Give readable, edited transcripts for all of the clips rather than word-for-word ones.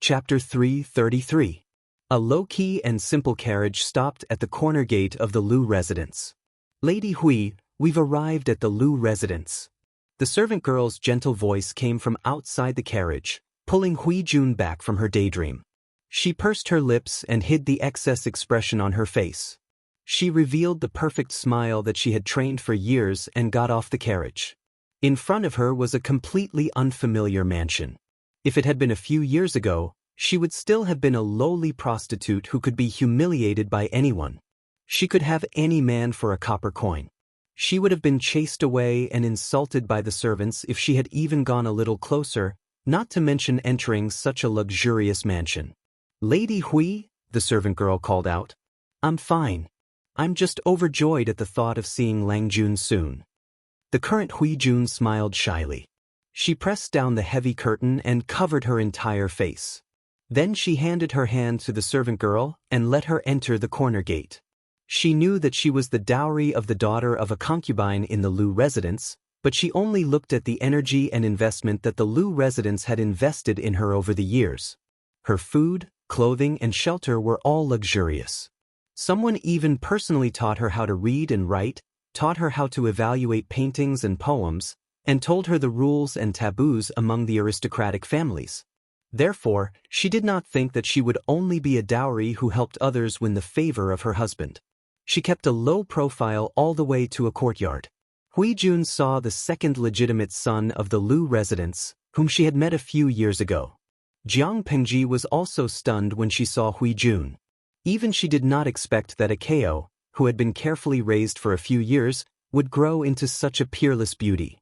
Chapter 333. A low-key and simple carriage stopped at the corner gate of the Lu residence. "Lady Hui, we've arrived at the Lu residence." The servant girl's gentle voice came from outside the carriage, pulling Hui Jun back from her daydream. She pursed her lips and hid the excess expression on her face. She revealed the perfect smile that she had trained for years and got off the carriage. In front of her was a completely unfamiliar mansion. If it had been a few years ago, she would still have been a lowly prostitute who could be humiliated by anyone. She could have any man for a copper coin. She would have been chased away and insulted by the servants if she had even gone a little closer, not to mention entering such a luxurious mansion. "Lady Hui," the servant girl called out. "I'm fine. I'm just overjoyed at the thought of seeing Lang Jun soon." The current Hui Jun smiled shyly. She pressed down the heavy curtain and covered her entire face. Then she handed her hand to the servant girl and let her enter the corner gate. She knew that she was the dowry of the daughter of a concubine in the Lu residence, but she only looked at the energy and investment that the Lu residence had invested in her over the years. Her food, clothing, and shelter were all luxurious. Someone even personally taught her how to read and write, taught her how to evaluate paintings and poems, and told her the rules and taboos among the aristocratic families. Therefore, she did not think that she would only be a dowry who helped others win the favor of her husband. She kept a low profile all the way to a courtyard. Hui Jun saw the second legitimate son of the Lu residence, whom she had met a few years ago. Jiang Pengji was also stunned when she saw Hui Jun. Even she did not expect that a Kao, who had been carefully raised for a few years, would grow into such a peerless beauty.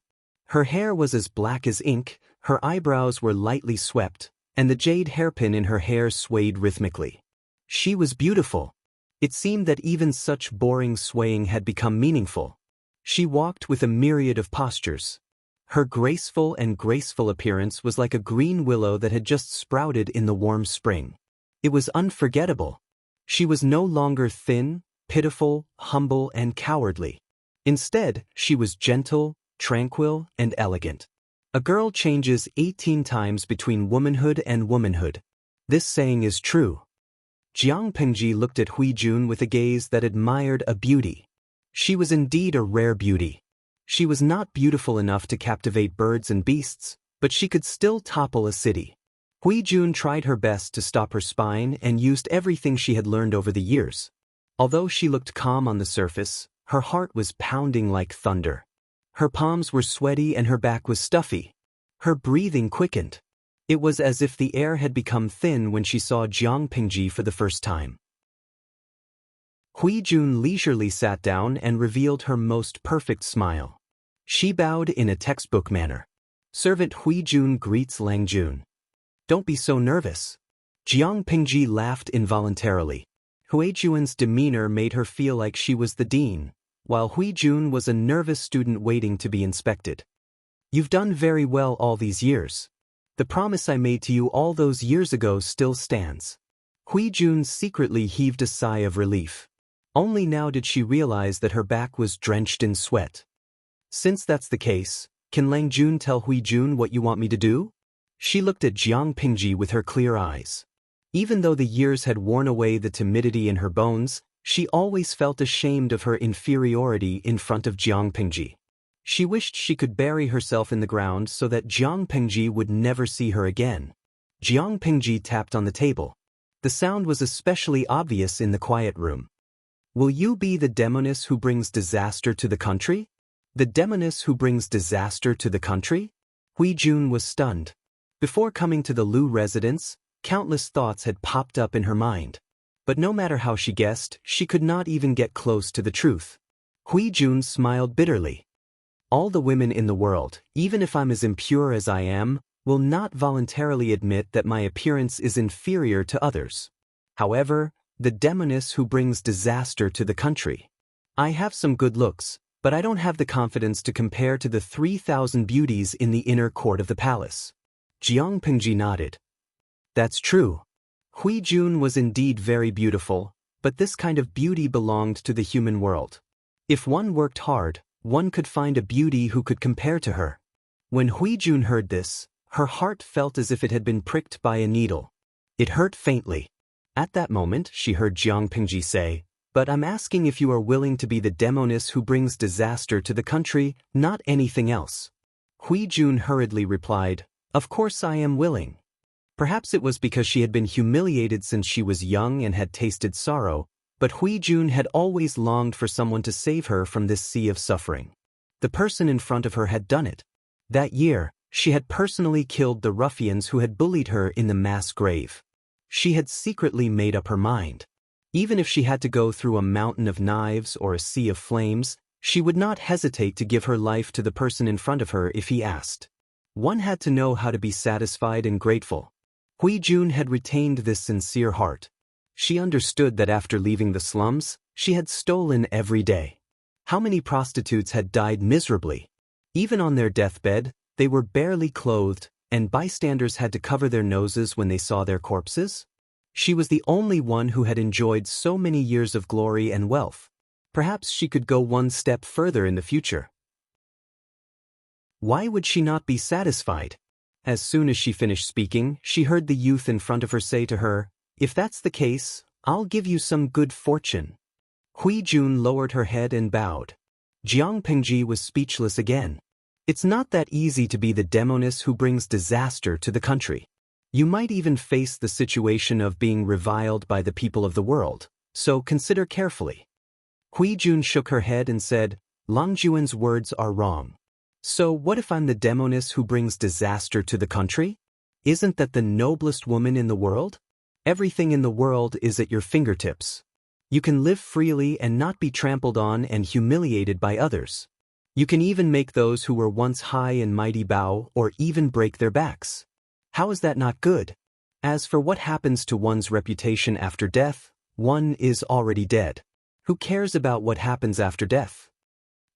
Her hair was as black as ink, her eyebrows were lightly swept, and the jade hairpin in her hair swayed rhythmically. She was beautiful. It seemed that even such boring swaying had become meaningful. She walked with a myriad of postures. Her graceful appearance was like a green willow that had just sprouted in the warm spring. It was unforgettable. She was no longer thin, pitiful, humble, and cowardly. Instead, she was gentle, tranquil, and elegant. A girl changes 18 times between womanhood and womanhood. This saying is true. Jiang Pengji looked at Hui Jun with a gaze that admired a beauty. She was indeed a rare beauty. She was not beautiful enough to captivate birds and beasts, but she could still topple a city. Hui Jun tried her best to stop her spine and used everything she had learned over the years. Although she looked calm on the surface, her heart was pounding like thunder. Her palms were sweaty and her back was stuffy. Her breathing quickened. It was as if the air had become thin when she saw Jiang Pengji for the first time. Hui Jun leisurely sat down and revealed her most perfect smile. She bowed in a textbook manner. "Servant Hui Jun greets Lang Jun." "Don't be so nervous." Jiang Pengji laughed involuntarily. Hui Jun's demeanor made her feel like she was the dean, while Hui Jun was a nervous student waiting to be inspected. "You've done very well all these years. The promise I made to you all those years ago still stands." Hui Jun secretly heaved a sigh of relief. Only now did she realize that her back was drenched in sweat. "Since that's the case, can Lang Jun tell Hui Jun what you want me to do?" She looked at Jiang Pengji with her clear eyes. Even though the years had worn away the timidity in her bones, she always felt ashamed of her inferiority in front of Jiang Pengji. She wished she could bury herself in the ground so that Jiang Pengji would never see her again. Jiang Pengji tapped on the table. The sound was especially obvious in the quiet room. "Will you be the demoness who brings disaster to the country?" "The demoness who brings disaster to the country?" Hui Jun was stunned. Before coming to the Lu residence, countless thoughts had popped up in her mind. But no matter how she guessed, she could not even get close to the truth. Hui Jun smiled bitterly. "All the women in the world, even if I'm as impure as I am, will not voluntarily admit that my appearance is inferior to others. However, the demoness who brings disaster to the country. I have some good looks, but I don't have the confidence to compare to the 3,000 beauties in the inner court of the palace." Jiang Pengji nodded. "That's true. Hui Jun was indeed very beautiful, but this kind of beauty belonged to the human world. If one worked hard, one could find a beauty who could compare to her." When Hui Jun heard this, her heart felt as if it had been pricked by a needle. It hurt faintly. At that moment, she heard Jiang Pingji say, "But I'm asking if you are willing to be the demoness who brings disaster to the country, not anything else." Hui Jun hurriedly replied, "Of course I am willing." Perhaps it was because she had been humiliated since she was young and had tasted sorrow, but Hui Jun had always longed for someone to save her from this sea of suffering. The person in front of her had done it. That year, she had personally killed the ruffians who had bullied her in the mass grave. She had secretly made up her mind. Even if she had to go through a mountain of knives or a sea of flames, she would not hesitate to give her life to the person in front of her if he asked. One had to know how to be satisfied and grateful. Hui Jun had retained this sincere heart. She understood that after leaving the slums, she had stolen every day. How many prostitutes had died miserably? Even on their deathbed, they were barely clothed, and bystanders had to cover their noses when they saw their corpses? She was the only one who had enjoyed so many years of glory and wealth. Perhaps she could go one step further in the future. Why would she not be satisfied? As soon as she finished speaking, she heard the youth in front of her say to her, "If that's the case, I'll give you some good fortune." Hui Jun lowered her head and bowed. Jiang Pingji was speechless again. It's not that easy to be the demoness who brings disaster to the country. You might even face the situation of being reviled by the people of the world, so consider carefully. Hui Jun shook her head and said, "Lang Juan's words are wrong. So what if I'm the demoness who brings disaster to the country? Isn't that the noblest woman in the world? Everything in the world is at your fingertips. You can live freely and not be trampled on and humiliated by others. You can even make those who were once high and mighty bow or even break their backs. How is that not good? As for what happens to one's reputation after death, one is already dead. Who cares about what happens after death?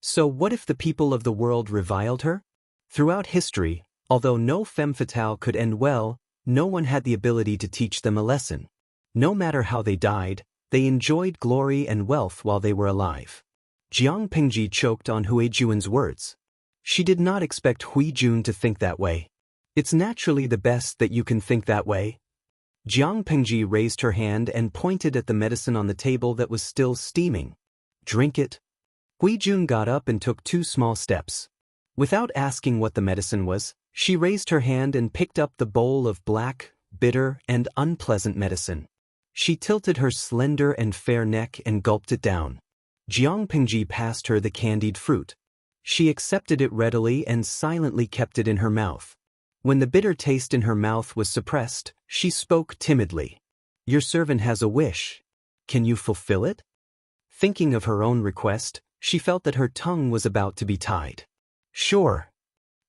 So what if the people of the world reviled her? Throughout history, although no femme fatale could end well, no one had the ability to teach them a lesson. No matter how they died, they enjoyed glory and wealth while they were alive. Jiang Pingji choked on Hui Jun's words. She did not expect Hui Jun to think that way. It's naturally the best that you can think that way. Jiang Pingji raised her hand and pointed at the medicine on the table that was still steaming. "Drink it." Hui Jun got up and took 2 small steps. Without asking what the medicine was, she raised her hand and picked up the bowl of black, bitter, and unpleasant medicine. She tilted her slender and fair neck and gulped it down. Jiang Pingji passed her the candied fruit. She accepted it readily and silently kept it in her mouth. When the bitter taste in her mouth was suppressed, she spoke timidly. "Your servant has a wish. Can you fulfill it?" Thinking of her own request, she felt that her tongue was about to be tied. "Sure."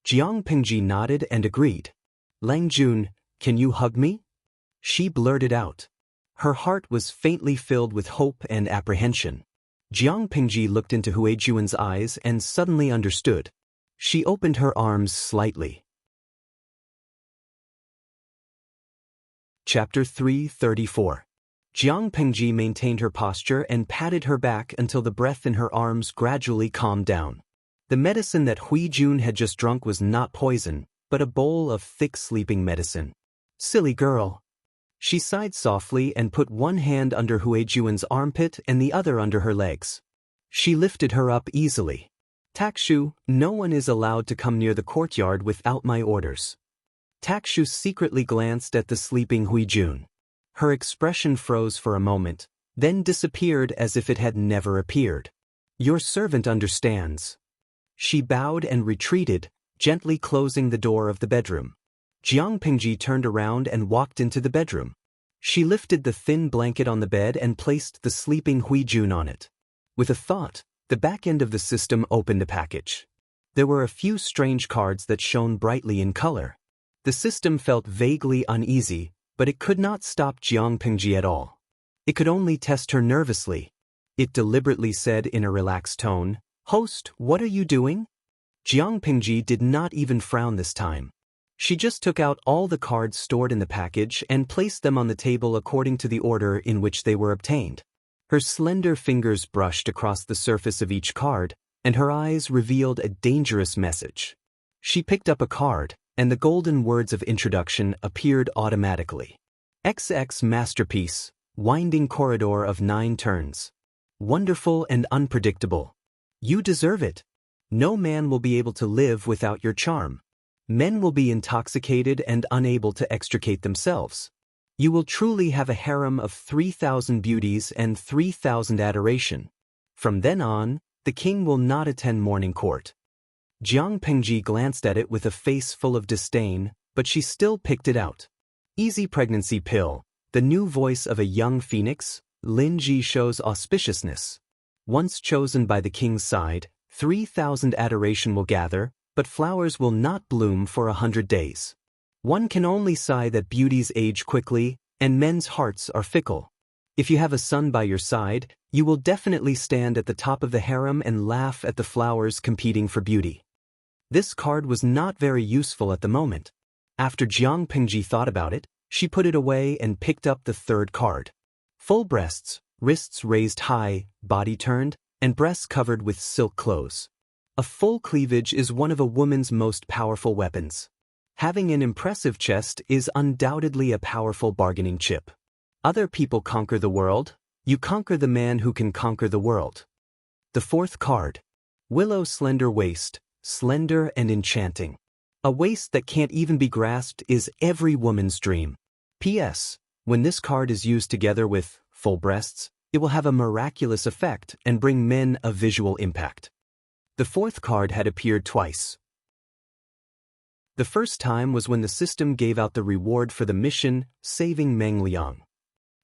Jiang Pingji nodded and agreed. "Lang Jun, can you hug me?" She blurted out. Her heart was faintly filled with hope and apprehension. Jiang Pingji looked into Hui Jun's eyes and suddenly understood. She opened her arms slightly. Chapter 334. Jiang Pingji maintained her posture and patted her back until the breath in her arms gradually calmed down. The medicine that Hui Jun had just drunk was not poison, but a bowl of thick sleeping medicine. "Silly girl." She sighed softly and put one hand under Hui Jun's armpit and the other under her legs. She lifted her up easily. "Takshu, no one is allowed to come near the courtyard without my orders." Takshu secretly glanced at the sleeping Hui Jun. Her expression froze for a moment, then disappeared as if it had never appeared. "Your servant understands." She bowed and retreated, gently closing the door of the bedroom. Jiang Pingji turned around and walked into the bedroom. She lifted the thin blanket on the bed and placed the sleeping Hui Jun on it. With a thought, the back end of the system opened a package. There were a few strange cards that shone brightly in color. The system felt vaguely uneasy, but it could not stop Jiang Pingji at all. It could only test her nervously. It deliberately said in a relaxed tone, "Host, what are you doing?" Jiang Pingji did not even frown this time. She just took out all the cards stored in the package and placed them on the table according to the order in which they were obtained. Her slender fingers brushed across the surface of each card, and her eyes revealed a dangerous message. She picked up a card, and the golden words of introduction appeared automatically. XX masterpiece, winding corridor of 9 turns. Wonderful and unpredictable. You deserve it. No man will be able to live without your charm. Men will be intoxicated and unable to extricate themselves. You will truly have a harem of 3,000 beauties and 3,000 adoration. From then on, the king will not attend morning court. Jiang Pengji glanced at it with a face full of disdain, but she still picked it out. Easy pregnancy pill, the new voice of a young phoenix, Lin Ji shows auspiciousness. Once chosen by the king's side, 3,000 adoration will gather, but flowers will not bloom for 100 days. One can only sigh that beauties age quickly, and men's hearts are fickle. If you have a son by your side, you will definitely stand at the top of the harem and laugh at the flowers competing for beauty. This card was not very useful at the moment. After Jiang Pengji thought about it, she put it away and picked up the third card. Full breasts, wrists raised high, body turned, and breasts covered with silk clothes. A full cleavage is one of a woman's most powerful weapons. Having an impressive chest is undoubtedly a powerful bargaining chip. Other people conquer the world, you conquer the man who can conquer the world. The fourth card. Willow slender waist, slender and enchanting. A waist that can't even be grasped is every woman's dream. P.S. When this card is used together with full breasts, it will have a miraculous effect and bring men a visual impact. The fourth card had appeared twice. The first time was when the system gave out the reward for the mission, saving Meng Liang.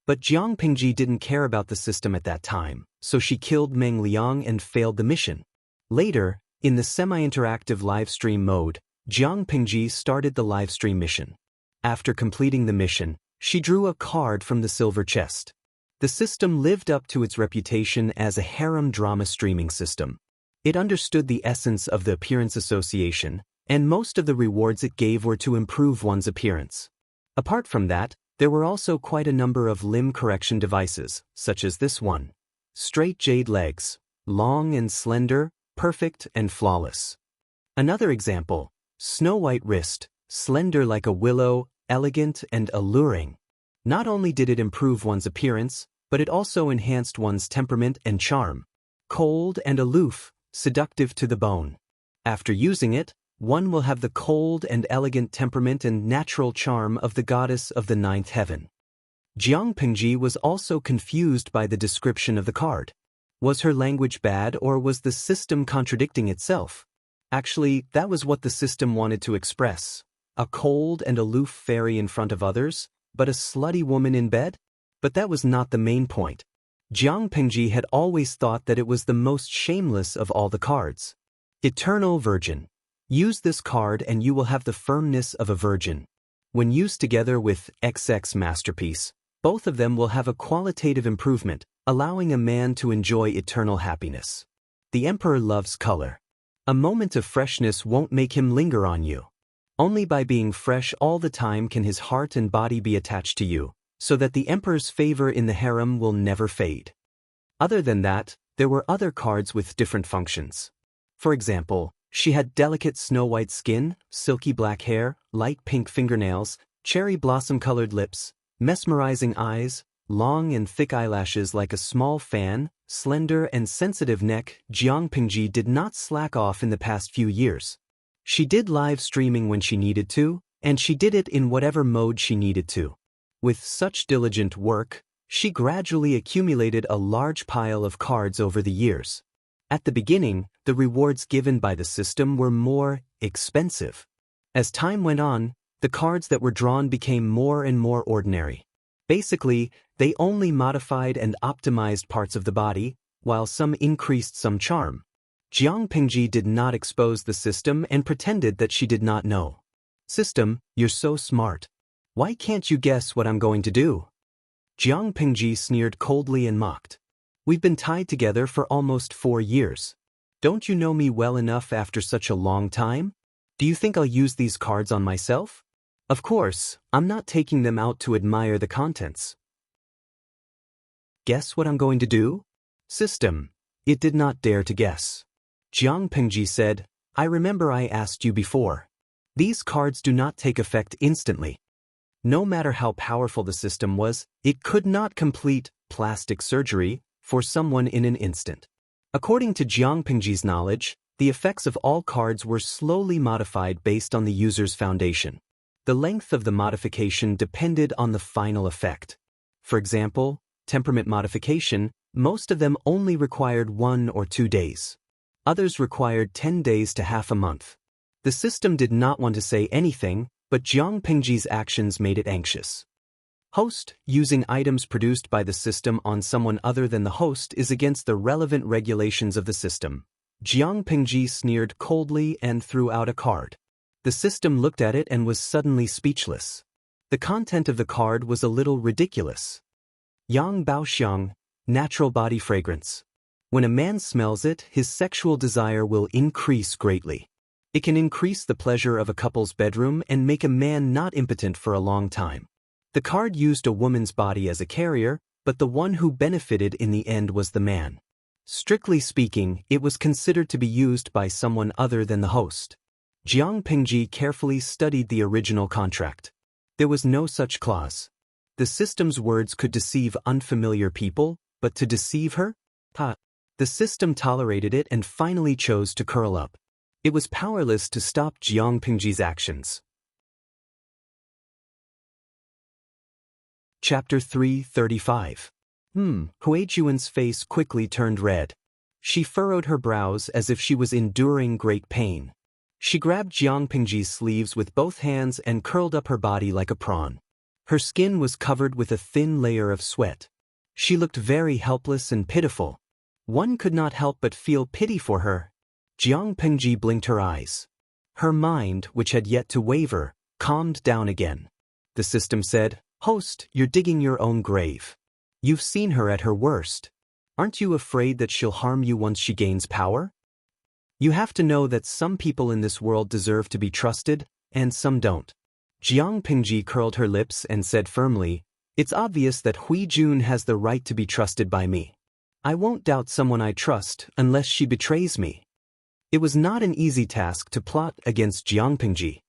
But Jiang Pengji didn't care about the system at that time, so she killed Meng Liang and failed the mission. Later, in the semi-interactive livestream mode, Jiang Pengji started the livestream mission. After completing the mission, she drew a card from the silver chest. The system lived up to its reputation as a harem drama streaming system. It understood the essence of the appearance association, and most of the rewards it gave were to improve one's appearance. Apart from that, there were also quite a number of limb correction devices, such as this one. Straight jade legs, long and slender, perfect and flawless. Another example, snow white wrist, slender like a willow, elegant and alluring. Not only did it improve one's appearance, but it also enhanced one's temperament and charm. Cold and aloof, seductive to the bone. After using it, one will have the cold and elegant temperament and natural charm of the goddess of the ninth heaven. Jiang Pengji was also confused by the description of the card. Was her language bad or was the system contradicting itself? Actually, that was what the system wanted to express. A cold and aloof fairy in front of others, but a slutty woman in bed? But that was not the main point. Jiang Pengji had always thought that it was the most shameless of all the cards. Eternal Virgin. Use this card and you will have the firmness of a virgin. When used together with XX Masterpiece, both of them will have a qualitative improvement, allowing a man to enjoy eternal happiness. The Emperor loves color. A moment of freshness won't make him linger on you. Only by being fresh all the time can his heart and body be attached to you, so that the Emperor's favor in the harem will never fade. Other than that, there were other cards with different functions. For example, she had delicate snow-white skin, silky black hair, light pink fingernails, cherry blossom-colored lips, mesmerizing eyes, long and thick eyelashes like a small fan, slender and sensitive neck. Jiang Pengji did not slack off in the past few years. She did live streaming when she needed to, and she did it in whatever mode she needed to. With such diligent work, she gradually accumulated a large pile of cards over the years. At the beginning, the rewards given by the system were more expensive. As time went on, the cards that were drawn became more and more ordinary. Basically, they only modified and optimized parts of the body, while some increased some charm. Jiang Pengji did not expose the system and pretended that she did not know. System, you're so smart. Why can't you guess what I'm going to do? Jiang Pengji sneered coldly and mocked. We've been tied together for almost 4 years. Don't you know me well enough after such a long time? Do you think I'll use these cards on myself? Of course, I'm not taking them out to admire the contents. Guess what I'm going to do? System. It did not dare to guess. Jiang Pengji said, I remember I asked you before. These cards do not take effect instantly. No matter how powerful the system was, it could not complete plastic surgery for someone in an instant. According to Jiang Pingji's knowledge, the effects of all cards were slowly modified based on the user's foundation. The length of the modification depended on the final effect. For example, temperament modification, most of them only required 1 or 2 days. Others required 10 days to half a month. The system did not want to say anything, but Jiang Pingji's actions made it anxious. Host, using items produced by the system on someone other than the host is against the relevant regulations of the system. Jiang Pingji sneered coldly and threw out a card. The system looked at it and was suddenly speechless. The content of the card was a little ridiculous. Yang Baoxiang, natural body fragrance. When a man smells it, his sexual desire will increase greatly. It can increase the pleasure of a couple's bedroom and make a man not impotent for a long time. The card used a woman's body as a carrier, but the one who benefited in the end was the man. Strictly speaking, it was considered to be used by someone other than the host. Jiang Pingji carefully studied the original contract. There was no such clause. The system's words could deceive unfamiliar people, but to deceive her? The system tolerated it and finally chose to curl up. It was powerless to stop Jiang Pingji's actions. Chapter 335. Huijuan's face quickly turned red. She furrowed her brows as if she was enduring great pain. She grabbed Jiang Pingji's sleeves with both hands and curled up her body like a prawn. Her skin was covered with a thin layer of sweat. She looked very helpless and pitiful. One could not help but feel pity for her. Jiang Pingji blinked her eyes. Her mind, which had yet to waver, calmed down again. The system said, "Host, you're digging your own grave. You've seen her at her worst. Aren't you afraid that she'll harm you once she gains power? You have to know that some people in this world deserve to be trusted, and some don't." Jiang Pingji curled her lips and said firmly, "It's obvious that Huijun has the right to be trusted by me. I won't doubt someone I trust unless she betrays me." It was not an easy task to plot against Jiang Pingji.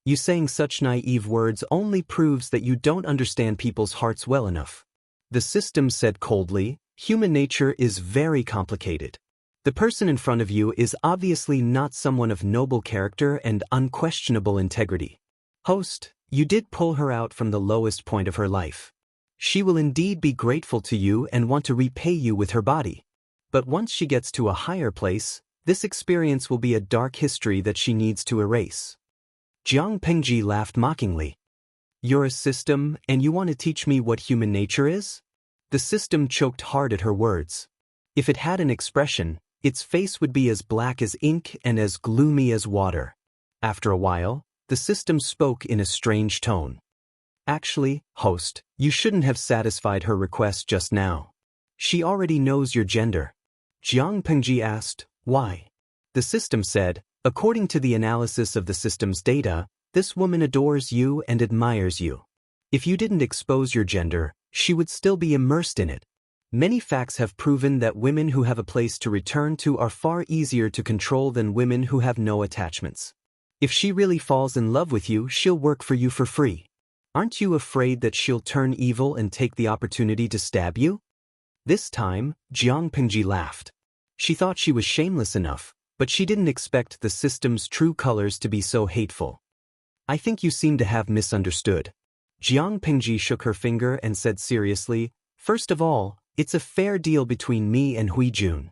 You saying such naive words only proves that you don't understand people's hearts well enough. The system said coldly, "Human nature is very complicated. The person in front of you is obviously not someone of noble character and unquestionable integrity. Host, you did pull her out from the lowest point of her life. She will indeed be grateful to you and want to repay you with her body. But once she gets to a higher place, this experience will be a dark history that she needs to erase." Jiang Pingji laughed mockingly. "You're a system, and you want to teach me what human nature is?" The system choked hard at her words. If it had an expression, its face would be as black as ink and as gloomy as water. After a while, the system spoke in a strange tone. "Actually, host, you shouldn't have satisfied her request just now. She already knows your gender." Jiang Pingji asked, "Why?" The system said, "According to the analysis of the system's data, this woman adores you and admires you. If you didn't expose your gender, she would still be immersed in it. Many facts have proven that women who have a place to return to are far easier to control than women who have no attachments. If she really falls in love with you, she'll work for you for free. Aren't you afraid that she'll turn evil and take the opportunity to stab you?" This time, Jiang Pingji laughed. She thought she was shameless enough, but she didn't expect the system's true colors to be so hateful. "I think you seem to have misunderstood." Jiang Pingji shook her finger and said seriously, "First of all, it's a fair deal between me and Huijun.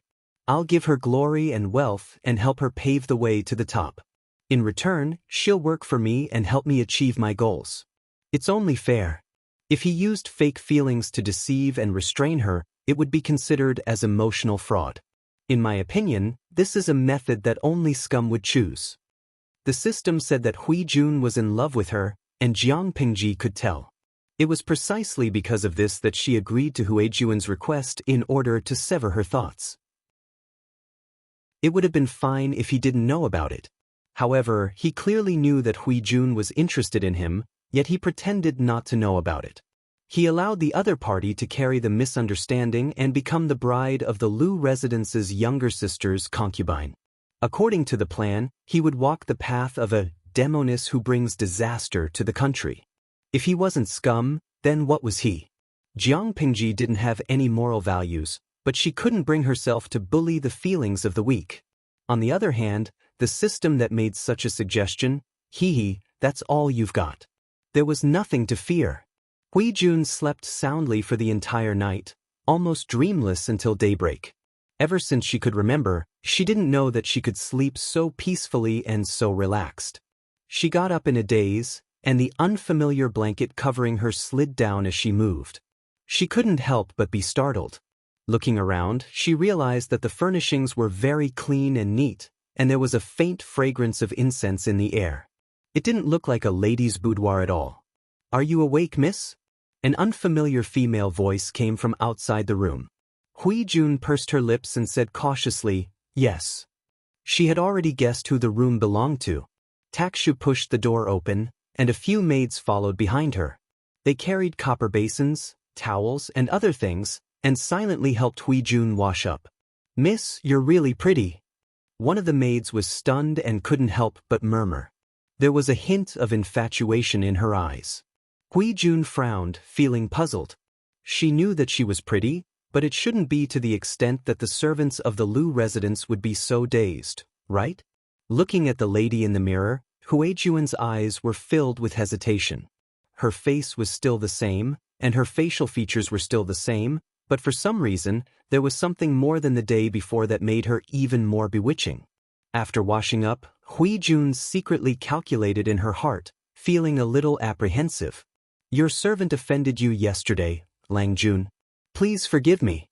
I'll give her glory and wealth and help her pave the way to the top. In return, she'll work for me and help me achieve my goals. It's only fair. If he used fake feelings to deceive and restrain her, it would be considered as emotional fraud. In my opinion, this is a method that only scum would choose." The system said that Huijun was in love with her, and Jiang Pingji could tell. It was precisely because of this that she agreed to Huijuan's request in order to sever her thoughts. It would have been fine if he didn't know about it. However, he clearly knew that Huijun was interested in him, yet he pretended not to know about it. He allowed the other party to carry the misunderstanding and become the bride of the Lu residence's younger sister's concubine. According to the plan, he would walk the path of a demoness who brings disaster to the country. If he wasn't scum, then what was he? Jiang Pingji didn't have any moral values, but she couldn't bring herself to bully the feelings of the weak. On the other hand, the system that made such a suggestion, hee, that's all you've got. There was nothing to fear. Hui Jun slept soundly for the entire night, almost dreamless until daybreak. Ever since she could remember, she didn't know that she could sleep so peacefully and so relaxed. She got up in a daze, and the unfamiliar blanket covering her slid down as she moved. She couldn't help but be startled. Looking around, she realized that the furnishings were very clean and neat, and there was a faint fragrance of incense in the air. It didn't look like a lady's boudoir at all. "Are you awake, miss?" An unfamiliar female voice came from outside the room. Hui Jun pursed her lips and said cautiously, "Yes." She had already guessed who the room belonged to. Takshu pushed the door open, and a few maids followed behind her. They carried copper basins, towels, and other things, and silently helped Hui Jun wash up. "Miss, you're really pretty." One of the maids was stunned and couldn't help but murmur. There was a hint of infatuation in her eyes. Hui Jun frowned, feeling puzzled. She knew that she was pretty, but it shouldn't be to the extent that the servants of the Lu residence would be so dazed, right? Looking at the lady in the mirror, Hui Jun's eyes were filled with hesitation. Her face was still the same, and her facial features were still the same, but for some reason, there was something more than the day before that made her even more bewitching. After washing up, Hui Jun secretly calculated in her heart, feeling a little apprehensive. "Your servant offended you yesterday, Lang Jun. Please forgive me."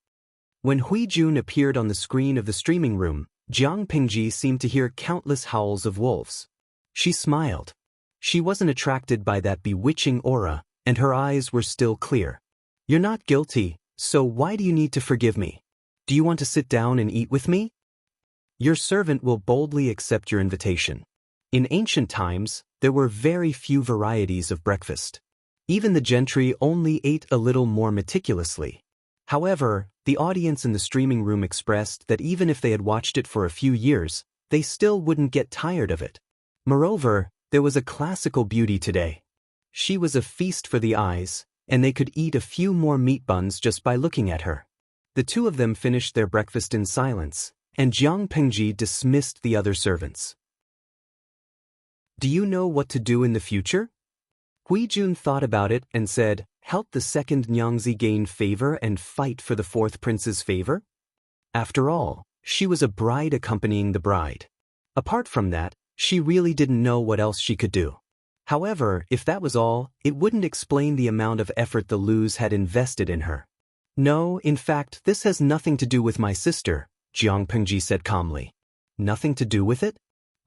When Hui Jun appeared on the screen of the streaming room, Jiang Pingji seemed to hear countless howls of wolves. She smiled. She wasn't attracted by that bewitching aura, and her eyes were still clear. "You're not guilty, so why do you need to forgive me? Do you want to sit down and eat with me? Your servant will boldly accept your invitation." In ancient times, there were very few varieties of breakfast. Even the gentry only ate a little more meticulously. However, the audience in the streaming room expressed that even if they had watched it for a few years, they still wouldn't get tired of it. Moreover, there was a classical beauty today. She was a feast for the eyes, and they could eat a few more meat buns just by looking at her. The two of them finished their breakfast in silence, and Jiang Pingji dismissed the other servants. "Do you know what to do in the future?" Hui Jun thought about it and said, "Help the second Nyangzi gain favor and fight for the fourth prince's favor?" After all, she was a bride accompanying the bride. Apart from that, she really didn't know what else she could do. However, if that was all, it wouldn't explain the amount of effort the Lus had invested in her. "No, in fact, this has nothing to do with my sister," Jiang Pingji said calmly. "Nothing to do with it?"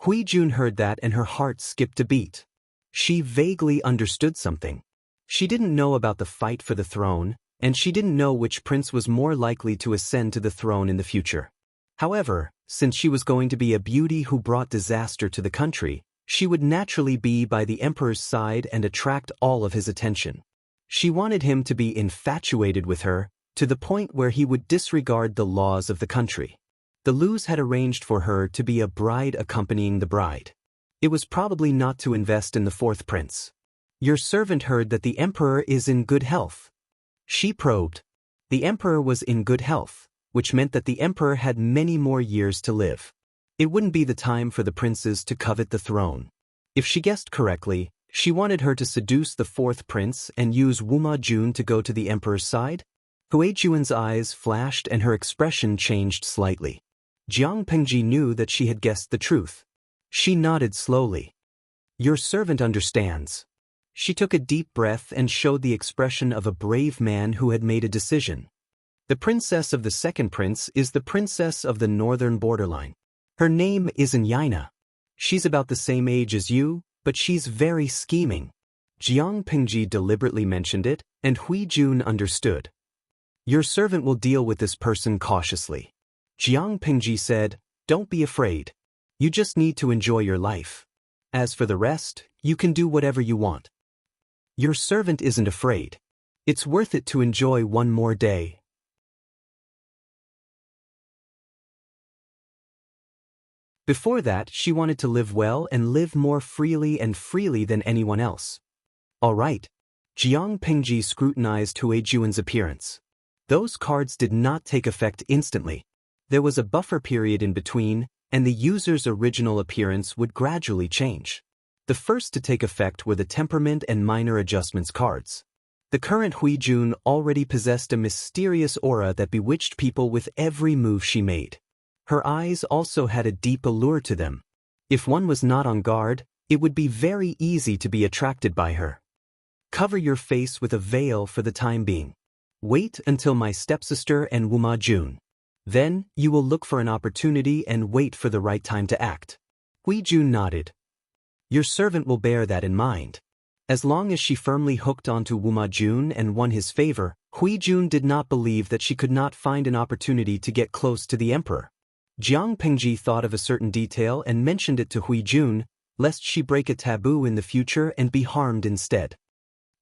Hui Jun heard that and her heart skipped a beat. She vaguely understood something. She didn't know about the fight for the throne, and she didn't know which prince was more likely to ascend to the throne in the future. However, since she was going to be a beauty who brought disaster to the country, she would naturally be by the emperor's side and attract all of his attention. She wanted him to be infatuated with her, to the point where he would disregard the laws of the country. The Lus had arranged for her to be a bride accompanying the bride. It was probably not to invest in the fourth prince. "Your servant heard that the emperor is in good health." She probed. The emperor was in good health, which meant that the emperor had many more years to live. It wouldn't be the time for the princes to covet the throne. If she guessed correctly, she wanted her to seduce the fourth prince and use Wuma Jun to go to the emperor's side? Hui Jun's eyes flashed and her expression changed slightly. Jiang Pingji knew that she had guessed the truth. She nodded slowly. "Your servant understands." She took a deep breath and showed the expression of a brave man who had made a decision. "The princess of the second prince is the princess of the northern borderline. Her name isn't Yaina. She's about the same age as you, but she's very scheming." Jiang Pingji deliberately mentioned it, and Hui Jun understood. "Your servant will deal with this person cautiously." Jiang Pingji said, "Don't be afraid. You just need to enjoy your life. As for the rest, you can do whatever you want." Your servant isn't afraid. It's worth it to enjoy one more day. Before that, she wanted to live well and live more freely than anyone else. All right, Jiang Pingji scrutinized Huijuan's appearance. Those cards did not take effect instantly. There was a buffer period in between, and the user's original appearance would gradually change. The first to take effect were the temperament and minor adjustments cards. The current Huijun already possessed a mysterious aura that bewitched people with every move she made. Her eyes also had a deep allure to them. If one was not on guard, it would be very easy to be attracted by her. Cover your face with a veil for the time being. Wait until my stepsister and Wuma Jun. Then, you will look for an opportunity and wait for the right time to act. Huijun nodded. Your servant will bear that in mind. As long as she firmly hooked onto Wuma Jun and won his favor, Huijun did not believe that she could not find an opportunity to get close to the emperor. Jiang Pingji thought of a certain detail and mentioned it to Huijun, lest she break a taboo in the future and be harmed instead.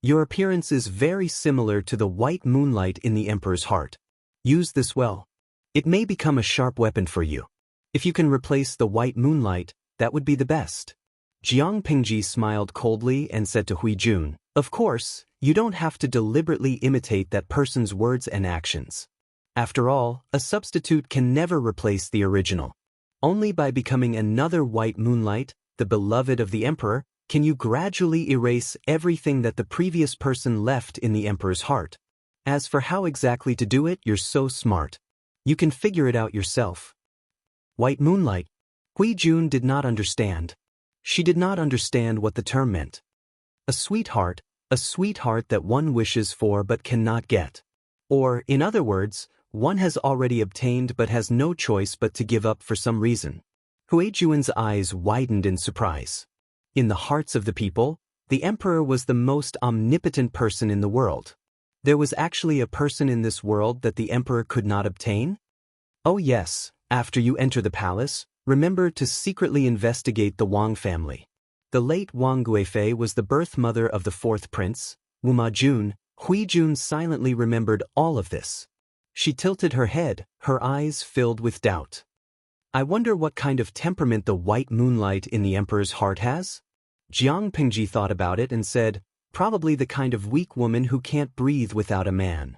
Your appearance is very similar to the white moonlight in the emperor's heart. Use this well. It may become a sharp weapon for you. If you can replace the white moonlight, that would be the best. Jiang Pingji smiled coldly and said to Huijun, of course, you don't have to deliberately imitate that person's words and actions. After all, a substitute can never replace the original. Only by becoming another white moonlight, the beloved of the emperor, can you gradually erase everything that the previous person left in the emperor's heart. As for how exactly to do it, you're so smart. You can figure it out yourself. White moonlight. Huijun did not understand. She did not understand what the term meant. A sweetheart that one wishes for but cannot get. Or, in other words, one has already obtained but has no choice but to give up for some reason. Huijuan's eyes widened in surprise. In the hearts of the people, the emperor was the most omnipotent person in the world. There was actually a person in this world that the emperor could not obtain? Oh yes, after you enter the palace, remember to secretly investigate the Wang family. The late Wang Guifei was the birth mother of the fourth prince, Wuma Jun. Huijun silently remembered all of this. She tilted her head, her eyes filled with doubt. I wonder what kind of temperament the white moonlight in the emperor's heart has? Jiang Pingji thought about it and said, probably the kind of weak woman who can't breathe without a man.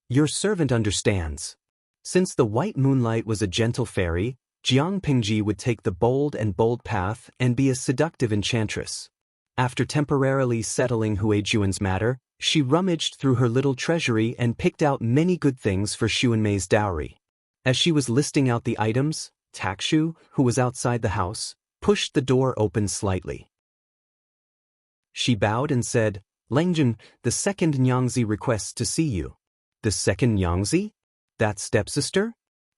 Your servant understands. Since the white moonlight was a gentle fairy, Jiang Pingji would take the bold path and be a seductive enchantress. After temporarily settling Huijuan's matter, she rummaged through her little treasury and picked out many good things for Xuanmei's dowry. As she was listing out the items, Takshu, who was outside the house, pushed the door open slightly. She bowed and said, Lengjun, the second Xianxia requests to see you. The second Xianxia? That stepsister?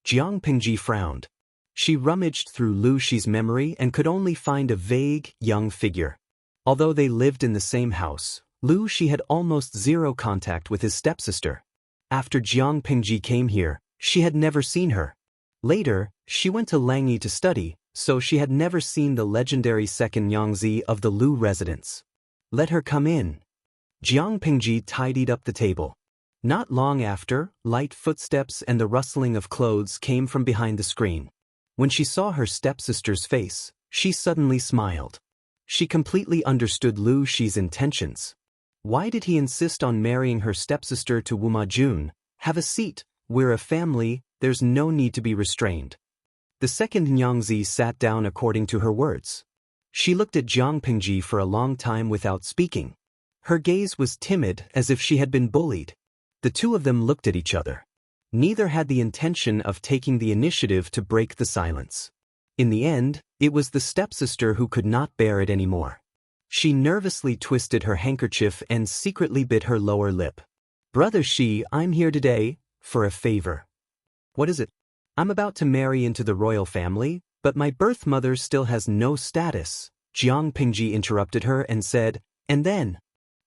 Jiang Pingji frowned. She rummaged through Lu Shi's memory and could only find a vague, young figure. Although they lived in the same house, Lu Shi had almost zero contact with his stepsister. After Jiang Pingji came here, she had never seen her. Later, she went to Langyi to study, so she had never seen the legendary second Xianxia of the Lu residence. Let her come in. Jiang Pingji tidied up the table. Not long after, light footsteps and the rustling of clothes came from behind the screen. When she saw her stepsister's face, she suddenly smiled. She completely understood Lu Shi's intentions. Why did he insist on marrying her stepsister to Wuma Jun? Have a seat, we're a family, there's no need to be restrained. The second Xianxia sat down according to her words. She looked at Jiang Pingji for a long time without speaking. Her gaze was timid, as if she had been bullied. The two of them looked at each other. Neither had the intention of taking the initiative to break the silence. In the end, it was the stepsister who could not bear it anymore. She nervously twisted her handkerchief and secretly bit her lower lip. Brother Shi, I'm here today, for a favor. What is it? I'm about to marry into the royal family, but my birth mother still has no status. Jiang Pingji interrupted her and said, and then,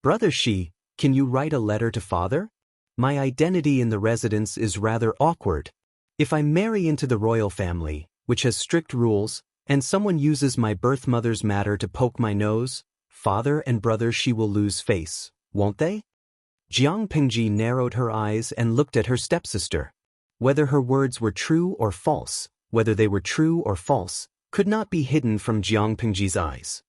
Brother Shi, can you write a letter to father? My identity in the residence is rather awkward. If I marry into the royal family, which has strict rules, and someone uses my birth mother's matter to poke my nose, father and brother Shi will lose face, won't they? Jiang Pingji narrowed her eyes and looked at her stepsister. Whether her words were true or false, could not be hidden from Jiang Pingji's eyes.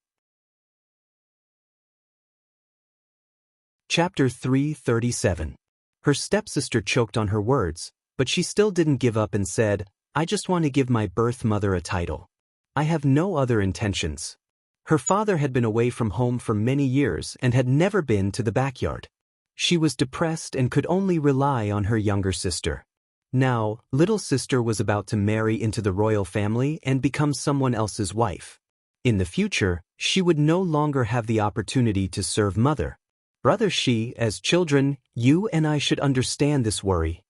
Chapter 337. Her stepsister choked on her words, but she still didn't give up and said, I just want to give my birth mother a title. I have no other intentions. Her father had been away from home for many years and had never been to the backyard. She was depressed and could only rely on her younger sister. Now, little sister was about to marry into the royal family and become someone else's wife. In the future, she would no longer have the opportunity to serve mother. Brother, as children, you and I should understand this worry.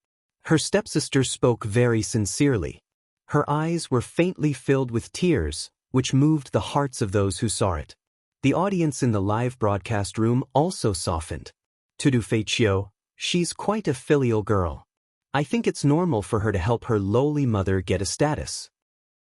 Her stepsister spoke very sincerely. Her eyes were faintly filled with tears, which moved the hearts of those who saw it. The audience in the live broadcast room also softened. Cultivation, she's quite a filial girl. I think it's normal for her to help her lowly mother get a status.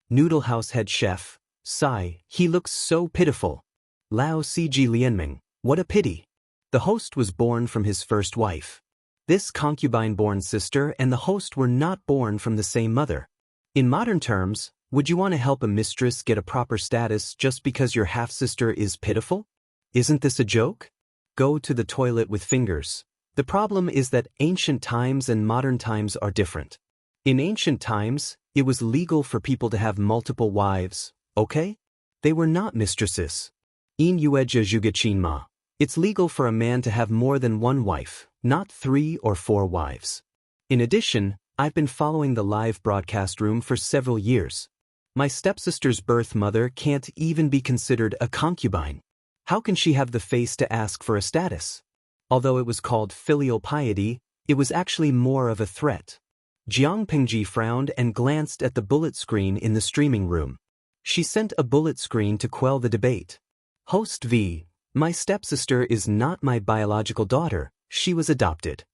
Noodle House head chef, sigh, he looks so pitiful. Lao Cg Lianming, what a pity. The host was born from his first wife. This concubine-born sister and the host were not born from the same mother. In modern terms, would you want to help a mistress get a proper status just because your half-sister is pitiful? Isn't this a joke? Go to the toilet with fingers. The problem is that ancient times and modern times are different. In ancient times, it was legal for people to have multiple wives, okay? They were not mistresses. In Yueja Zhugachinma, it's legal for a man to have more than one wife, not 3 or 4 wives. In addition, I've been following the live broadcast room for several years. My stepsister's birth mother can't even be considered a concubine. How can she have the face to ask for a status? Although it was called filial piety, it was actually more of a threat. Jiang Pingji frowned and glanced at the bullet screen in the streaming room. She sent a bullet screen to quell the debate. Host V. My stepsister is not my biological daughter, she was adopted.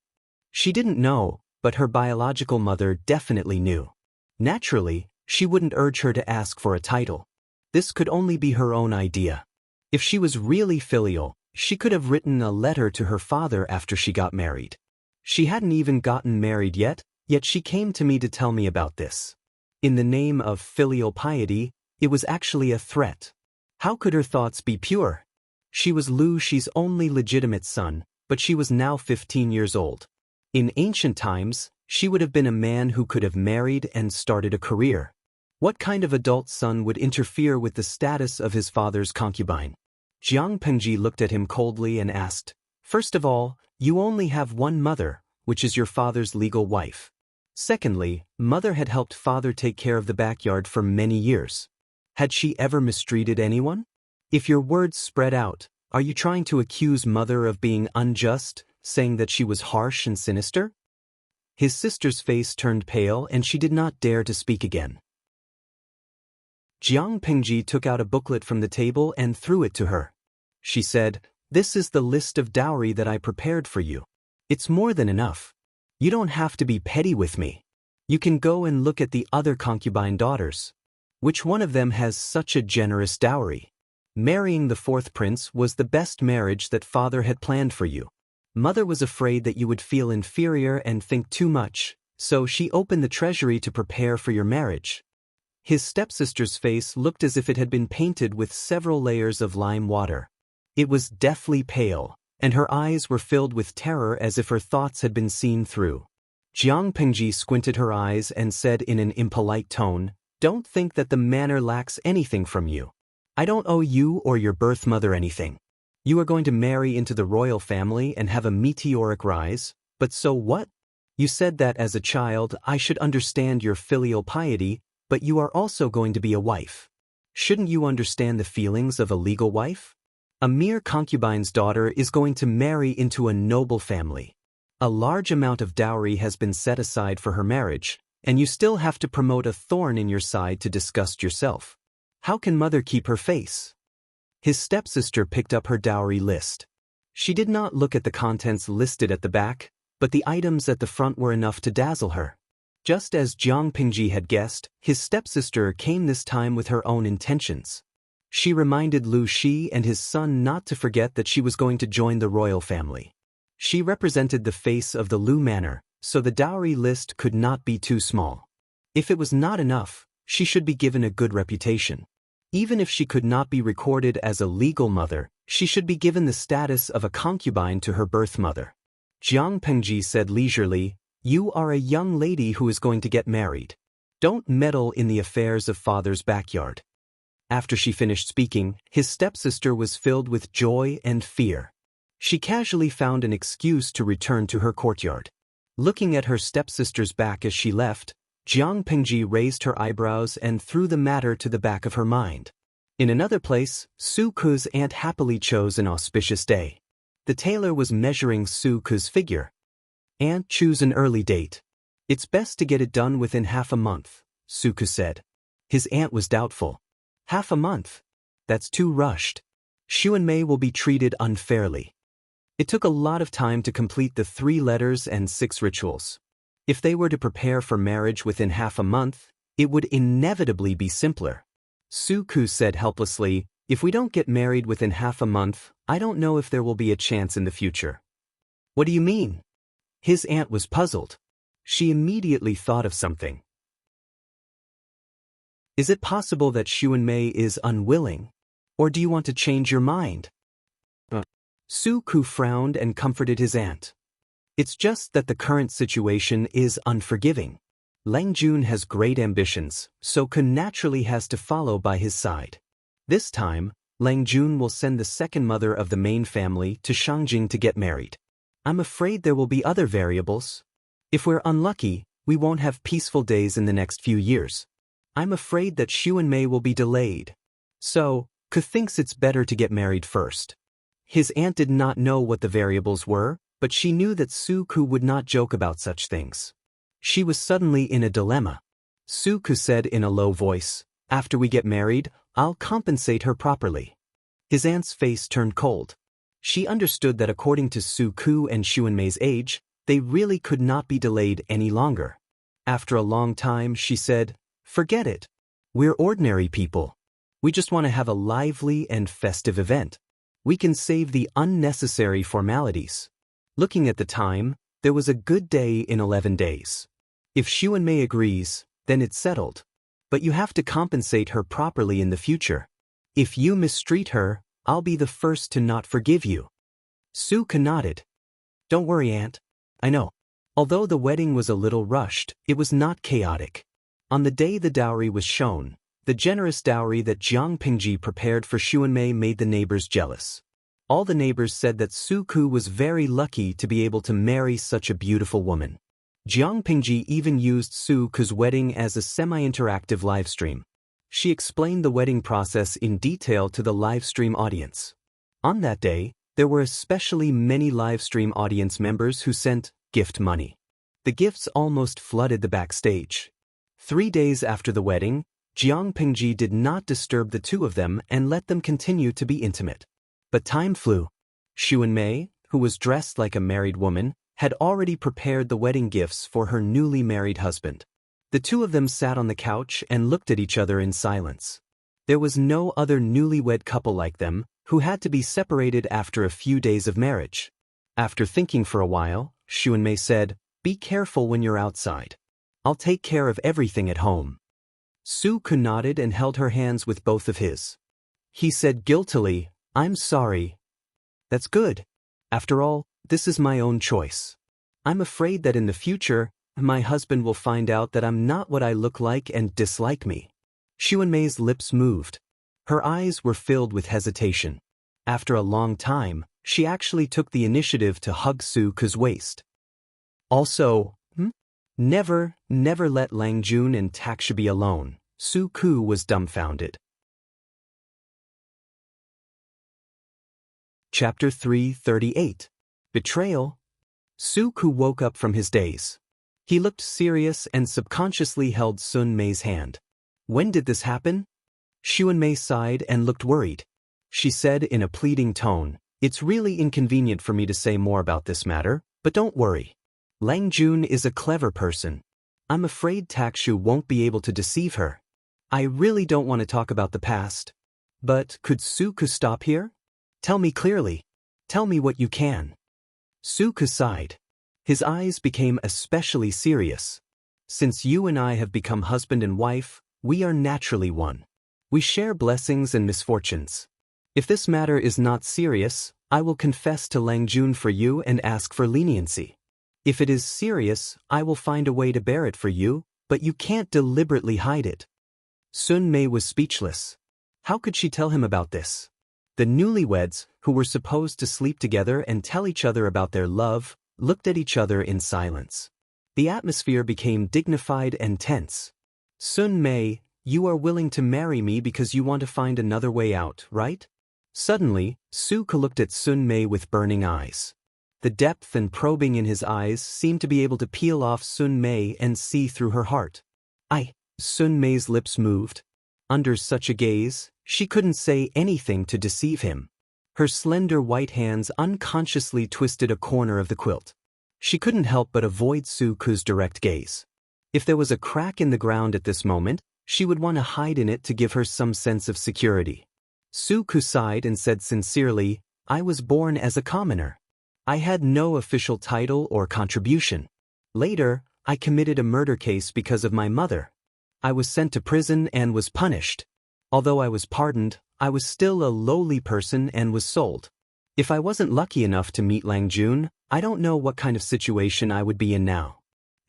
She didn't know, but her biological mother definitely knew. Naturally, she wouldn't urge her to ask for a title. This could only be her own idea. If she was really filial, she could have written a letter to her father after she got married. She hadn't even gotten married yet she came to me to tell me about this. In the name of filial piety, it was actually a threat. How could her thoughts be pure? She was Lu Shi's only legitimate son, but she was now 15 years old. In ancient times, she would have been a man who could have married and started a career. What kind of adult son would interfere with the status of his father's concubine? Jiang Pengji looked at him coldly and asked, First of all, you only have one mother, which is your father's legal wife. Secondly, mother had helped father take care of the backyard for many years. Had she ever mistreated anyone? If your words spread out, are you trying to accuse mother of being unjust, saying that she was harsh and sinister? His sister's face turned pale and she did not dare to speak again. Jiang Pingji took out a booklet from the table and threw it to her. She said, This is the list of dowry that I prepared for you. It's more than enough. You don't have to be petty with me. You can go and look at the other concubine daughters. Which one of them has such a generous dowry? Marrying the 4th prince was the best marriage that father had planned for you. Mother was afraid that you would feel inferior and think too much, so she opened the treasury to prepare for your marriage. His stepsister's face looked as if it had been painted with several layers of lime water. It was deathly pale, and her eyes were filled with terror as if her thoughts had been seen through. Jiang Pengji squinted her eyes and said in an impolite tone, Don't think that the manor lacks anything from you. I don't owe you or your birth mother anything. You are going to marry into the royal family and have a meteoric rise, but so what? You said that as a child I should understand your filial piety, but you are also going to be a wife. Shouldn't you understand the feelings of a legal wife? A mere concubine's daughter is going to marry into a noble family. A large amount of dowry has been set aside for her marriage, and you still have to promote a thorn in your side to disgust yourself. How can mother keep her face? His stepsister picked up her dowry list. She did not look at the contents listed at the back, but the items at the front were enough to dazzle her. Just as Jiang Pingji had guessed, his stepsister came this time with her own intentions. She reminded Lu Shi and his son not to forget that she was going to join the royal family. She represented the face of the Lu manor, so the dowry list could not be too small. If it was not enough, she should be given a good reputation. Even if she could not be recorded as a legal mother, She should be given the status of a concubine to her birth mother. Jiang Pengji said leisurely, "You are a young lady who is going to get married. Don't meddle in the affairs of father's backyard." After she finished speaking, his stepsister was filled with joy and fear. She casually found an excuse to return to her courtyard. Looking at her stepsister's back as she left, Jiang Pengji raised her eyebrows and threw the matter to the back of her mind. In another place, Su Ke's aunt happily chose an auspicious day. The tailor was measuring Su Ke's figure. "Aunt, choose an early date. It's best to get it done within half a month," Su Ke said. His aunt was doubtful. "Half a month? That's too rushed. Xuanmei will be treated unfairly." It took a lot of time to complete the 3 letters and 6 rituals. If they were to prepare for marriage within half a month, it would inevitably be simpler. Su Ke said helplessly, "If we don't get married within half a month, I don't know if there will be a chance in the future." "What do you mean?" His aunt was puzzled. She immediately thought of something. "Is it possible that Xuanmei is unwilling? Or do you want to change your mind?" Su Ke frowned and comforted his aunt. "It's just that the current situation is unforgiving. Lang Jun has great ambitions, so Ke naturally has to follow by his side. This time, Lang Jun will send the second mother of the main family to Shangjing to get married. I'm afraid there will be other variables. If we're unlucky, we won't have peaceful days in the next few years. I'm afraid that Xuanmei will be delayed. So, Ke thinks it's better to get married first." His aunt did not know what the variables were, but she knew that Su Ke would not joke about such things. She was suddenly in a dilemma. Su Ke said in a low voice, "After we get married, I'll compensate her properly." His aunt's face turned cold. She understood that according to Su Ke and Xuanmei's age, they really could not be delayed any longer. After a long time, she said, "Forget it. We're ordinary people. We just want to have a lively and festive event. We can save the unnecessary formalities." Looking at the time, there was a good day in 11 days. If Xuanmei agrees, then it's settled. But you have to compensate her properly in the future. If you mistreat her, I'll be the first to not forgive you. Su Ke nodded. "Don't worry, Aunt. I know." Although the wedding was a little rushed, it was not chaotic. On the day the dowry was shown, the generous dowry that Jiang Pengji prepared for Xuanmei made the neighbors jealous. All the neighbors said that Su Ke was very lucky to be able to marry such a beautiful woman. Jiang Pengji even used Su Ke's wedding as a semi-interactive livestream. She explained the wedding process in detail to the livestream audience. On that day, there were especially many livestream audience members who sent gift money. The gifts almost flooded the backstage. 3 days after the wedding, Jiang Pengji did not disturb the two of them and let them continue to be intimate. But time flew. Xuanmei, who was dressed like a married woman, had already prepared the wedding gifts for her newly married husband. The two of them sat on the couch and looked at each other in silence. There was no other newlywed couple like them, who had to be separated after a few days of marriage. After thinking for a while, Xuanmei said, "Be careful when you're outside. I'll take care of everything at home." Su Ke nodded and held her hands with both of his. He said guiltily, "I'm sorry." "That's good. After all, this is my own choice. I'm afraid that in the future, my husband will find out that I'm not what I look like and dislike me." Xuanmei's lips moved. Her eyes were filled with hesitation. After a long time, she actually took the initiative to hug Su Ke's waist. Also, never let Lang Jun and Taksha be alone. Su Ke was dumbfounded. Chapter 338. Betrayal. Su Ke woke up from his daze. He looked serious and subconsciously held Sun Mei's hand. "When did this happen?" Xuanmei sighed and looked worried. She said in a pleading tone, "It's really inconvenient for me to say more about this matter, but don't worry. Lang Jun is a clever person. I'm afraid Takshu won't be able to deceive her. I really don't want to talk about the past. But could Su Ke stop here? Tell me clearly. Tell me what you can." Su Ke sighed. His eyes became especially serious. "Since you and I have become husband and wife, we are naturally one. We share blessings and misfortunes. If this matter is not serious, I will confess to Lang Jun for you and ask for leniency. If it is serious, I will find a way to bear it for you, but you can't deliberately hide it. Sun Mei was speechless. How could she tell him about this? The newlyweds, who were supposed to sleep together and tell each other about their love, looked at each other in silence. The atmosphere became dignified and tense. Sun Mei, you are willing to marry me because you want to find another way out, right? Suddenly, Suke looked at Sun Mei with burning eyes. The depth and probing in his eyes seemed to be able to peel off Sun Mei and see through her heart. Sun Mei's lips moved. Under such a gaze, she couldn't say anything to deceive him. Her slender white hands unconsciously twisted a corner of the quilt. She couldn't help but avoid Suku's direct gaze. If there was a crack in the ground at this moment, she would want to hide in it to give her some sense of security. Suku sighed and said sincerely, I was born as a commoner. I had no official title or contribution. Later, I committed a murder case because of my mother. I was sent to prison and was punished. Although I was pardoned, I was still a lowly person and was sold. If I wasn't lucky enough to meet Lang Jun, I don't know what kind of situation I would be in now.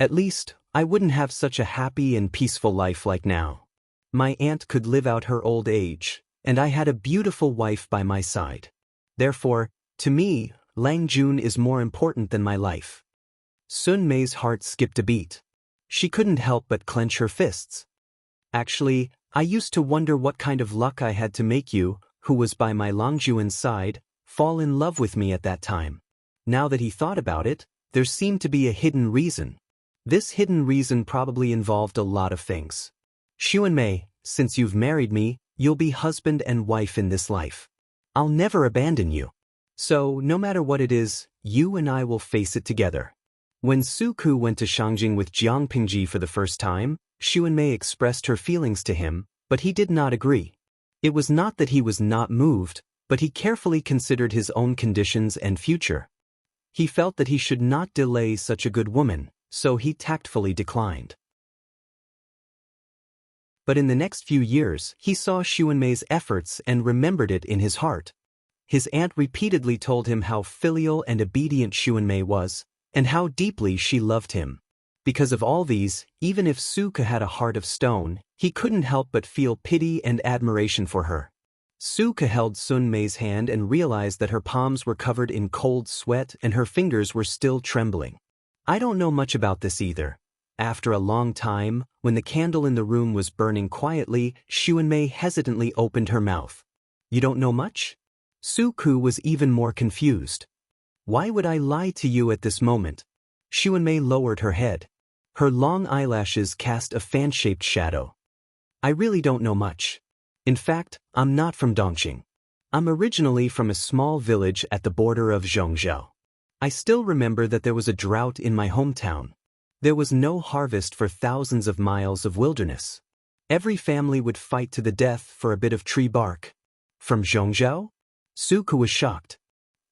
At least, I wouldn't have such a happy and peaceful life like now. My aunt could live out her old age, and I had a beautiful wife by my side. Therefore, to me, Lang Jun is more important than my life. Sun Mei's heart skipped a beat. She couldn't help but clench her fists. Actually, I used to wonder what kind of luck I had to make you, who was by my Longjuan's side, fall in love with me at that time. Now that he thought about it, there seemed to be a hidden reason. This hidden reason probably involved a lot of things. Xuan Mei, since you've married me, you'll be husband and wife in this life. I'll never abandon you. So, no matter what it is, you and I will face it together. When Suku went to Shangjing with Jiang Pingji for the first time, Xuan Mei expressed her feelings to him, but he did not agree. It was not that he was not moved, but he carefully considered his own conditions and future. He felt that he should not delay such a good woman, so he tactfully declined. But in the next few years, he saw Xuan Mei's efforts and remembered it in his heart. His aunt repeatedly told him how filial and obedient Xuan Mei was, and how deeply she loved him. Because of all these, even if Suke had a heart of stone, he couldn't help but feel pity and admiration for her. Suke held Sun Mei's hand and realized that her palms were covered in cold sweat and her fingers were still trembling. I don't know much about this either. After a long time, when the candle in the room was burning quietly, Xuan Mei hesitantly opened her mouth. You don't know much? Suku was even more confused. Why would I lie to you at this moment? Xuan Mei lowered her head. Her long eyelashes cast a fan-shaped shadow. I really don't know much. In fact, I'm not from Dongqing. I'm originally from a small village at the border of Zhongzhou. I still remember that there was a drought in my hometown. There was no harvest for thousands of miles of wilderness. Every family would fight to the death for a bit of tree bark. From Zhongzhou? Suku was shocked.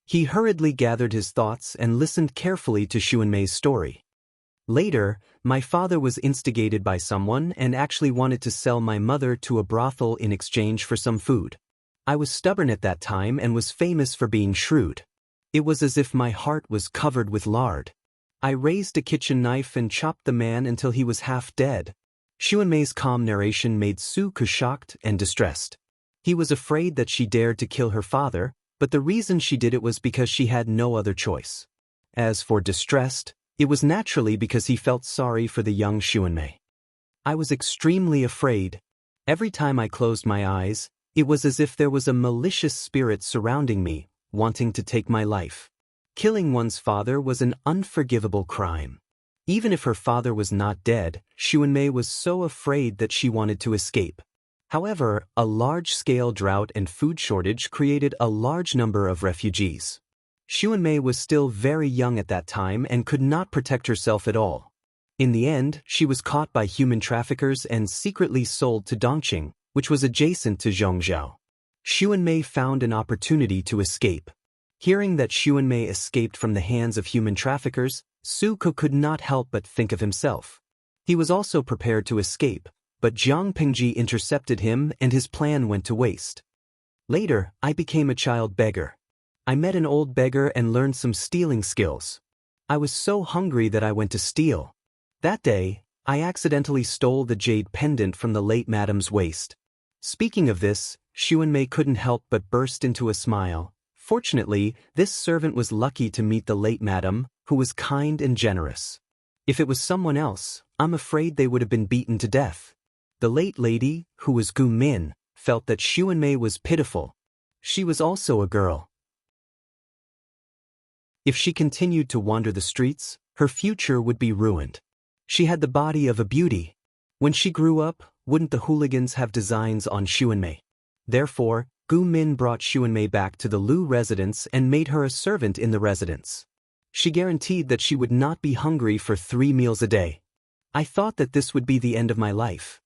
He hurriedly gathered his thoughts and listened carefully to Xuan Mei's story. Later, my father was instigated by someone and actually wanted to sell my mother to a brothel in exchange for some food. I was stubborn at that time and was famous for being shrewd. It was as if my heart was covered with lard. I raised a kitchen knife and chopped the man until he was half dead. Xuan Mei's calm narration made Suku shocked and distressed. He was afraid that she dared to kill her father, but the reason she did it was because she had no other choice. As for distressed, it was naturally because he felt sorry for the young Xuan Mei. I was extremely afraid. Every time I closed my eyes, it was as if there was a malicious spirit surrounding me, wanting to take my life. Killing one's father was an unforgivable crime. Even if her father was not dead, Xuan Mei was so afraid that she wanted to escape. However, a large-scale drought and food shortage created a large number of refugees. Xuan Mei was still very young at that time and could not protect herself at all. In the end, she was caught by human traffickers and secretly sold to Dongqing, which was adjacent to Zhongzhou. Xuan Mei found an opportunity to escape. Hearing that Xuan Mei escaped from the hands of human traffickers, Suko could not help but think of himself. He was also prepared to escape, but Jiang Pingji intercepted him and his plan went to waste. Later, I became a child beggar. I met an old beggar and learned some stealing skills. I was so hungry that I went to steal. That day, I accidentally stole the jade pendant from the late madam's waist. Speaking of this, Xuanmei couldn't help but burst into a smile. Fortunately, this servant was lucky to meet the late madam, who was kind and generous. If it was someone else, I'm afraid they would have been beaten to death. The late lady, who was Gu Min, felt that Xuanmei was pitiful. She was also a girl. If she continued to wander the streets, her future would be ruined. She had the body of a beauty. When she grew up, wouldn't the hooligans have designs on Xuanmei? Therefore, Gu Min brought Xuanmei back to the Lu residence and made her a servant in the residence. She guaranteed that she would not be hungry for 3 meals a day. I thought that this would be the end of my life.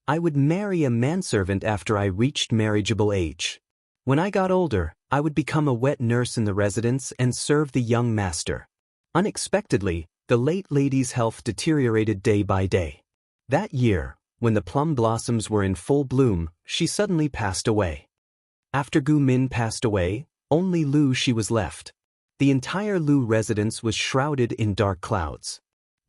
I would marry a manservant after I reached marriageable age. When I got older, I would become a wet nurse in the residence and serve the young master. Unexpectedly, the late lady's health deteriorated day by day. That year, when the plum blossoms were in full bloom, she suddenly passed away. After Gu Min passed away, only Lu Shi was left. The entire Lu residence was shrouded in dark clouds.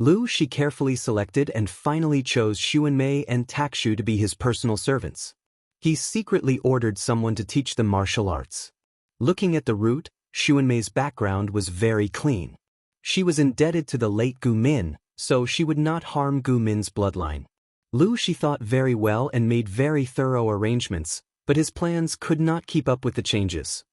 Lu Shi carefully selected and finally chose Xuanmei and Takshu to be his personal servants. He secretly ordered someone to teach them martial arts. Looking at the root, Xuanmei's background was very clean. She was indebted to the late Gu Min, so she would not harm Gu Min's bloodline. Lu Shi thought very well and made very thorough arrangements, but his plans could not keep up with the changes.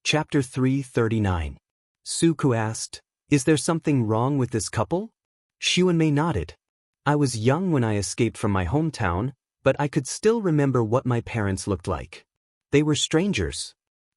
Chapter 339. Suku asked, "Is there something wrong with this couple?" Xuanmei nodded. I was young when I escaped from my hometown, but I could still remember what my parents looked like. They were strangers.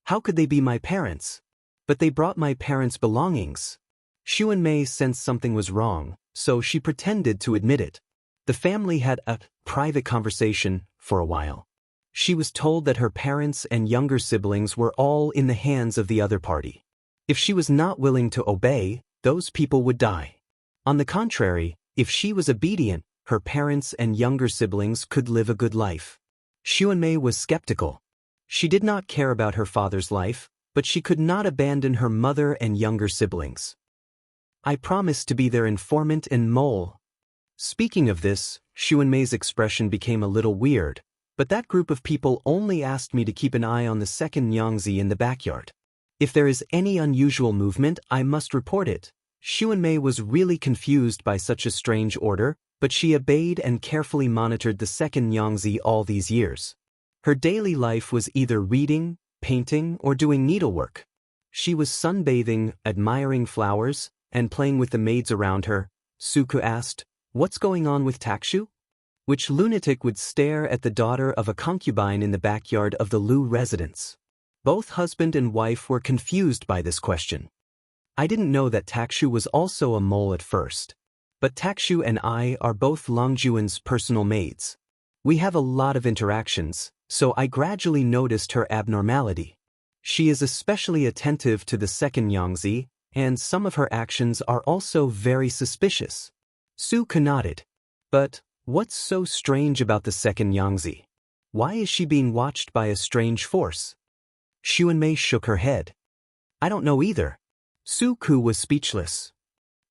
How could they be my parents? But they brought my parents' belongings. Xuanmei sensed something was wrong, so she pretended to admit it. The family had a private conversation for a while. She was told that her parents and younger siblings were all in the hands of the other party. If she was not willing to obey, those people would die. On the contrary, if she was obedient, her parents and younger siblings could live a good life. Xuanmei was skeptical. She did not care about her father's life, but she could not abandon her mother and younger siblings. I promised to be their informant and mole. Speaking of this, Xuanmei's expression became a little weird, but that group of people only asked me to keep an eye on the second Xianxia in the backyard. If there is any unusual movement, I must report it. Xuanmei was really confused by such a strange order, but she obeyed and carefully monitored the second Xianxia all these years. Her daily life was either reading, painting, or doing needlework. She was sunbathing, admiring flowers, and playing with the maids around her. Suku asked, "What's going on with Takshu?" Which lunatic would stare at the daughter of a concubine in the backyard of the Lu residence? Both husband and wife were confused by this question. I didn't know that Takshu was also a mole at first. But Takshu and I are both Longjuan's personal maids. We have a lot of interactions, so I gradually noticed her abnormality. She is especially attentive to the second Xianxia, and some of her actions are also very suspicious. Suku nodded. But what's so strange about the second Xianxia? Why is she being watched by a strange force? Xuanmei shook her head. I don't know either. Suku was speechless.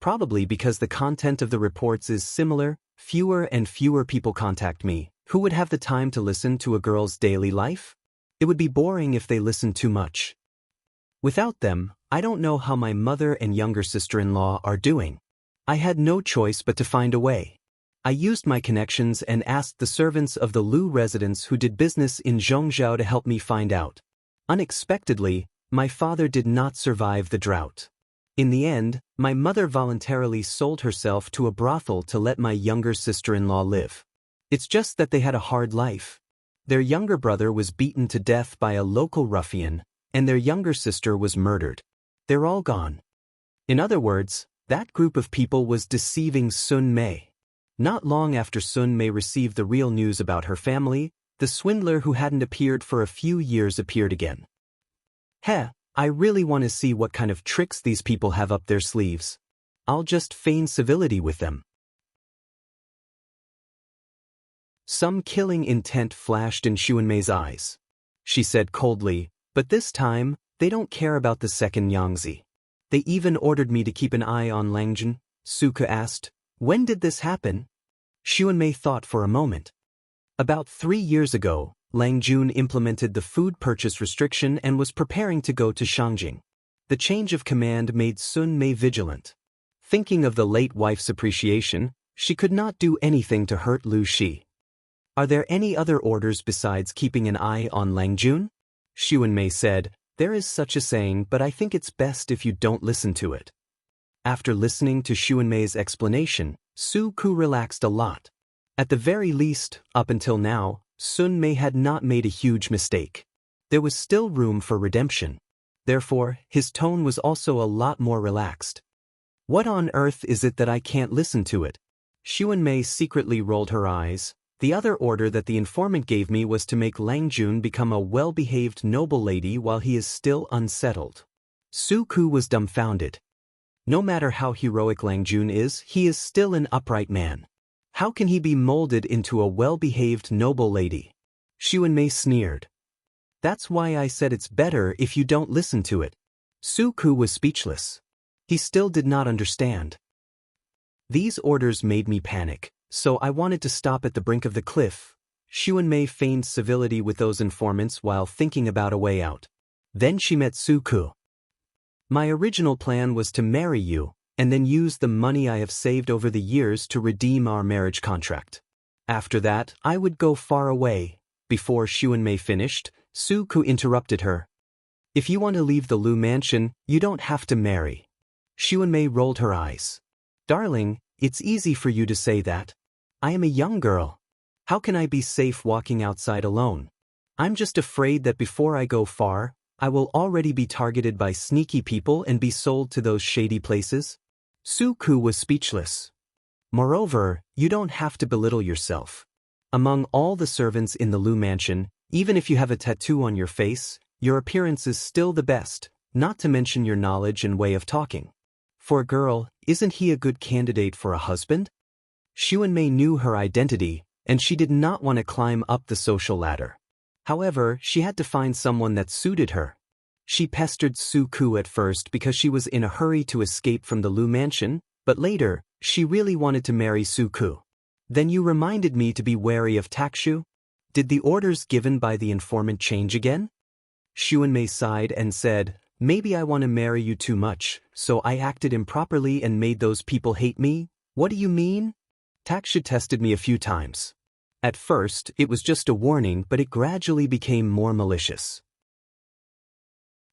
Probably because the content of the reports is similar, fewer and fewer people contact me. Who would have the time to listen to a girl's daily life? It would be boring if they listened too much. Without them, I don't know how my mother and younger sister-in-law are doing. I had no choice but to find a way. I used my connections and asked the servants of the Lu residence who did business in Zhongzhou to help me find out. Unexpectedly, my father did not survive the drought. In the end, my mother voluntarily sold herself to a brothel to let my younger sister-in-law live. It's just that they had a hard life. Their younger brother was beaten to death by a local ruffian, and their younger sister was murdered. They're all gone. In other words, that group of people was deceiving Sun Mei. Not long after Sun Mei received the real news about her family, the swindler who hadn't appeared for a few years appeared again. I really want to see what kind of tricks these people have up their sleeves. I'll just feign civility with them. Some killing intent flashed in Xuanmei's eyes. She said coldly, "But this time, they don't care about the second Yangzi. They even ordered me to keep an eye on Langjun." Suke asked, "When did this happen?" Xuanmei thought for a moment. About 3 years ago, Langjun implemented the food purchase restriction and was preparing to go to Shangjing. The change of command made Sun Mei vigilant. Thinking of the late wife's appreciation, she could not do anything to hurt Lu Shi. "Are there any other orders besides keeping an eye on Langjun?" Xuanmei said, "There is such a saying, but I think it's best if you don't listen to it." After listening to Xuanmei's explanation, Su Ku relaxed a lot. At the very least, up until now, Sun Mei had not made a huge mistake. There was still room for redemption. Therefore, his tone was also a lot more relaxed. "What on earth is it that I can't listen to it?" Xuanmei secretly rolled her eyes. "The other order that the informant gave me was to make Langjun become a well-behaved noble lady while he is still unsettled." Su Ku was dumbfounded. No matter how heroic Langjun is, he is still an upright man. How can he be molded into a well-behaved noble lady? Xuanmei sneered. "That's why I said it's better if you don't listen to it." Su Ku was speechless. He still did not understand. "These orders made me panic, so I wanted to stop at the brink of the cliff." Xuanmei feigned civility with those informants while thinking about a way out. Then she met Su Ku. "My original plan was to marry you, and then use the money I have saved over the years to redeem our marriage contract. After that, I would go far away." Before Xuanmei finished, Su Ku interrupted her. "If you want to leave the Lu mansion, you don't have to marry." Xuanmei rolled her eyes. "Darling, it's easy for you to say that. I am a young girl. How can I be safe walking outside alone? I'm just afraid that before I go far, I will already be targeted by sneaky people and be sold to those shady places." Su Ku was speechless. "Moreover, you don't have to belittle yourself. Among all the servants in the Lu mansion, even if you have a tattoo on your face, your appearance is still the best, not to mention your knowledge and way of talking. For a girl, isn't he a good candidate for a husband?" Xuanmei knew her identity, and she did not want to climb up the social ladder. However, she had to find someone that suited her. She pestered Su Ku at first because she was in a hurry to escape from the Lu mansion, but later, she really wanted to marry Su Ku. "Then you reminded me to be wary of Takshu? Did the orders given by the informant change again?" Xuanmei sighed and said, "Maybe I want to marry you too much, so I acted improperly and made those people hate me." "What do you mean?" "Takshu tested me a few times. At first, it was just a warning, but it gradually became more malicious.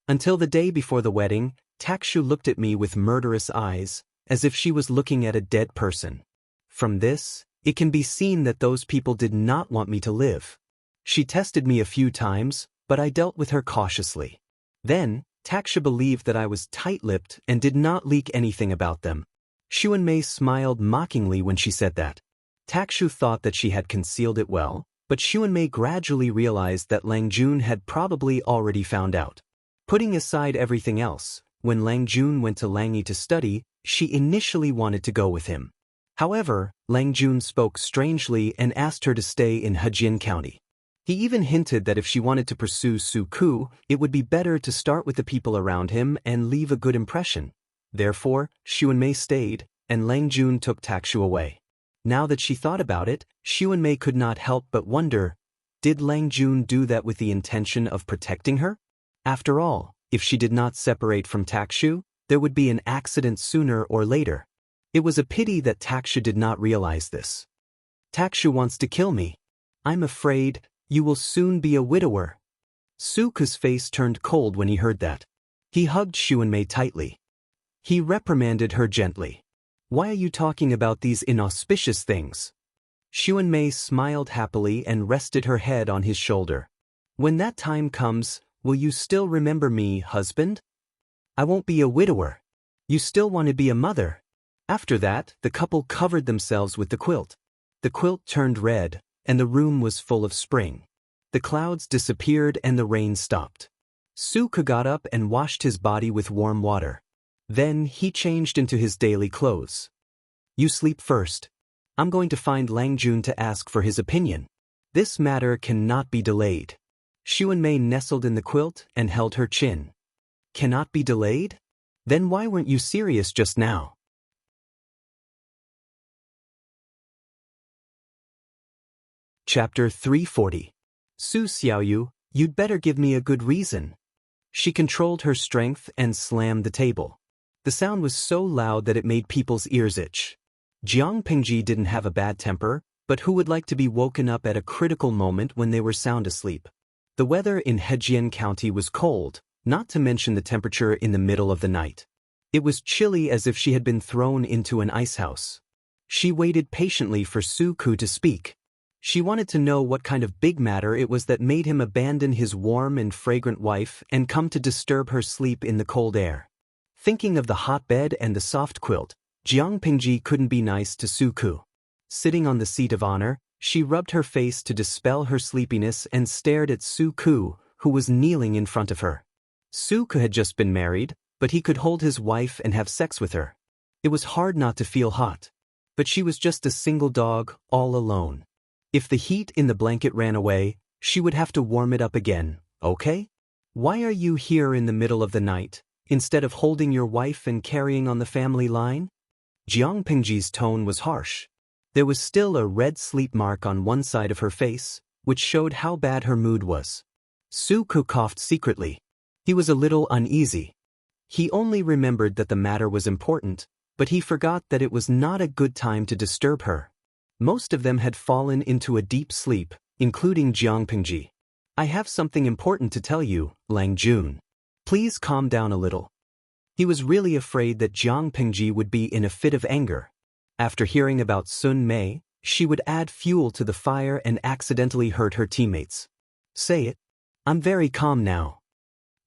Until the day before the wedding, Takshu looked at me with murderous eyes, as if she was looking at a dead person. From this, it can be seen that those people did not want me to live. She tested me a few times, but I dealt with her cautiously. Then, Takshu believed that I was tight-lipped and did not leak anything about them." Xuanmei smiled mockingly when she said that. Takshu thought that she had concealed it well, but Xuanmei gradually realized that Langjun had probably already found out. Putting aside everything else, when Langjun went to Langyi to study, she initially wanted to go with him. However, Langjun spoke strangely and asked her to stay in Hejin County. He even hinted that if she wanted to pursue Su Ku, it would be better to start with the people around him and leave a good impression. Therefore, Xuanmei stayed, and Langjun took Takshu away. Now that she thought about it, Xuanmei could not help but wonder, did Langjun do that with the intention of protecting her? After all, if she did not separate from Takshu, there would be an accident sooner or later. It was a pity that Takshu did not realize this. "Takshu wants to kill me. I'm afraid you will soon be a widower." Su Ku's face turned cold when he heard that. He hugged Xuanmei tightly. He reprimanded her gently. "Why are you talking about these inauspicious things?" Xuanmei smiled happily and rested her head on his shoulder. "When that time comes, will you still remember me, husband? I won't be a widower. You still want to be a mother." After that, the couple covered themselves with the quilt. The quilt turned red, and the room was full of spring. The clouds disappeared and the rain stopped. Su Ku got up and washed his body with warm water. Then he changed into his daily clothes. "You sleep first. I'm going to find Lang Jun to ask for his opinion. This matter cannot be delayed. Xuanmei nestled in the quilt and held her chin. Cannot be delayed? Then why weren't you serious just now? Chapter 340. Su Xiaoyu, you'd better give me a good reason. She controlled her strength and slammed the table. The sound was so loud that it made people's ears itch. Jiang Pingji didn't have a bad temper, but who would like to be woken up at a critical moment when they were sound asleep? The weather in Hejian County was cold, not to mention the temperature in the middle of the night. It was chilly as if she had been thrown into an icehouse. She waited patiently for Su Ku to speak. She wanted to know what kind of big matter it was that made him abandon his warm and fragrant wife and come to disturb her sleep in the cold air. Thinking of the hot bed and the soft quilt, Jiang Pingji couldn't be nice to Su Ku. Sitting on the seat of honor, she rubbed her face to dispel her sleepiness and stared at Su Ku, who was kneeling in front of her. Su Ku had just been married, but he could hold his wife and have sex with her. It was hard not to feel hot. But she was just a single dog, all alone. If the heat in the blanket ran away, she would have to warm it up again, okay? Why are you here in the middle of the night, instead of holding your wife and carrying on the family line? Jiang Pingji's tone was harsh. There was still a red sleep mark on one side of her face, which showed how bad her mood was. Su Ku coughed secretly. He was a little uneasy. He only remembered that the matter was important, but he forgot that it was not a good time to disturb her. Most of them had fallen into a deep sleep, including Jiang Pingji. I have something important to tell you, Lang Jun. Please calm down a little. He was really afraid that Jiang Pingji would be in a fit of anger. After hearing about Sun Mei, she would add fuel to the fire and accidentally hurt her teammates. Say it. I'm very calm now.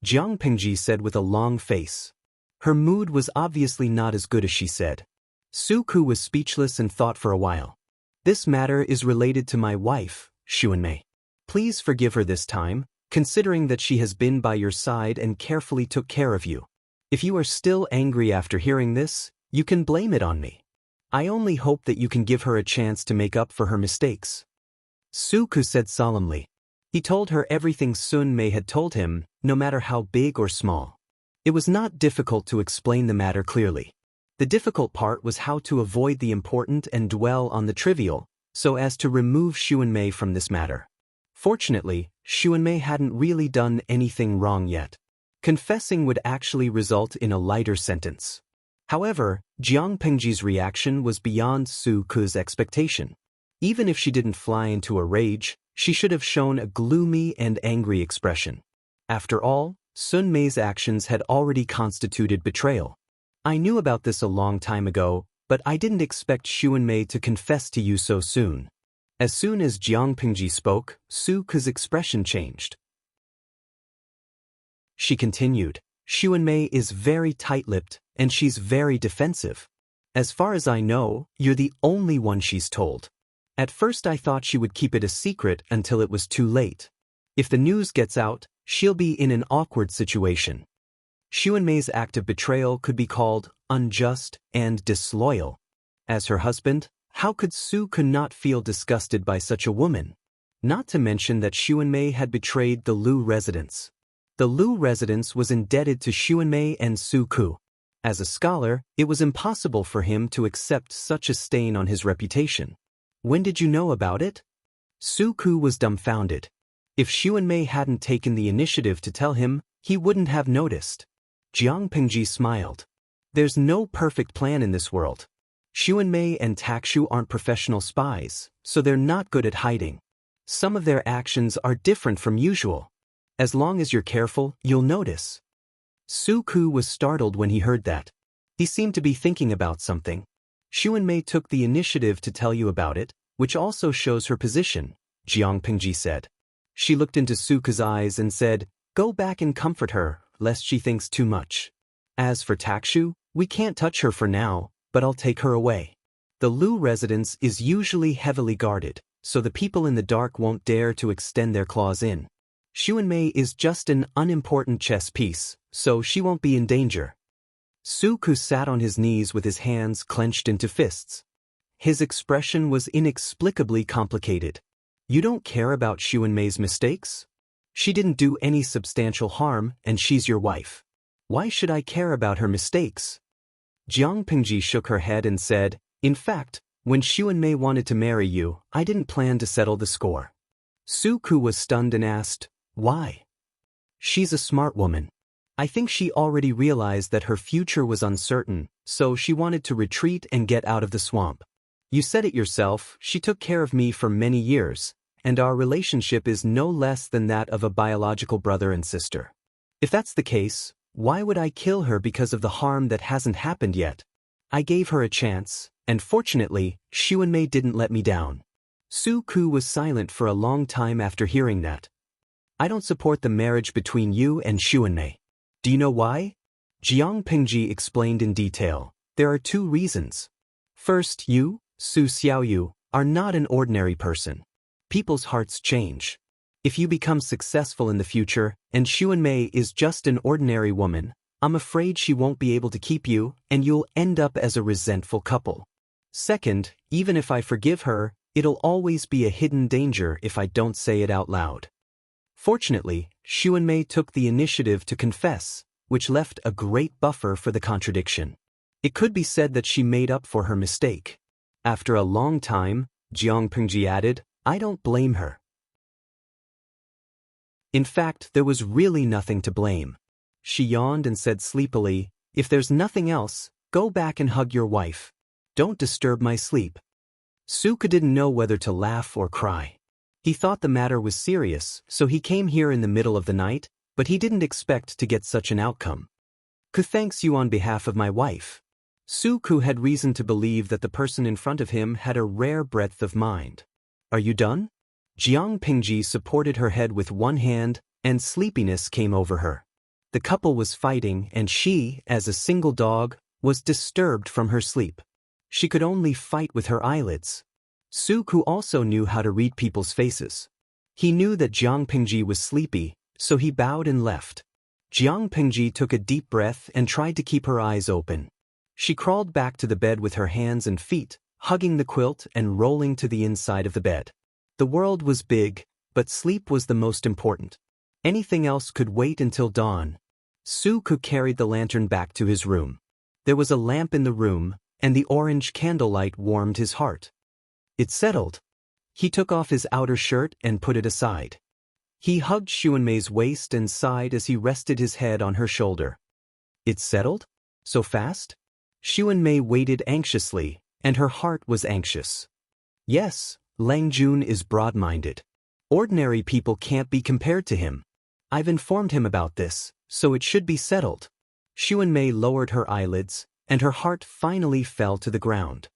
Jiang Pingji said with a long face. Her mood was obviously not as good as she said. Su Ku was speechless and thought for a while. This matter is related to my wife, Xuanmei. Please forgive her this time, considering that she has been by your side and carefully took care of you. If you are still angry after hearing this, you can blame it on me. I only hope that you can give her a chance to make up for her mistakes. Su Ku said solemnly. He told her everything Sun Mei had told him, no matter how big or small. It was not difficult to explain the matter clearly. The difficult part was how to avoid the important and dwell on the trivial, so as to remove Xuanmei from this matter. Fortunately, Xuanmei hadn't really done anything wrong yet. Confessing would actually result in a lighter sentence. However, Jiang Pingji's reaction was beyond Su Ku's expectation. Even if she didn't fly into a rage, she should have shown a gloomy and angry expression. After all, Sun Mei's actions had already constituted betrayal. I knew about this a long time ago, but I didn't expect Xuanmei to confess to you so soon. As soon as Jiang Pingji spoke, Su Ku's expression changed. She continued, Xuanmei is very tight-lipped, and she's very defensive. As far as I know, you're the only one she's told. At first I thought she would keep it a secret until it was too late. If the news gets out, she'll be in an awkward situation. Xuanmei's act of betrayal could be called unjust and disloyal. As her husband, how could Su Ku not feel disgusted by such a woman? Not to mention that Xuanmei had betrayed the Lu residence. The Lu residence was indebted to Xuanmei and Su Ku. As a scholar, it was impossible for him to accept such a stain on his reputation. When did you know about it? Su Ku was dumbfounded. If Xuanmei hadn't taken the initiative to tell him, he wouldn't have noticed. Jiang Pingji smiled. There's no perfect plan in this world. Xuanmei and Takshu aren't professional spies, so they're not good at hiding. Some of their actions are different from usual. As long as you're careful, you'll notice. Su Ku was startled when he heard that. He seemed to be thinking about something. Xuanmei took the initiative to tell you about it, which also shows her position, Jiang Pingji said. She looked into Su Ku's eyes and said, go back and comfort her, lest she thinks too much. As for Takshu, we can't touch her for now, but I'll take her away. The Lu residence is usually heavily guarded, so the people in the dark won't dare to extend their claws in. Xuanmei is just an unimportant chess piece, so she won't be in danger. Su Ku sat on his knees with his hands clenched into fists. His expression was inexplicably complicated. You don't care about Xuanmei's mistakes? She didn't do any substantial harm, and she's your wife. Why should I care about her mistakes? Jiang Pingji shook her head and said, in fact, when Xuanmei wanted to marry you, I didn't plan to settle the score. Su Ku was stunned and asked, why? She's a smart woman. I think she already realized that her future was uncertain, so she wanted to retreat and get out of the swamp. You said it yourself, she took care of me for many years, and our relationship is no less than that of a biological brother and sister. If that's the case, why would I kill her because of the harm that hasn't happened yet? I gave her a chance, and fortunately, Xuanmei didn't let me down. Su Ku was silent for a long time after hearing that. I don't support the marriage between you and Xuanmei. Do you know why? Jiang Pingji explained in detail. There are 2 reasons. First, you, Su Xiaoyu, are not an ordinary person. People's hearts change. If you become successful in the future, and Xuanmei is just an ordinary woman, I'm afraid she won't be able to keep you, and you'll end up as a resentful couple. Second, even if I forgive her, it'll always be a hidden danger if I don't say it out loud. Fortunately, Xuanmei took the initiative to confess, which left a great buffer for the contradiction. It could be said that she made up for her mistake. After a long time, Jiang Pingji added, I don't blame her. In fact, there was really nothing to blame. She yawned and said sleepily, if there's nothing else, go back and hug your wife. Don't disturb my sleep. Su Ku didn't know whether to laugh or cry. He thought the matter was serious, so he came here in the middle of the night, but he didn't expect to get such an outcome. Ku thanks you on behalf of my wife. Su Ku had reason to believe that the person in front of him had a rare breadth of mind. Are you done? Jiang Pingji supported her head with one hand, and sleepiness came over her. The couple was fighting, and she, as a single dog, was disturbed from her sleep. She could only fight with her eyelids. Su Ku also knew how to read people's faces. He knew that Jiang Pingji was sleepy, so he bowed and left. Jiang Pingji took a deep breath and tried to keep her eyes open. She crawled back to the bed with her hands and feet, hugging the quilt and rolling to the inside of the bed. The world was big, but sleep was the most important. Anything else could wait until dawn. Su Ku carried the lantern back to his room. There was a lamp in the room, and the orange candlelight warmed his heart. It settled. He took off his outer shirt and put it aside. He hugged Xuanmei's waist and sighed as he rested his head on her shoulder. It settled? So fast? Xuanmei waited anxiously, and her heart was anxious. Yes, Lang Jun is broad-minded. Ordinary people can't be compared to him. I've informed him about this, so it should be settled. Xuanmei lowered her eyelids, and her heart finally fell to the ground.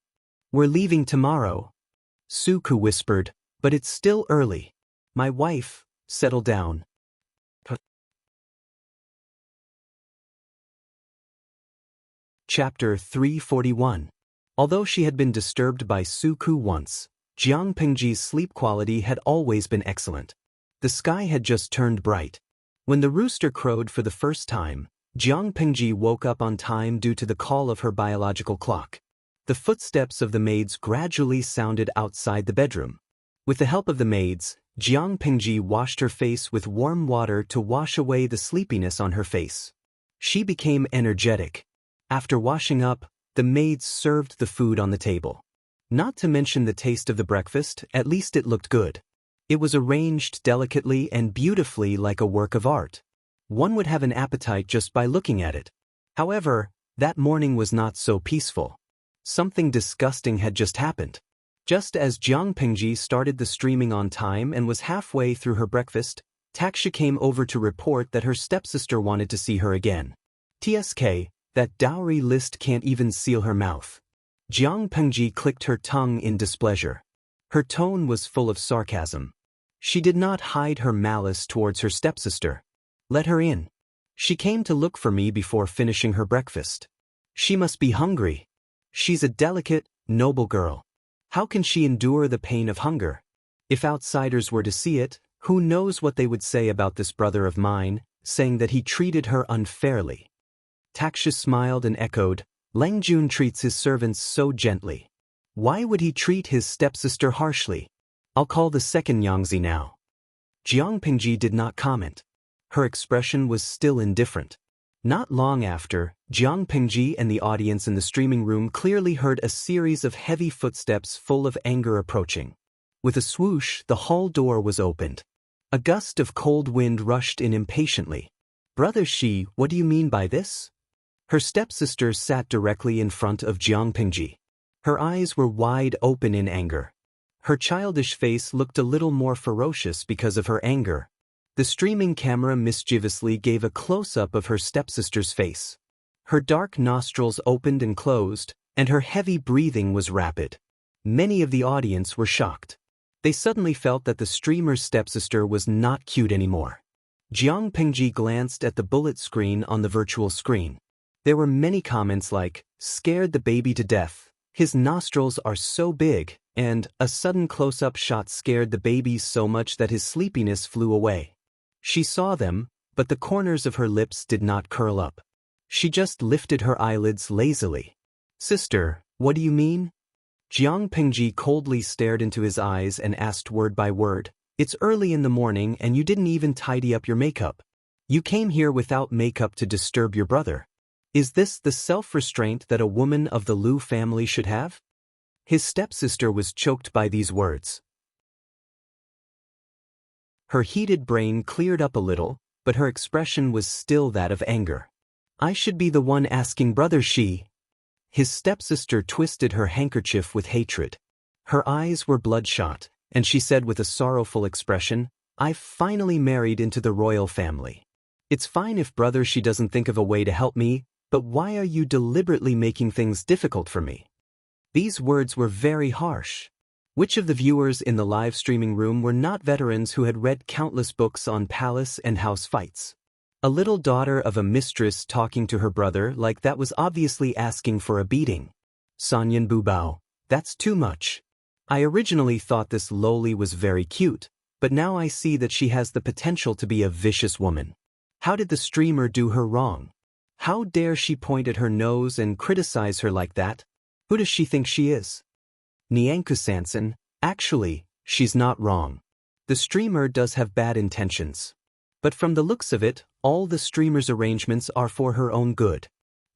We're leaving tomorrow. Su Ku whispered, but it's still early. My wife, settle down. Chapter 341. Although she had been disturbed by Su Ku once, Jiang Pingji's sleep quality had always been excellent. The sky had just turned bright. When the rooster crowed for the first time, Jiang Pingji woke up on time due to the call of her biological clock. The footsteps of the maids gradually sounded outside the bedroom. With the help of the maids, Jiang Pingji washed her face with warm water to wash away the sleepiness on her face. She became energetic. After washing up, the maids served the food on the table. Not to mention the taste of the breakfast, at least it looked good. It was arranged delicately and beautifully like a work of art. One would have an appetite just by looking at it. However, that morning was not so peaceful. Something disgusting had just happened. Just as Jiang Pingji started the streaming on time and was halfway through her breakfast, Taksha came over to report that her stepsister wanted to see her again. TSK, that dowry list can't even seal her mouth. Jiang Pingji clicked her tongue in displeasure. Her tone was full of sarcasm. She did not hide her malice towards her stepsister. Let her in. She came to look for me before finishing her breakfast. She must be hungry. She's a delicate, noble girl. How can she endure the pain of hunger? If outsiders were to see it, who knows what they would say about this brother of mine, saying that he treated her unfairly. Taksha smiled and echoed, Lang Jun treats his servants so gently. Why would he treat his stepsister harshly? I'll call the second Xianxia now. Jiang Pingji did not comment. Her expression was still indifferent. Not long after, Jiang Pingji and the audience in the streaming room clearly heard a series of heavy footsteps full of anger approaching. With a swoosh, the hall door was opened. A gust of cold wind rushed in impatiently. Brother Shi, what do you mean by this? Her stepsister sat directly in front of Jiang Pingji. Her eyes were wide open in anger. Her childish face looked a little more ferocious because of her anger. The streaming camera mischievously gave a close-up of her stepsister's face. Her dark nostrils opened and closed, and her heavy breathing was rapid. Many of the audience were shocked. They suddenly felt that the streamer's stepsister was not cute anymore. Jiang Pingji glanced at the bullet screen on the virtual screen. There were many comments like, "Scared the baby to death," "His nostrils are so big," and "A sudden close-up shot scared the baby so much that his sleepiness flew away." She saw them, but the corners of her lips did not curl up. She just lifted her eyelids lazily. "Sister, what do you mean?" Jiang Pingji coldly stared into his eyes and asked word by word, "It's early in the morning and you didn't even tidy up your makeup. You came here without makeup to disturb your brother. Is this the self-restraint that a woman of the Lu family should have?" His stepsister was choked by these words. Her heated brain cleared up a little, but her expression was still that of anger. "I should be the one asking Brother Shi." His stepsister twisted her handkerchief with hatred. Her eyes were bloodshot, and she said with a sorrowful expression, "I've finally married into the royal family. It's fine if Brother Shi doesn't think of a way to help me, but why are you deliberately making things difficult for me?" These words were very harsh. Which of the viewers in the live streaming room were not veterans who had read countless books on palace and house fights? A little daughter of a mistress talking to her brother like that was obviously asking for a beating. Sanyan Bubao, that's too much. I originally thought this loli was very cute, but now I see that she has the potential to be a vicious woman. How did the streamer do her wrong? How dare she point at her nose and criticize her like that? Who does she think she is? Nianku Sanson, actually, she's not wrong. The streamer does have bad intentions. But from the looks of it, all the streamer's arrangements are for her own good.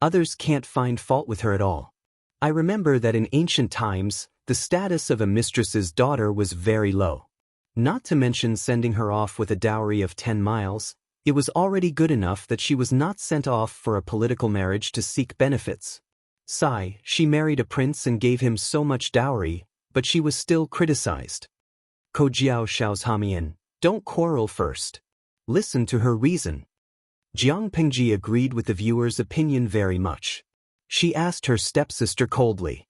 Others can't find fault with her at all. I remember that in ancient times, the status of a mistress's daughter was very low. Not to mention sending her off with a dowry of 10 miles, it was already good enough that she was not sent off for a political marriage to seek benefits. Sigh, she married a prince and gave him so much dowry, but she was still criticized. Kojiao Xiao's Hamian, don't quarrel first. Listen to her reason. Jiang Pingji agreed with the viewer's opinion very much. She asked her stepsister coldly,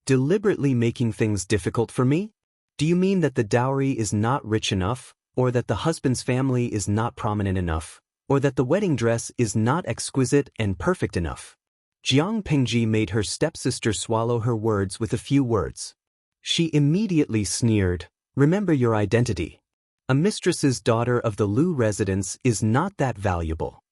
"Deliberately making things difficult for me? Do you mean that the dowry is not rich enough, or that the husband's family is not prominent enough, or that the wedding dress is not exquisite and perfect enough?" Jiang Pingji made her stepsister swallow her words with a few words. She immediately sneered, "Remember your identity. A mistress's daughter of the Lu residence is not that valuable."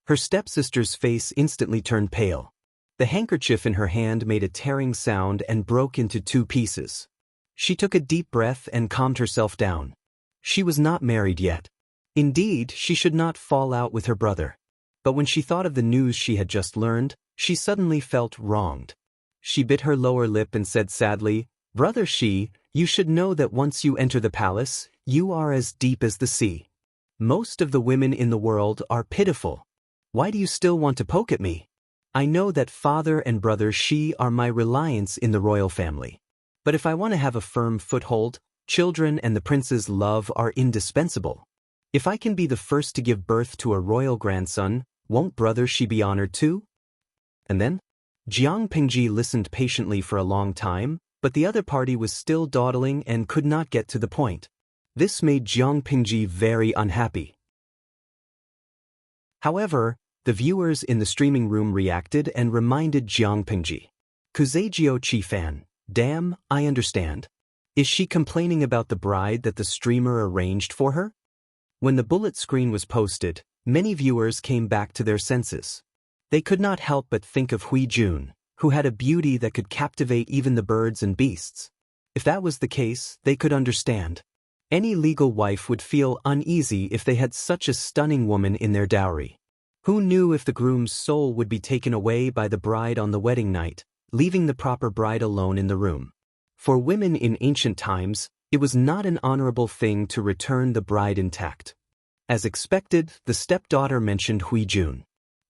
Her stepsister's face instantly turned pale. The handkerchief in her hand made a tearing sound and broke into 2 pieces. She took a deep breath and calmed herself down. She was not married yet. Indeed, she should not fall out with her brother. But when she thought of the news she had just learned, she suddenly felt wronged. She bit her lower lip and said sadly, "Brother Shi, you should know that once you enter the palace, you are as deep as the sea. Most of the women in the world are pitiful. Why do you still want to poke at me? I know that father and brother Shi are my reliance in the royal family. But if I want to have a firm foothold, children and the prince's love are indispensable. If I can be the first to give birth to a royal grandson, won't brother Shi be honored too?" And then? Jiang Pingji listened patiently for a long time, but the other party was still dawdling and could not get to the point. This made Jiang Pingji very unhappy. However, the viewers in the streaming room reacted and reminded Jiang Pingji. "Kuzejio Chi-fan, damn, I understand. Is she complaining about the bride that the streamer arranged for her?" When the bullet screen was posted, many viewers came back to their senses. They could not help but think of Hui Jun, who had a beauty that could captivate even the birds and beasts. If that was the case, they could understand. Any legal wife would feel uneasy if they had such a stunning woman in their dowry. Who knew if the groom's soul would be taken away by the bride on the wedding night, leaving the proper bride alone in the room? For women in ancient times, it was not an honorable thing to return the bride intact. As expected, the stepdaughter mentioned Huijun.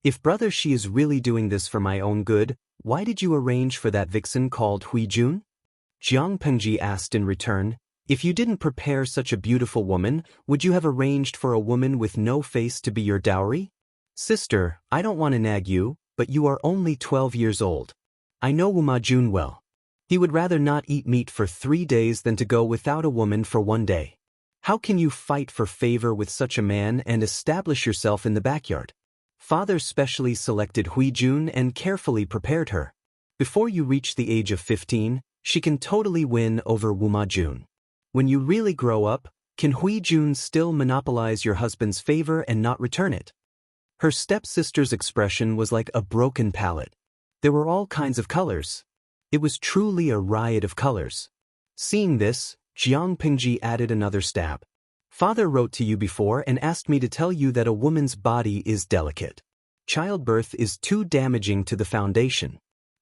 If brother, she is really doing this for my own good, why did you arrange for that vixen called Huijun? Jiang Pengji asked in return. If you didn't prepare such a beautiful woman, would you have arranged for a woman with no face to be your dowry? Sister, I don't want to nag you, but you are only 12 years old. I know Wuma Jun well. He would rather not eat meat for 3 days than to go without a woman for 1 day. How can you fight for favor with such a man and establish yourself in the backyard? Father specially selected Huijun and carefully prepared her. Before you reach the age of 15, she can totally win over Wuma Jun. When you really grow up, can Huijun still monopolize your husband's favor and not return it? Her stepsister's expression was like a broken palette. There were all kinds of colors. It was truly a riot of colors. Seeing this, Jiang Pengji added another stab. Father wrote to you before and asked me to tell you that a woman's body is delicate. Childbirth is too damaging to the foundation.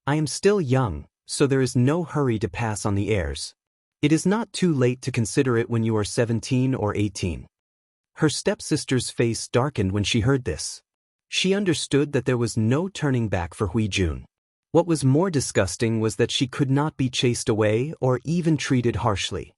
I am still young, so there is no hurry to pass on the heirs. It is not too late to consider it when you are 17 or 18. Her stepsister's face darkened when she heard this. She understood that there was no turning back for Huijun. What was more disgusting was that she could not be chased away or even treated harshly.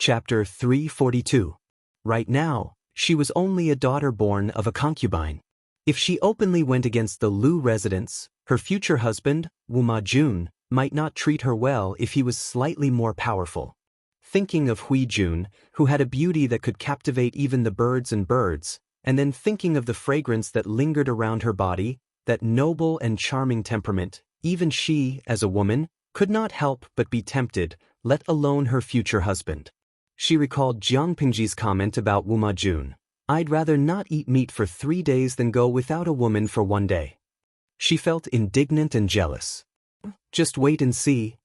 Chapter 342. Right now, she was only a daughter born of a concubine. If she openly went against the Lu residents, her future husband, Wuma Jun, might not treat her well if he was slightly more powerful. Thinking of Huijun, who had a beauty that could captivate even the birds, and then thinking of the fragrance that lingered around her body, that noble and charming temperament, even she, as a woman, could not help but be tempted, let alone her future husband. She recalled Jiang Pengji's comment about Wuma Jun. I'd rather not eat meat for 3 days than go without a woman for 1 day. She felt indignant and jealous. Just wait and see.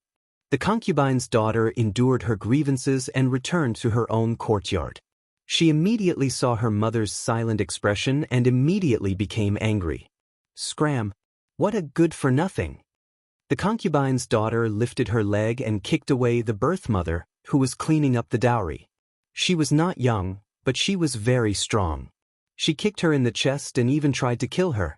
The concubine's daughter endured her grievances and returned to her own courtyard. She immediately saw her mother's silent expression and immediately became angry. Scram! What a good-for-nothing! The concubine's daughter lifted her leg and kicked away the birth mother, who was cleaning up the dowry. She was not young, but she was very strong. She kicked her in the chest and even tried to kill her.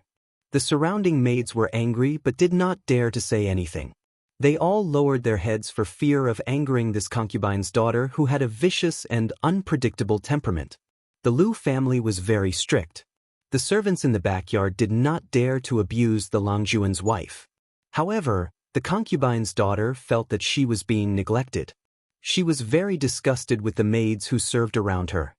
The surrounding maids were angry but did not dare to say anything. They all lowered their heads for fear of angering this concubine's daughter who had a vicious and unpredictable temperament. The Lu family was very strict. The servants in the backyard did not dare to abuse the Longjuan's wife. However, the concubine's daughter felt that she was being neglected. She was very disgusted with the maids who served around her.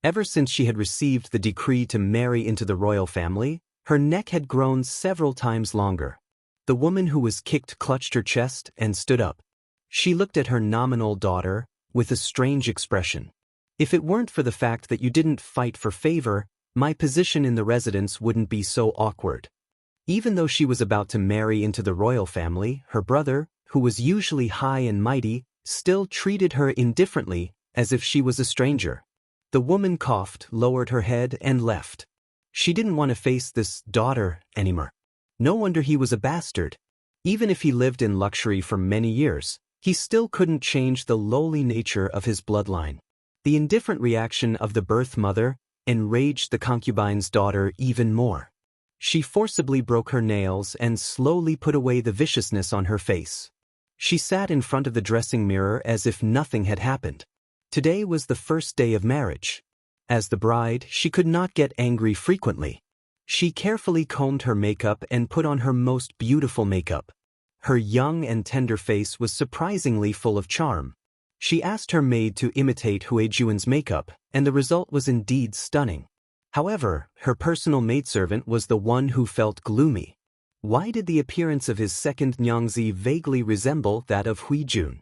Ever since she had received the decree to marry into the royal family, her neck had grown several times longer. The woman who was kicked clutched her chest and stood up. She looked at her nominal daughter with a strange expression. If it weren't for the fact that you didn't fight for favor, my position in the residence wouldn't be so awkward. Even though she was about to marry into the royal family, her brother, who was usually high and mighty, still treated her indifferently, as if she was a stranger. The woman coughed, lowered her head, and left. She didn't want to face this daughter anymore. No wonder he was a bastard. Even if he lived in luxury for many years, he still couldn't change the lowly nature of his bloodline. The indifferent reaction of the birth mother enraged the concubine's daughter even more. She forcibly broke her nails and slowly put away the viciousness on her face. She sat in front of the dressing mirror as if nothing had happened. Today was the first day of marriage. As the bride, she could not get angry frequently. She carefully combed her makeup and put on her most beautiful makeup. Her young and tender face was surprisingly full of charm. She asked her maid to imitate Huijuan's makeup, and the result was indeed stunning. However, her personal maidservant was the one who felt gloomy. Why did the appearance of his second Nyangzi vaguely resemble that of Huijun?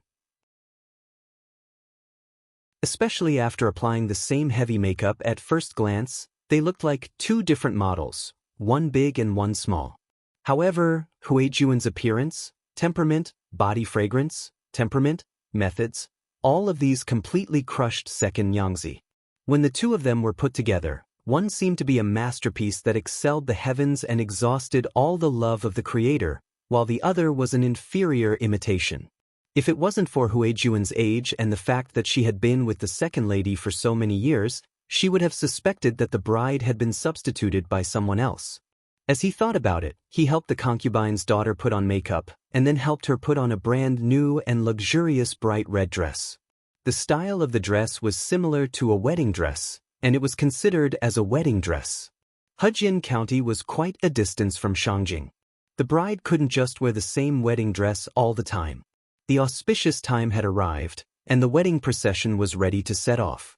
Especially after applying the same heavy makeup at first glance, They looked like two different models, one big and one small. However, Huijuan's appearance, temperament, body fragrance, temperament, methods, all of these completely crushed second Xianxia. When the two of them were put together, one seemed to be a masterpiece that excelled the heavens and exhausted all the love of the creator, while the other was an inferior imitation. If it wasn't for Huijuan's age and the fact that she had been with the second lady for so many years, she would have suspected that the bride had been substituted by someone else. As he thought about it, he helped the concubine's daughter put on makeup, and then helped her put on a brand new and luxurious bright red dress. The style of the dress was similar to a wedding dress, and it was considered as a wedding dress. Hejian County was quite a distance from Shangjing. The bride couldn't just wear the same wedding dress all the time. The auspicious time had arrived, and the wedding procession was ready to set off.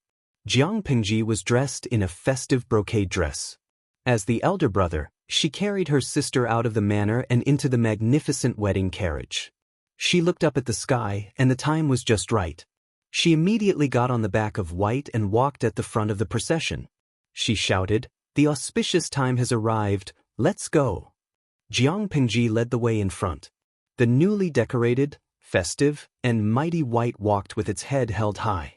Jiang Pingji was dressed in a festive brocade dress. As the elder brother, she carried her sister out of the manor and into the magnificent wedding carriage. She looked up at the sky, and the time was just right. She immediately got on the back of White and walked at the front of the procession. She shouted, "The auspicious time has arrived, let's go." Jiang Pingji led the way in front. The newly decorated, festive, and mighty White walked with its head held high.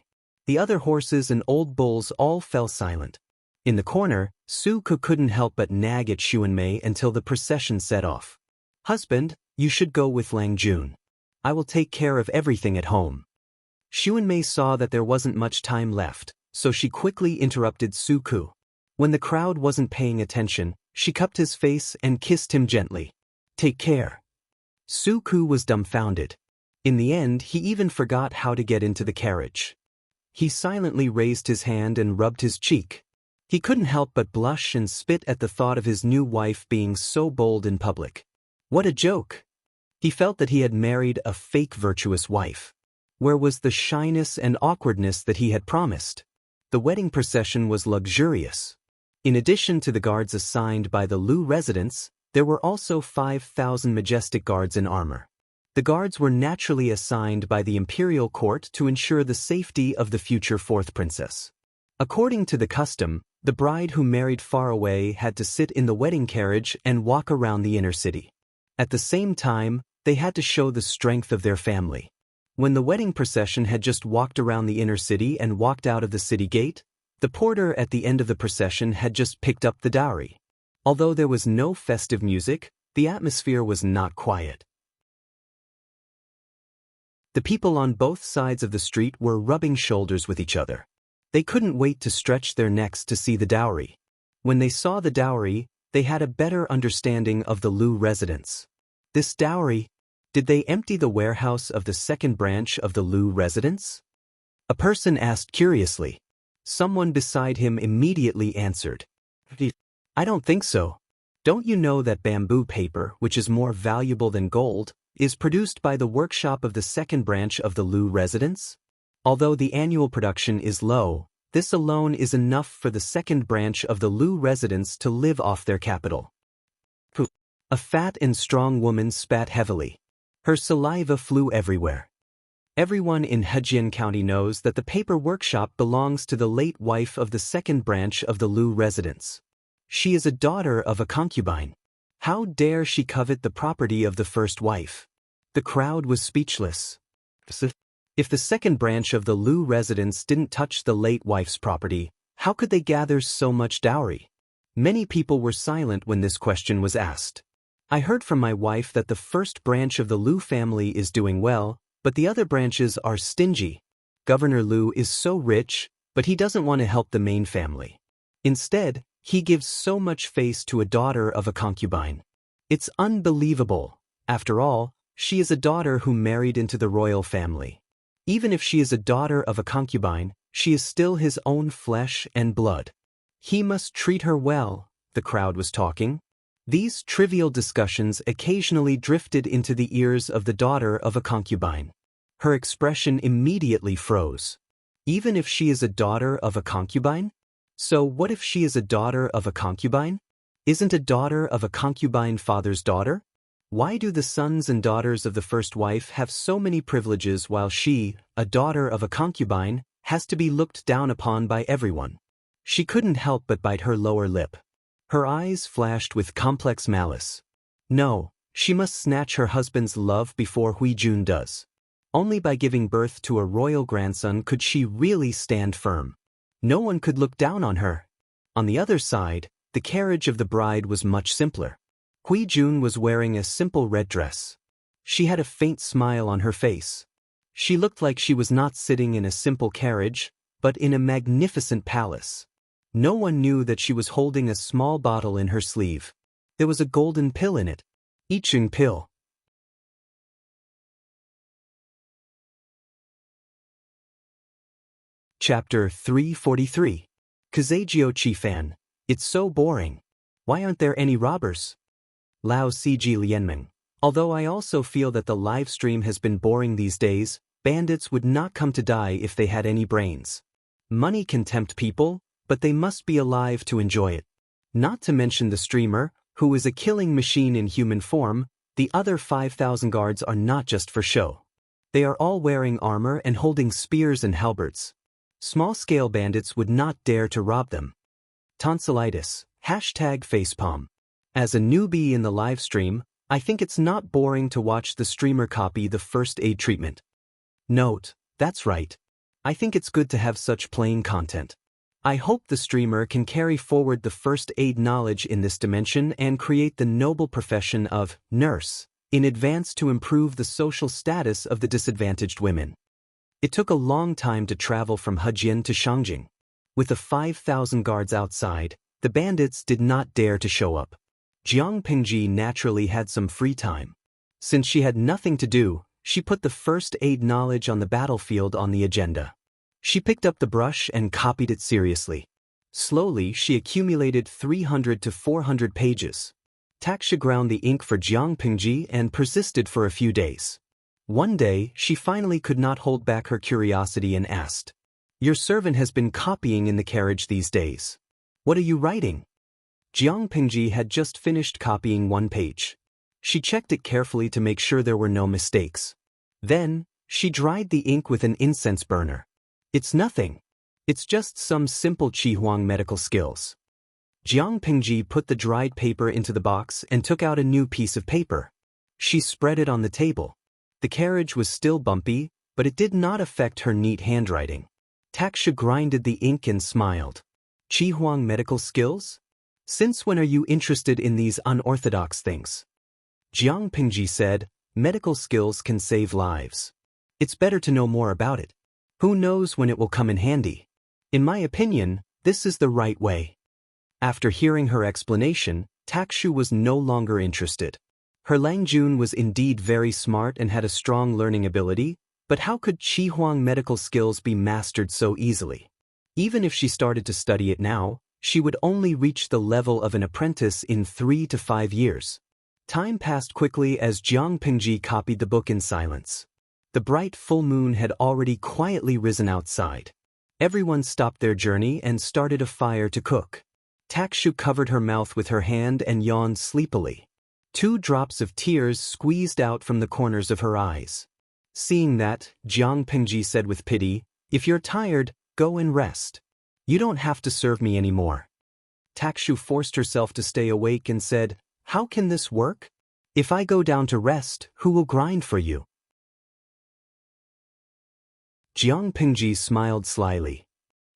The other horses and old bulls all fell silent. In the corner, Su Ku couldn't help but nag at Xuanmei until the procession set off. "Husband, you should go with Lang Jun. I will take care of everything at home." Xuanmei saw that there wasn't much time left, so she quickly interrupted Su Ku. When the crowd wasn't paying attention, she cupped his face and kissed him gently. "Take care." Su Ku was dumbfounded. In the end, he even forgot how to get into the carriage. He silently raised his hand and rubbed his cheek. He couldn't help but blush and spit at the thought of his new wife being so bold in public. What a joke! He felt that he had married a fake virtuous wife. Where was the shyness and awkwardness that he had promised? The wedding procession was luxurious. In addition to the guards assigned by the Lu residents, there were also 5,000 majestic guards in armor. The guards were naturally assigned by the imperial court to ensure the safety of the future fourth princess. According to the custom, the bride who married far away had to sit in the wedding carriage and walk around the inner city. At the same time, they had to show the strength of their family. When the wedding procession had just walked around the inner city and walked out of the city gate, the porter at the end of the procession had just picked up the dowry. Although there was no festive music, the atmosphere was not quiet. The people on both sides of the street were rubbing shoulders with each other. They couldn't wait to stretch their necks to see the dowry. When they saw the dowry, they had a better understanding of the Lu residents. This dowry, did they empty the warehouse of the second branch of the Lu residents? A person asked curiously. Someone beside him immediately answered, "I don't think so. Don't you know that bamboo paper, which is more valuable than gold, is produced by the workshop of the second branch of the Lu residents? Although the annual production is low, this alone is enough for the second branch of the Lu residents to live off their capital." A fat and strong woman spat heavily. Her saliva flew everywhere. Everyone in Hejian County knows that the paper workshop belongs to the late wife of the second branch of the Lu residents. She is a daughter of a concubine. How dare she covet the property of the first wife? The crowd was speechless. If the second branch of the Lu residents didn't touch the late wife's property, how could they gather so much dowry? Many people were silent when this question was asked. "I heard from my wife that the first branch of the Lu family is doing well, but the other branches are stingy. Governor Lu is so rich, but he doesn't want to help the main family. Instead, he gives so much face to a daughter of a concubine. It's unbelievable. After all, she is a daughter who married into the royal family. Even if she is a daughter of a concubine, she is still his own flesh and blood. He must treat her well," the crowd was talking. These trivial discussions occasionally drifted into the ears of the daughter of a concubine. Her expression immediately froze. Even if she is a daughter of a concubine? So what if she is a daughter of a concubine? Isn't a daughter of a concubine father's daughter? Why do the sons and daughters of the first wife have so many privileges while she, a daughter of a concubine, has to be looked down upon by everyone? She couldn't help but bite her lower lip. Her eyes flashed with complex malice. No, she must snatch her husband's love before Hui Jun does. Only by giving birth to a royal grandson could she really stand firm. No one could look down on her. On the other side, the carriage of the bride was much simpler. Hui Jun was wearing a simple red dress. She had a faint smile on her face. She looked like she was not sitting in a simple carriage, but in a magnificent palace. No one knew that she was holding a small bottle in her sleeve. There was a golden pill in it. I Ching pill. Chapter 343. Kazagio Chi Fan. It's so boring. Why aren't there any robbers? Lao Cg Lianming. Although I also feel that the live stream has been boring these days, bandits would not come to die if they had any brains. Money can tempt people, but they must be alive to enjoy it. Not to mention the streamer, who is a killing machine in human form. The other 5,000 guards are not just for show. They are all wearing armor and holding spears and halberds. Small-scale bandits would not dare to rob them. Tonsillitis. #facepalm. As a newbie in the live stream, I think it's not boring to watch the streamer copy the first aid treatment. Note, that's right. I think it's good to have such plain content. I hope the streamer can carry forward the first aid knowledge in this dimension and create the noble profession of nurse in advance to improve the social status of the disadvantaged women. It took a long time to travel from Hejian to Shangjing. With the 5,000 guards outside, the bandits did not dare to show up. Jiang Pingji naturally had some free time. Since she had nothing to do, she put the first aid knowledge on the battlefield on the agenda. She picked up the brush and copied it seriously. Slowly, she accumulated 300 to 400 pages. Taksha ground the ink for Jiang Pingji and persisted for a few days. One day, she finally could not hold back her curiosity and asked, "Your servant has been copying in the carriage these days. What are you writing?" Jiang Pingji had just finished copying one page. She checked it carefully to make sure there were no mistakes. Then, she dried the ink with an incense burner. "It's nothing. It's just some simple Qi medical skills." Jiang Pingji put the dried paper into the box and took out a new piece of paper. She spread it on the table. The carriage was still bumpy, but it did not affect her neat handwriting. Taksha grinded the ink and smiled. "Qi medical skills? Since when are you interested in these unorthodox things?" Jiang Pingji said, "Medical skills can save lives. It's better to know more about it. Who knows when it will come in handy? In my opinion, this is the right way." After hearing her explanation, Takshu was no longer interested. Her Langjun was indeed very smart and had a strong learning ability, but how could Qi medical skills be mastered so easily? Even if she started to study it now, she would only reach the level of an apprentice in 3 to 5 years. Time passed quickly as Jiang Pingji copied the book in silence. The bright full moon had already quietly risen outside. Everyone stopped their journey and started a fire to cook. Takshu covered her mouth with her hand and yawned sleepily. 2 drops of tears squeezed out from the corners of her eyes. Seeing that, Jiang Pingji said with pity, "If you're tired, go and rest. You don't have to serve me anymore." Takshu forced herself to stay awake and said, "How can this work? If I go down to rest, who will grind for you?" Jiang Pingji smiled slyly.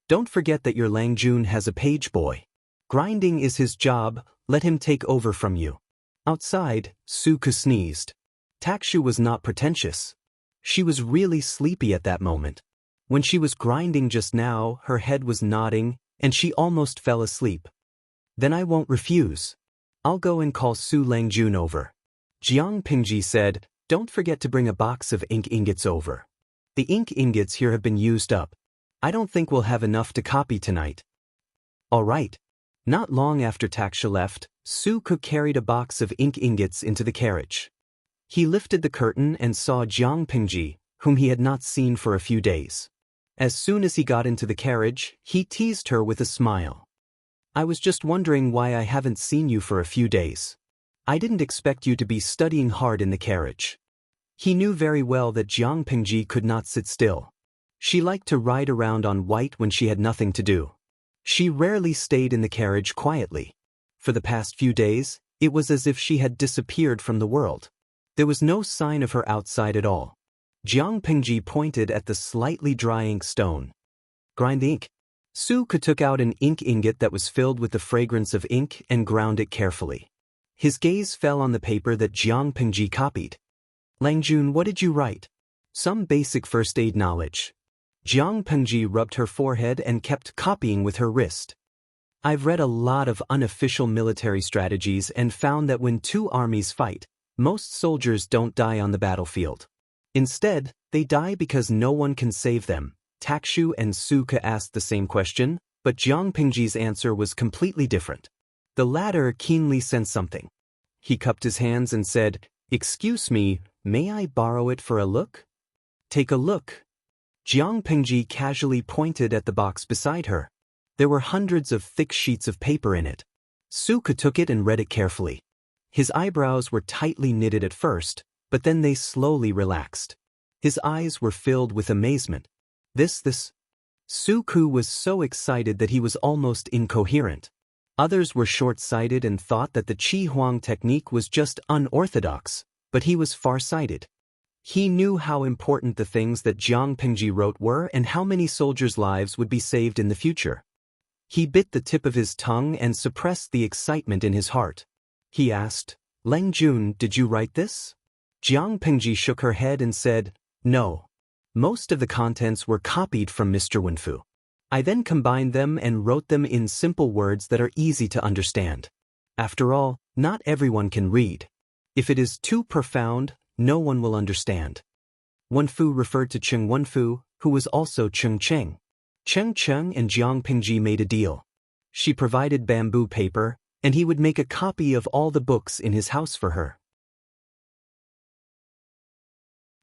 "Don't forget that your Langjun has a page boy. Grinding is his job, let him take over from you." Outside, Suku sneezed. Takshu was not pretentious. She was really sleepy at that moment. When she was grinding just now, her head was nodding, and she almost fell asleep. "Then I won't refuse. I'll go and call Su Langjun over." Jiang Pingji said, "Don't forget to bring a box of ink ingots over. The ink ingots here have been used up. I don't think we'll have enough to copy tonight." "All right." Not long after Taksha left, Suku carried a box of ink ingots into the carriage. He lifted the curtain and saw Jiang Pingji, whom he had not seen for a few days. As soon as he got into the carriage, he teased her with a smile. "I was just wondering why I haven't seen you for a few days. I didn't expect you to be studying hard in the carriage." He knew very well that Jiang Pingji could not sit still. She liked to ride around on white when she had nothing to do. She rarely stayed in the carriage quietly. For the past few days, it was as if she had disappeared from the world. There was no sign of her outside at all. Jiang Pingji pointed at the slightly dry ink stone. Grind ink. Su Ke took out an ink ingot that was filled with the fragrance of ink and ground it carefully. His gaze fell on the paper that Jiang Pingji copied. Langjun, what did you write? Some basic first aid knowledge. Jiang Pingji rubbed her forehead and kept copying with her wrist. I've read a lot of unofficial military strategies and found that when two armies fight, most soldiers don't die on the battlefield. Instead, they die because no one can save them. Takshu and Su Ke asked the same question, but Jiang Pingji's answer was completely different. The latter keenly sensed something. He cupped his hands and said, "Excuse me, may I borrow it for a look?" "Take a look." Jiang Pingji casually pointed at the box beside her. There were hundreds of thick sheets of paper in it. Su Ke took it and read it carefully. His eyebrows were tightly knitted at first, but then they slowly relaxed. His eyes were filled with amazement. This. Su Ke was so excited that he was almost incoherent. Others were short-sighted and thought that the Qi Huang technique was just unorthodox, but he was far-sighted. He knew how important the things that Jiang Pingji wrote were and how many soldiers' lives would be saved in the future. He bit the tip of his tongue and suppressed the excitement in his heart. He asked, "Leng Jun, did you write this?" Jiang Pingji shook her head and said, "No. Most of the contents were copied from Mr. Wenfu. I then combined them and wrote them in simple words that are easy to understand. After all, not everyone can read. If it is too profound, no one will understand." Wenfu referred to Cheng Wenfu, who was also Cheng Cheng. Cheng Cheng and Jiang Pingji made a deal. She provided bamboo paper, and he would make a copy of all the books in his house for her.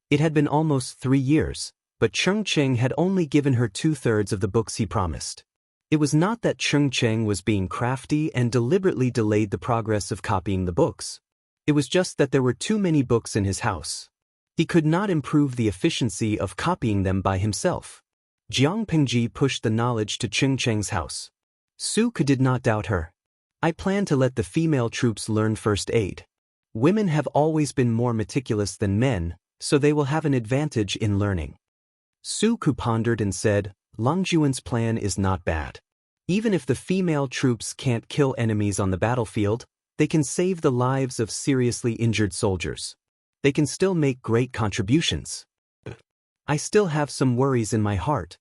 It had been almost 3 years, but Cheng Cheng had only given her 2/3 of the books he promised. It was not that Cheng Cheng was being crafty and deliberately delayed the progress of copying the books. It was just that there were too many books in his house. He could not improve the efficiency of copying them by himself. Jiang Pingji pushed the knowledge to Cheng Cheng's house. Su Ke did not doubt her. "I plan to let the female troops learn first aid. Women have always been more meticulous than men, so they will have an advantage in learning." Su Ke pondered and said, "Langjuan's plan is not bad. Even if the female troops can't kill enemies on the battlefield, they can save the lives of seriously injured soldiers. They can still make great contributions. I still have some worries in my heart."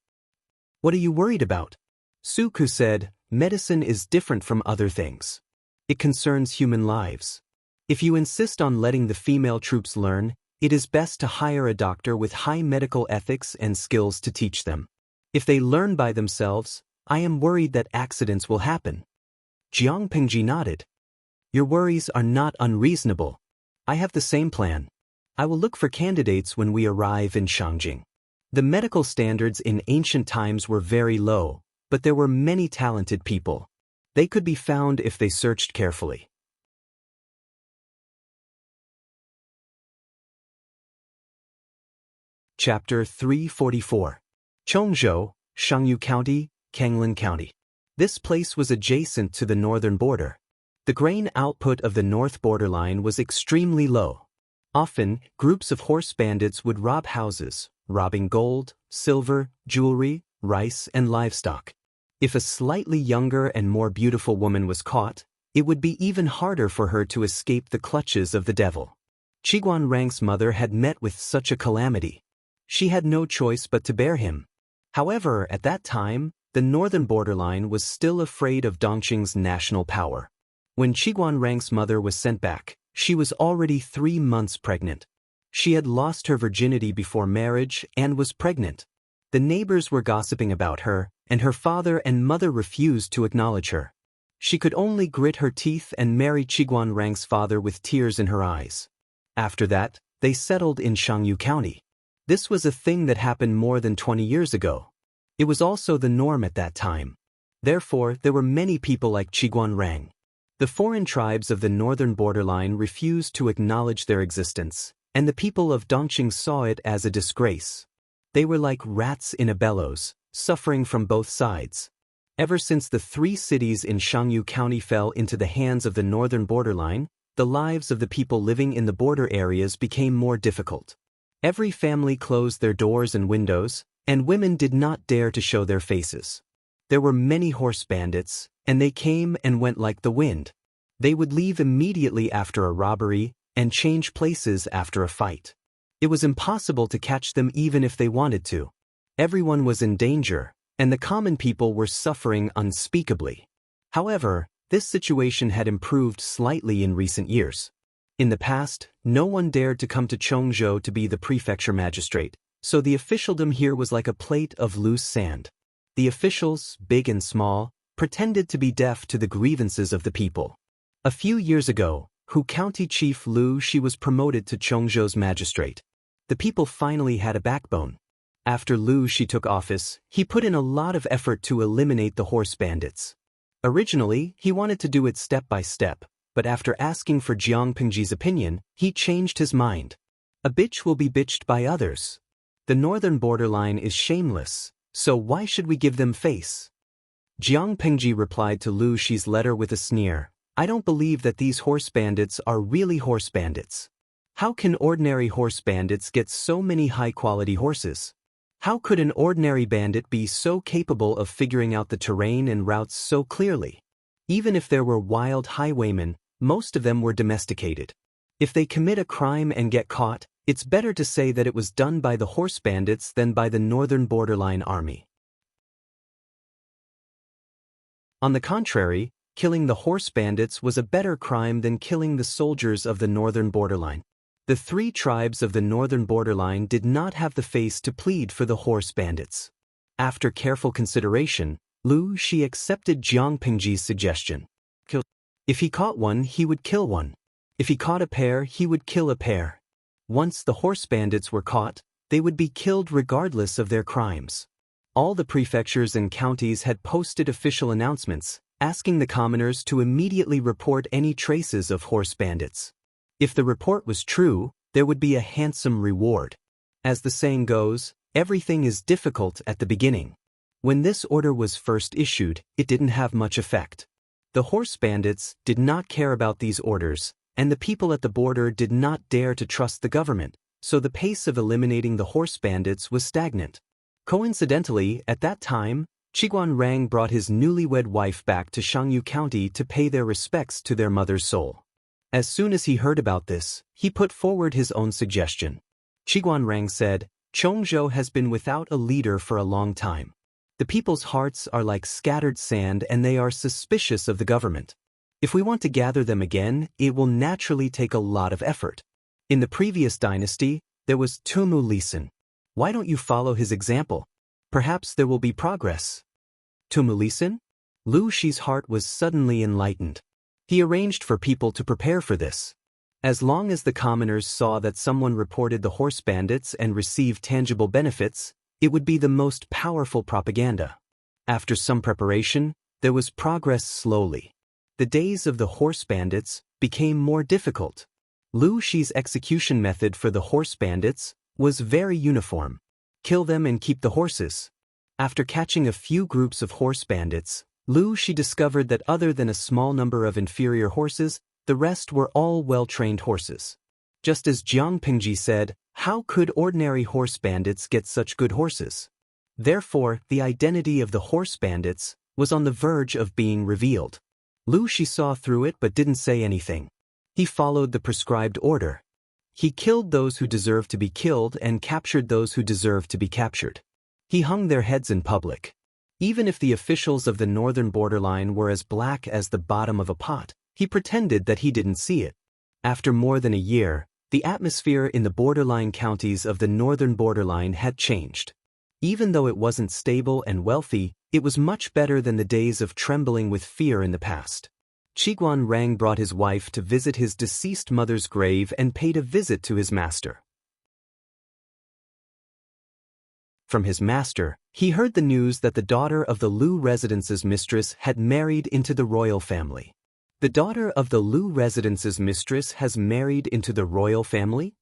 "What are you worried about?" Su Ke said, "Medicine is different from other things. It concerns human lives. If you insist on letting the female troops learn, it is best to hire a doctor with high medical ethics and skills to teach them. If they learn by themselves, I am worried that accidents will happen." Jiang Pingji nodded. "Your worries are not unreasonable. I have the same plan. I will look for candidates when we arrive in Shangjing." The medical standards in ancient times were very low, but there were many talented people. They could be found if they searched carefully. Chapter 344. Chongzhou, Shangyu County, Kanglin County. This place was adjacent to the northern border. The grain output of the north borderline was extremely low. Often, groups of horse bandits would rob houses, robbing gold, silver, jewelry, rice, and livestock. If a slightly younger and more beautiful woman was caught, it would be even harder for her to escape the clutches of the devil. Qiguan Rang's mother had met with such a calamity. She had no choice but to bear him. However, at that time, the northern borderline was still afraid of Dongqing's national power. When Qiguan Rang's mother was sent back, she was already 3 months pregnant. She had lost her virginity before marriage and was pregnant. The neighbors were gossiping about her, and her father and mother refused to acknowledge her. She could only grit her teeth and marry Qiguan Rang's father with tears in her eyes. After that, they settled in Shangyu County. This was a thing that happened more than 20 years ago. It was also the norm at that time. Therefore, there were many people like Qiguan Rang. The foreign tribes of the northern borderline refused to acknowledge their existence, and the people of Dongqing saw it as a disgrace. They were like rats in a bellows, suffering from both sides. Ever since the 3 cities in Xiangyu County fell into the hands of the northern borderline, the lives of the people living in the border areas became more difficult. Every family closed their doors and windows, and women did not dare to show their faces. There were many horse bandits, and they came and went like the wind. They would leave immediately after a robbery and change places after a fight. It was impossible to catch them even if they wanted to. Everyone was in danger, and the common people were suffering unspeakably. However, this situation had improved slightly in recent years. In the past, no one dared to come to Chongzhou to be the prefecture magistrate, so the officialdom here was like a plate of loose sand. The officials, big and small, pretended to be deaf to the grievances of the people. A few years ago, Hu County Chief Lu Shi was promoted to Chongzhou's magistrate. The people finally had a backbone. After Lu Shi took office, he put in a lot of effort to eliminate the horse bandits. Originally, he wanted to do it step by step, but after asking for Jiang Pingji's opinion, he changed his mind. A bitch will be bitched by others. The northern borderline is shameless, so why should we give them face? Jiang Pingji replied to Lu Shi's letter with a sneer. I don't believe that these horse bandits are really horse bandits. How can ordinary horse bandits get so many high-quality horses? How could an ordinary bandit be so capable of figuring out the terrain and routes so clearly? Even if there were wild highwaymen, most of them were domesticated. If they commit a crime and get caught, it's better to say that it was done by the horse bandits than by the northern borderline army. On the contrary, killing the horse bandits was a better crime than killing the soldiers of the northern borderline. The 3 tribes of the northern borderline did not have the face to plead for the horse bandits. After careful consideration, Lu Shi accepted Jiang Pingji's suggestion. If he caught one, he would kill one. If he caught a pair, he would kill a pair. Once the horse bandits were caught, they would be killed regardless of their crimes. All the prefectures and counties had posted official announcements, asking the commoners to immediately report any traces of horse bandits. If the report was true, there would be a handsome reward. As the saying goes, everything is difficult at the beginning. When this order was first issued, it didn't have much effect. The horse bandits did not care about these orders, and the people at the border did not dare to trust the government, so the pace of eliminating the horse bandits was stagnant. Coincidentally, at that time, Qiguan Rang brought his newlywed wife back to Xiangyu County to pay their respects to their mother's soul. As soon as he heard about this, he put forward his own suggestion. Qiguan Rang said, Chongzhou has been without a leader for a long time. The people's hearts are like scattered sand and they are suspicious of the government. If we want to gather them again, it will naturally take a lot of effort. In the previous dynasty, there was Tumu Lisan. Why don't you follow his example? Perhaps there will be progress. Tumu Lisan? Lu Shi's heart was suddenly enlightened. He arranged for people to prepare for this. As long as the commoners saw that someone reported the horse bandits and received tangible benefits, it would be the most powerful propaganda. After some preparation, there was progress slowly. The days of the horse bandits became more difficult. Lu Shi's execution method for the horse bandits was very uniform. Kill them and keep the horses. After catching a few groups of horse bandits, Lu Shi discovered that other than a small number of inferior horses, the rest were all well-trained horses. Just as Jiang Pingji said, how could ordinary horse bandits get such good horses? Therefore, the identity of the horse bandits was on the verge of being revealed. Lu Shi saw through it but didn't say anything. He followed the prescribed order. He killed those who deserved to be killed and captured those who deserved to be captured. He hung their heads in public. Even if the officials of the northern borderline were as black as the bottom of a pot, he pretended that he didn't see it. After more than a year, the atmosphere in the borderline counties of the northern borderline had changed. Even though it wasn't stable and wealthy, it was much better than the days of trembling with fear in the past. Qiguan Rang brought his wife to visit his deceased mother's grave and paid a visit to his master. From his master, he heard the news that the daughter of the Lu residence's mistress had married into the royal family. The daughter of the Lu residence's mistress has married into the royal family?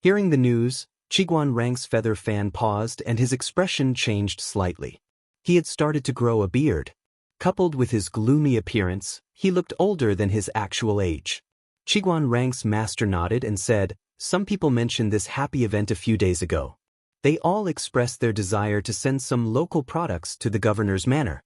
Hearing the news, Qiguan Rang's feather fan paused and his expression changed slightly. He had started to grow a beard. Coupled with his gloomy appearance, he looked older than his actual age. Qiguan Rang's master nodded and said, "Some people mentioned this happy event a few days ago. They all expressed their desire to send some local products to the governor's manor.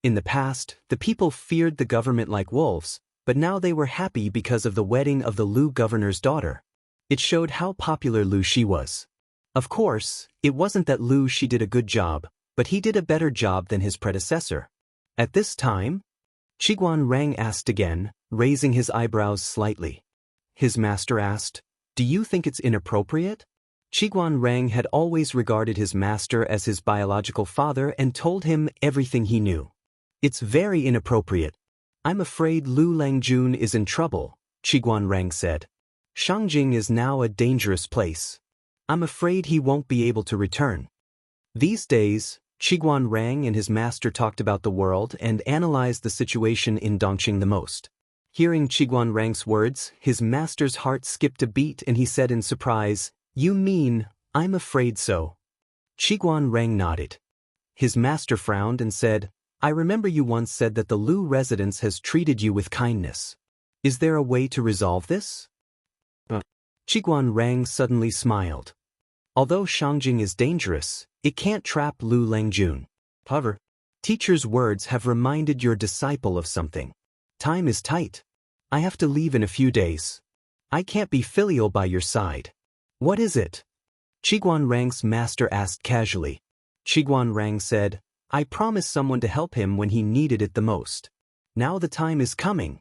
In the past, the people feared the government like wolves, but now they were happy because of the wedding of the Lu governor's daughter. It showed how popular Lu Shi was. Of course, it wasn't that Lu Shi did a good job, but he did a better job than his predecessor." At this time, Qiguan Rang asked again, raising his eyebrows slightly. His master asked, "Do you think it's inappropriate?" Qiguan Rang had always regarded his master as his biological father and told him everything he knew. "It's very inappropriate. I'm afraid Lu Langjun is in trouble," Qiguan Rang said. "Shangjing is now a dangerous place. I'm afraid he won't be able to return." These days, Qiguan Rang and his master talked about the world and analyzed the situation in Dongqing the most. Hearing Qiguan Rang's words, his master's heart skipped a beat and he said in surprise, "You mean, I'm afraid so?" Qiguan Rang nodded. His master frowned and said, "I remember you once said that the Lu residence has treated you with kindness. Is there a way to resolve this?" Qiguan Rang suddenly smiled. "Although Shangjing is dangerous, it can't trap Lu Langjun. However, teacher's words have reminded your disciple of something. Time is tight. I have to leave in a few days. I can't be filial by your side." "What is it?" Qiguan Rang's master asked casually. Qiguan Rang said, "I promised someone to help him when he needed it the most. Now the time is coming."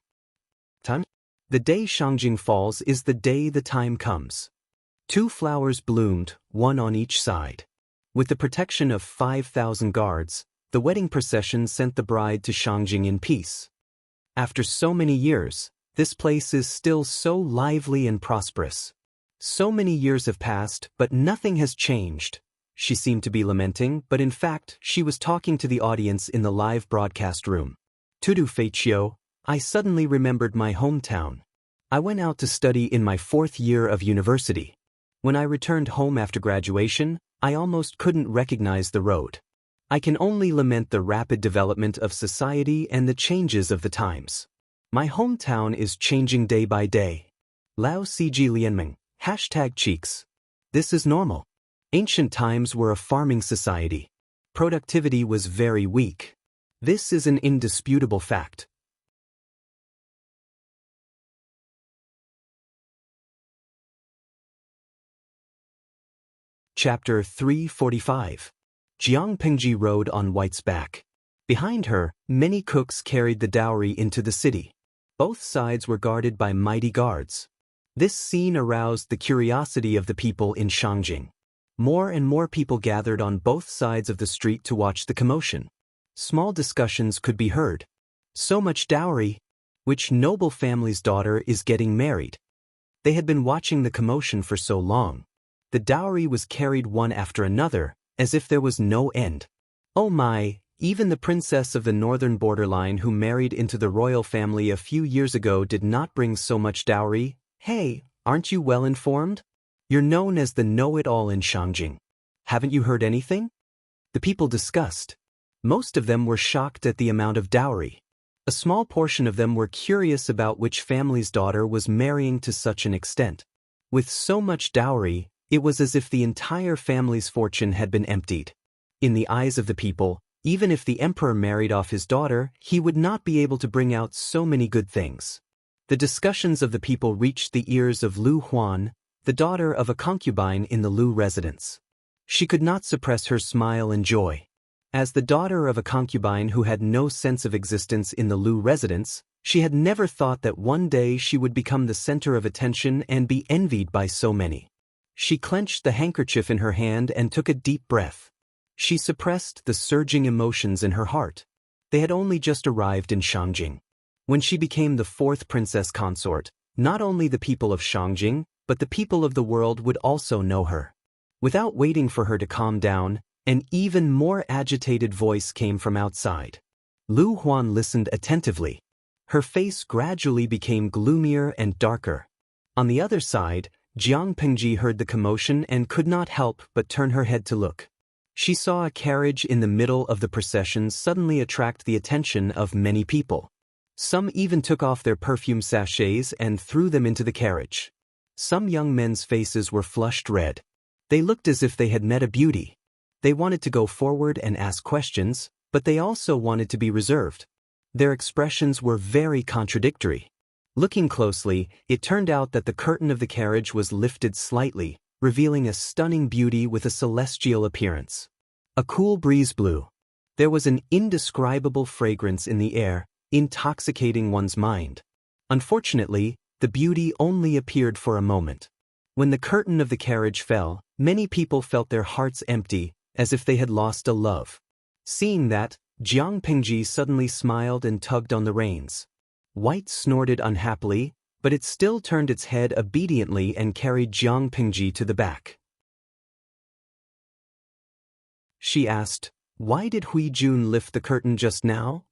Time? The day Shangjing falls is the day the time comes. 2 flowers bloomed, one on each side. With the protection of 5,000 guards, the wedding procession sent the bride to Shangjing in peace. After so many years, this place is still so lively and prosperous. So many years have passed, but nothing has changed. She seemed to be lamenting, but in fact, she was talking to the audience in the live broadcast room. "Tudu Feichio, I suddenly remembered my hometown. I went out to study in my 4th year of university. When I returned home after graduation, I almost couldn't recognize the road. I can only lament the rapid development of society and the changes of the times. My hometown is changing day by day. Lao Cg Lianmeng, #cheeks. This is normal. Ancient times were a farming society. Productivity was very weak. This is an indisputable fact." Chapter 345. Jiang Pengji rode on White's back. Behind her, many cooks carried the dowry into the city. Both sides were guarded by mighty guards. This scene aroused the curiosity of the people in Shangjing. More and more people gathered on both sides of the street to watch the commotion. Small discussions could be heard. "So much dowry. Which noble family's daughter is getting married?" They had been watching the commotion for so long. The dowry was carried one after another, as if there was no end. "Oh my, even the princess of the northern borderline who married into the royal family a few years ago did not bring so much dowry. Hey, aren't you well informed? You're known as the know-it-all in Shangjing. Haven't you heard anything?" The people discussed. Most of them were shocked at the amount of dowry. A small portion of them were curious about which family's daughter was marrying to such an extent. With so much dowry, it was as if the entire family's fortune had been emptied. In the eyes of the people, even if the emperor married off his daughter, he would not be able to bring out so many good things. The discussions of the people reached the ears of Lu Huan, the daughter of a concubine in the Lu residence. She could not suppress her smile and joy. As the daughter of a concubine who had no sense of existence in the Lu residence, she had never thought that one day she would become the center of attention and be envied by so many. She clenched the handkerchief in her hand and took a deep breath. She suppressed the surging emotions in her heart. They had only just arrived in Shangjing. When she became the 4th princess consort, not only the people of Shangjing, but the people of the world would also know her. Without waiting for her to calm down, an even more agitated voice came from outside. Lu Huan listened attentively. Her face gradually became gloomier and darker. On the other side, Jiang Pengji heard the commotion and could not help but turn her head to look. She saw a carriage in the middle of the procession suddenly attract the attention of many people. Some even took off their perfume sachets and threw them into the carriage. Some young men's faces were flushed red. They looked as if they had met a beauty. They wanted to go forward and ask questions, but they also wanted to be reserved. Their expressions were very contradictory. Looking closely, it turned out that the curtain of the carriage was lifted slightly, revealing a stunning beauty with a celestial appearance. A cool breeze blew. There was an indescribable fragrance in the air, intoxicating one's mind. Unfortunately, the beauty only appeared for a moment. When the curtain of the carriage fell, many people felt their hearts empty, as if they had lost a love. Seeing that, Jiang Pingji suddenly smiled and tugged on the reins. White snorted unhappily, but it still turned its head obediently and carried Jiang Pingji to the back. She asked, "Why did Hui Jun lift the curtain just now?"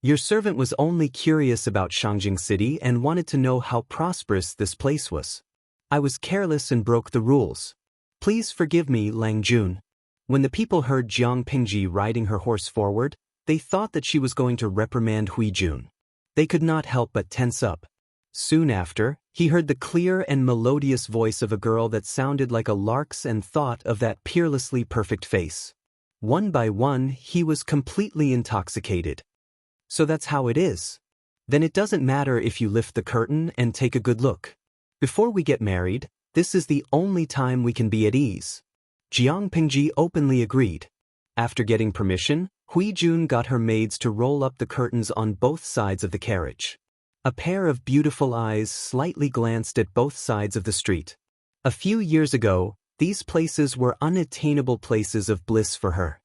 "Your servant was only curious about Shangjing City and wanted to know how prosperous this place was. I was careless and broke the rules. Please forgive me, Lang Jun." When the people heard Jiang Pingji riding her horse forward, they thought that she was going to reprimand Hui Jun. They could not help but tense up. Soon after, he heard the clear and melodious voice of a girl that sounded like a lark's and thought of that peerlessly perfect face. One by one, he was completely intoxicated. "So that's how it is. Then it doesn't matter if you lift the curtain and take a good look. Before we get married, this is the only time we can be at ease." Jiang Pingji openly agreed. After getting permission, Hui Jun got her maids to roll up the curtains on both sides of the carriage. A pair of beautiful eyes slightly glanced at both sides of the street. A few years ago, these places were unattainable places of bliss for her.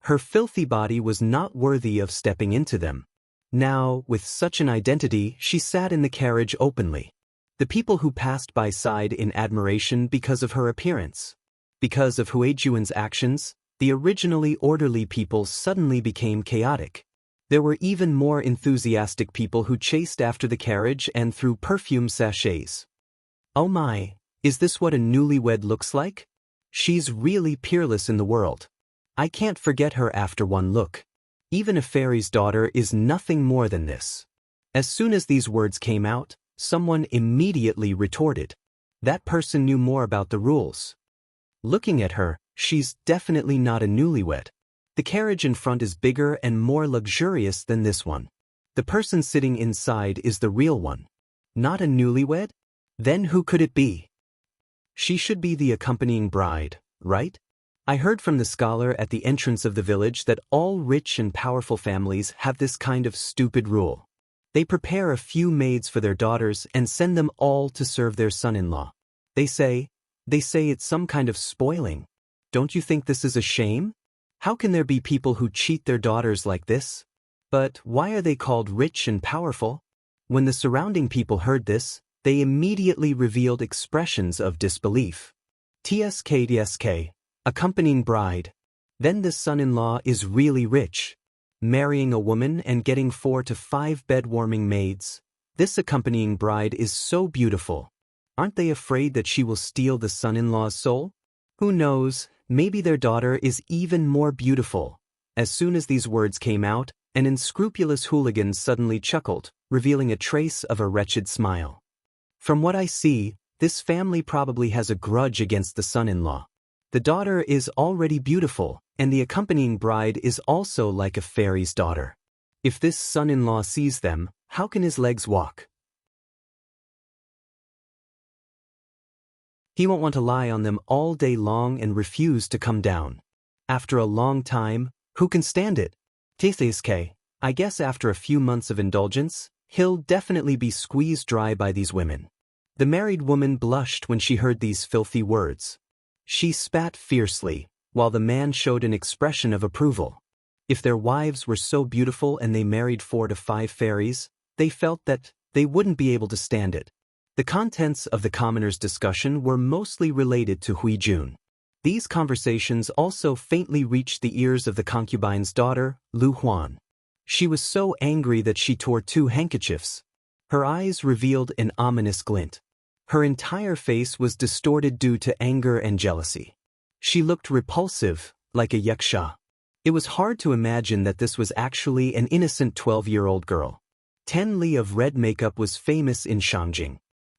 Her filthy body was not worthy of stepping into them. Now, with such an identity, she sat in the carriage openly. The people who passed by sighed in admiration because of her appearance. Because of Hui Jun's actions, the originally orderly people suddenly became chaotic. There were even more enthusiastic people who chased after the carriage and threw perfume sachets. "Oh my, is this what a newlywed looks like? She's really peerless in the world. I can't forget her after one look. Even a fairy's daughter is nothing more than this." As soon as these words came out, someone immediately retorted. That person knew more about the rules. "Looking at her, she's definitely not a newlywed. The carriage in front is bigger and more luxurious than this one. The person sitting inside is the real one. Not a newlywed? Then who could it be? She should be the accompanying bride, right? I heard from the scholar at the entrance of the village that all rich and powerful families have this kind of stupid rule. They prepare a few maids for their daughters and send them all to serve their son-in-law. They say it's some kind of spoiling. Don't you think this is a shame? How can there be people who cheat their daughters like this? But why are they called rich and powerful?" When the surrounding people heard this, they immediately revealed expressions of disbelief. TSK, accompanying bride. Then the son-in-law is really rich. Marrying a woman and getting 4 to 5 bed-warming maids. This accompanying bride is so beautiful. Aren't they afraid that she will steal the son-in-law's soul? Who knows, maybe their daughter is even more beautiful. As soon as these words came out, an unscrupulous hooligan suddenly chuckled, revealing a trace of a wretched smile. "From what I see, this family probably has a grudge against the son-in-law. The daughter is already beautiful, and the accompanying bride is also like a fairy's daughter. If this son-in-law sees them, how can his legs walk? He won't want to lie on them all day long and refuse to come down. After a long time, who can stand it? TSK, I guess after a few months of indulgence, he'll definitely be squeezed dry by these women." The married woman blushed when she heard these filthy words. She spat fiercely, while the man showed an expression of approval. If their wives were so beautiful and they married 4 to 5 fairies, they felt that they wouldn't be able to stand it. The contents of the commoners' discussion were mostly related to Hui Jun. These conversations also faintly reached the ears of the concubine's daughter, Lu Huan. She was so angry that she tore 2 handkerchiefs. Her eyes revealed an ominous glint. Her entire face was distorted due to anger and jealousy. She looked repulsive, like a yaksha. It was hard to imagine that this was actually an innocent 12-year-old girl. 10 li of red makeup was famous in Shangjing.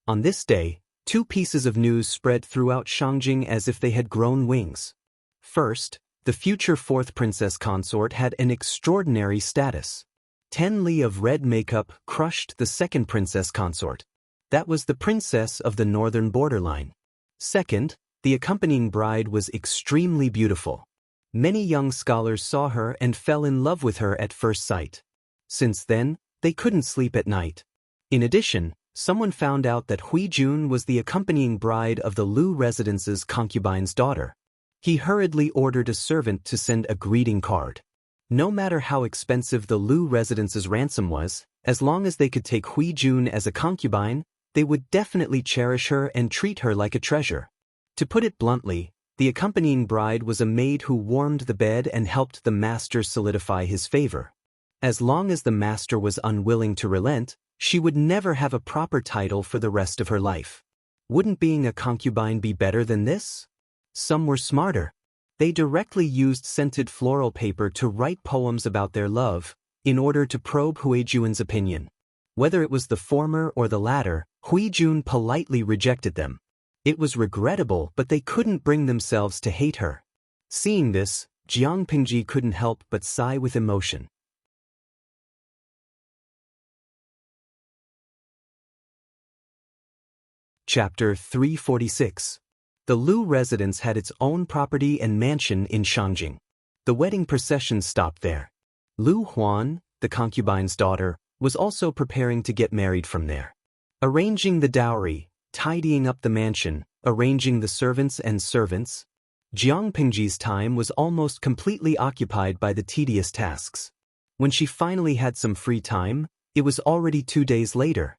On this day, two pieces of news spread throughout Shangjing as if they had grown wings. First, the future fourth princess consort had an extraordinary status. 10 li of red makeup crushed the second princess consort. That was the princess of the northern borderline. Second, the accompanying bride was extremely beautiful. Many young scholars saw her and fell in love with her at first sight. Since then, they couldn't sleep at night. In addition, someone found out that Hui Jun was the accompanying bride of the Lu residence's concubine's daughter. He hurriedly ordered a servant to send a greeting card. No matter how expensive the Lu residence's ransom was, as long as they could take Hui Jun as a concubine, they would definitely cherish her and treat her like a treasure. To put it bluntly, the accompanying bride was a maid who warmed the bed and helped the master solidify his favor. As long as the master was unwilling to relent, she would never have a proper title for the rest of her life. Wouldn't being a concubine be better than this? Some were smarter. They directly used scented floral paper to write poems about their love, in order to probe Huijun's opinion. Whether it was the former or the latter, Huijun politely rejected them. It was regrettable, but they couldn't bring themselves to hate her. Seeing this, Jiang Pingji couldn't help but sigh with emotion. Chapter 346. The Lu residence had its own property and mansion in Shangjing. The wedding procession stopped there. Lu Huan, the concubine's daughter, was also preparing to get married from there. Arranging the dowry, tidying up the mansion, arranging the servants, Jiang Pingji's time was almost completely occupied by the tedious tasks. When she finally had some free time, it was already 2 days later.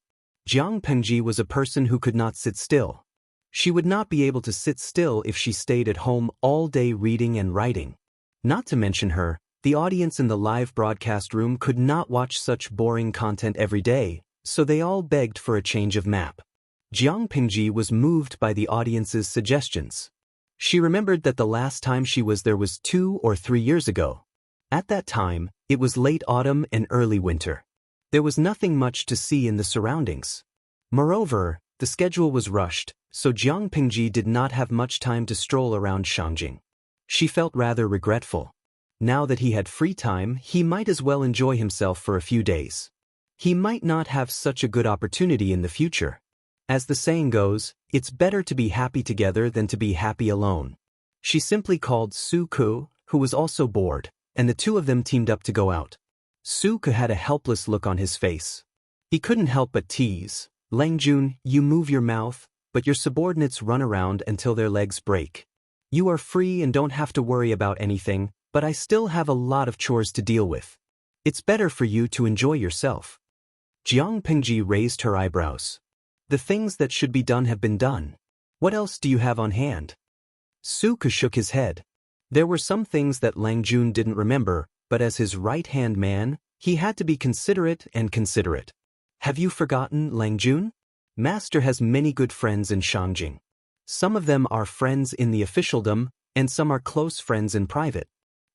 Jiang Pingji was a person who could not sit still. She would not be able to sit still if she stayed at home all day reading and writing. Not to mention her, the audience in the live broadcast room could not watch such boring content every day, so they all begged for a change of map. Jiang Pingji was moved by the audience's suggestions. She remembered that the last time she was there was 2 or 3 years ago. At that time, it was late autumn and early winter. There was nothing much to see in the surroundings. Moreover, the schedule was rushed, so Jiang Pingji did not have much time to stroll around Shangjing. She felt rather regretful. Now that he had free time, he might as well enjoy himself for a few days. He might not have such a good opportunity in the future. As the saying goes, it's better to be happy together than to be happy alone. She simply called Su Ku, who was also bored, and the two of them teamed up to go out. Su Ku had a helpless look on his face. He couldn't help but tease, "Lang Jun, you move your mouth, but your subordinates run around until their legs break. You are free and don't have to worry about anything, but I still have a lot of chores to deal with. It's better for you to enjoy yourself." Jiang Pingji raised her eyebrows. "The things that should be done have been done. What else do you have on hand?" Su Ku shook his head. There were some things that Lang Jun didn't remember, but as his right-hand man, he had to be considerate and considerate. "Have you forgotten, Lang Jun? Master has many good friends in Shangjing. Some of them are friends in the officialdom, and some are close friends in private.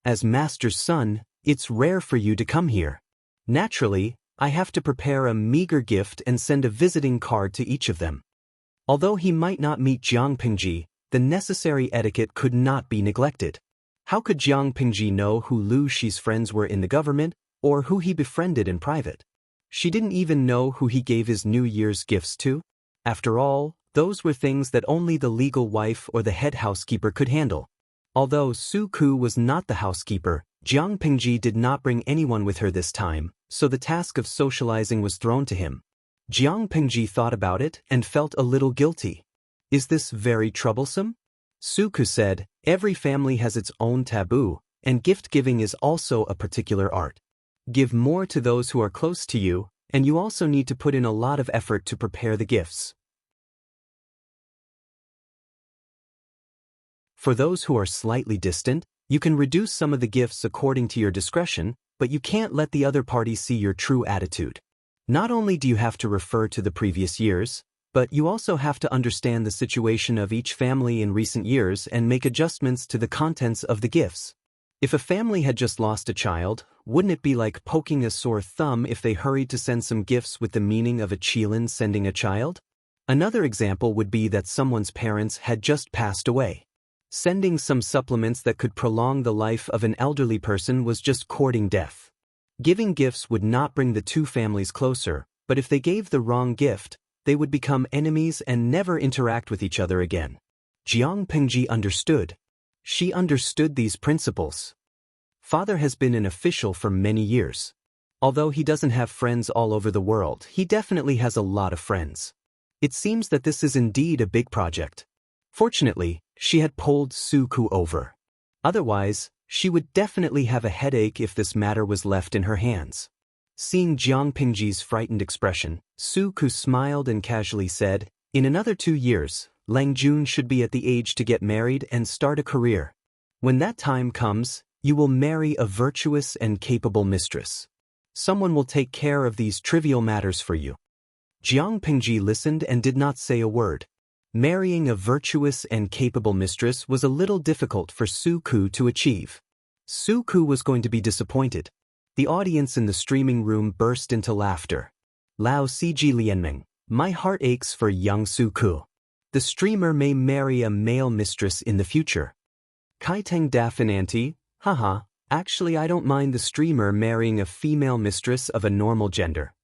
As Master's son, it's rare for you to come here. Naturally, I have to prepare a meager gift and send a visiting card to each of them." Although he might not meet Jiang Pingji, the necessary etiquette could not be neglected. How could Jiang Pingji know who Lu Shi's friends were in the government, or who he befriended in private? She didn't even know who he gave his New Year's gifts to. After all, those were things that only the legal wife or the head housekeeper could handle. Although Su Ku was not the housekeeper, Jiang Pingji did not bring anyone with her this time, so the task of socializing was thrown to him. Jiang Pingji thought about it and felt a little guilty. "Is this very troublesome?" Su Ku said, "Every family has its own taboo, and gift-giving is also a particular art. Give more to those who are close to you, and you also need to put in a lot of effort to prepare the gifts. For those who are slightly distant, you can reduce some of the gifts according to your discretion, but you can't let the other party see your true attitude. Not only do you have to refer to the previous years, But you also have to understand the situation of each family in recent years and make adjustments to the contents of the gifts. If a family had just lost a child, wouldn't it be like poking a sore thumb if they hurried to send some gifts with the meaning of a Qilin sending a child? Another example would be that someone's parents had just passed away. Sending some supplements that could prolong the life of an elderly person was just courting death. Giving gifts would not bring the two families closer, but if they gave the wrong gift, they would become enemies and never interact with each other again. Jiang Pengji understood. She understood these principles. Father has been an official for many years. Although he doesn't have friends all over the world, he definitely has a lot of friends. It seems that this is indeed a big project. Fortunately, she had pulled Su Ku over. Otherwise, she would definitely have a headache if this matter was left in her hands. Seeing Jiang Pingji's frightened expression, Su Ku smiled and casually said, "In another 2 years, Lang Jun should be at the age to get married and start a career. When that time comes, you will marry a virtuous and capable mistress. Someone will take care of these trivial matters for you." Jiang Pingji listened and did not say a word. Marrying a virtuous and capable mistress was a little difficult for Su Ku to achieve. Su Ku was going to be disappointed. The audience in the streaming room burst into laughter. Lao Ciji Lianming, my heart aches for young Su Ku. The streamer may marry a male mistress in the future. Kaiteng Dafinanti, haha, actually I don't mind the streamer marrying a female mistress of a normal gender.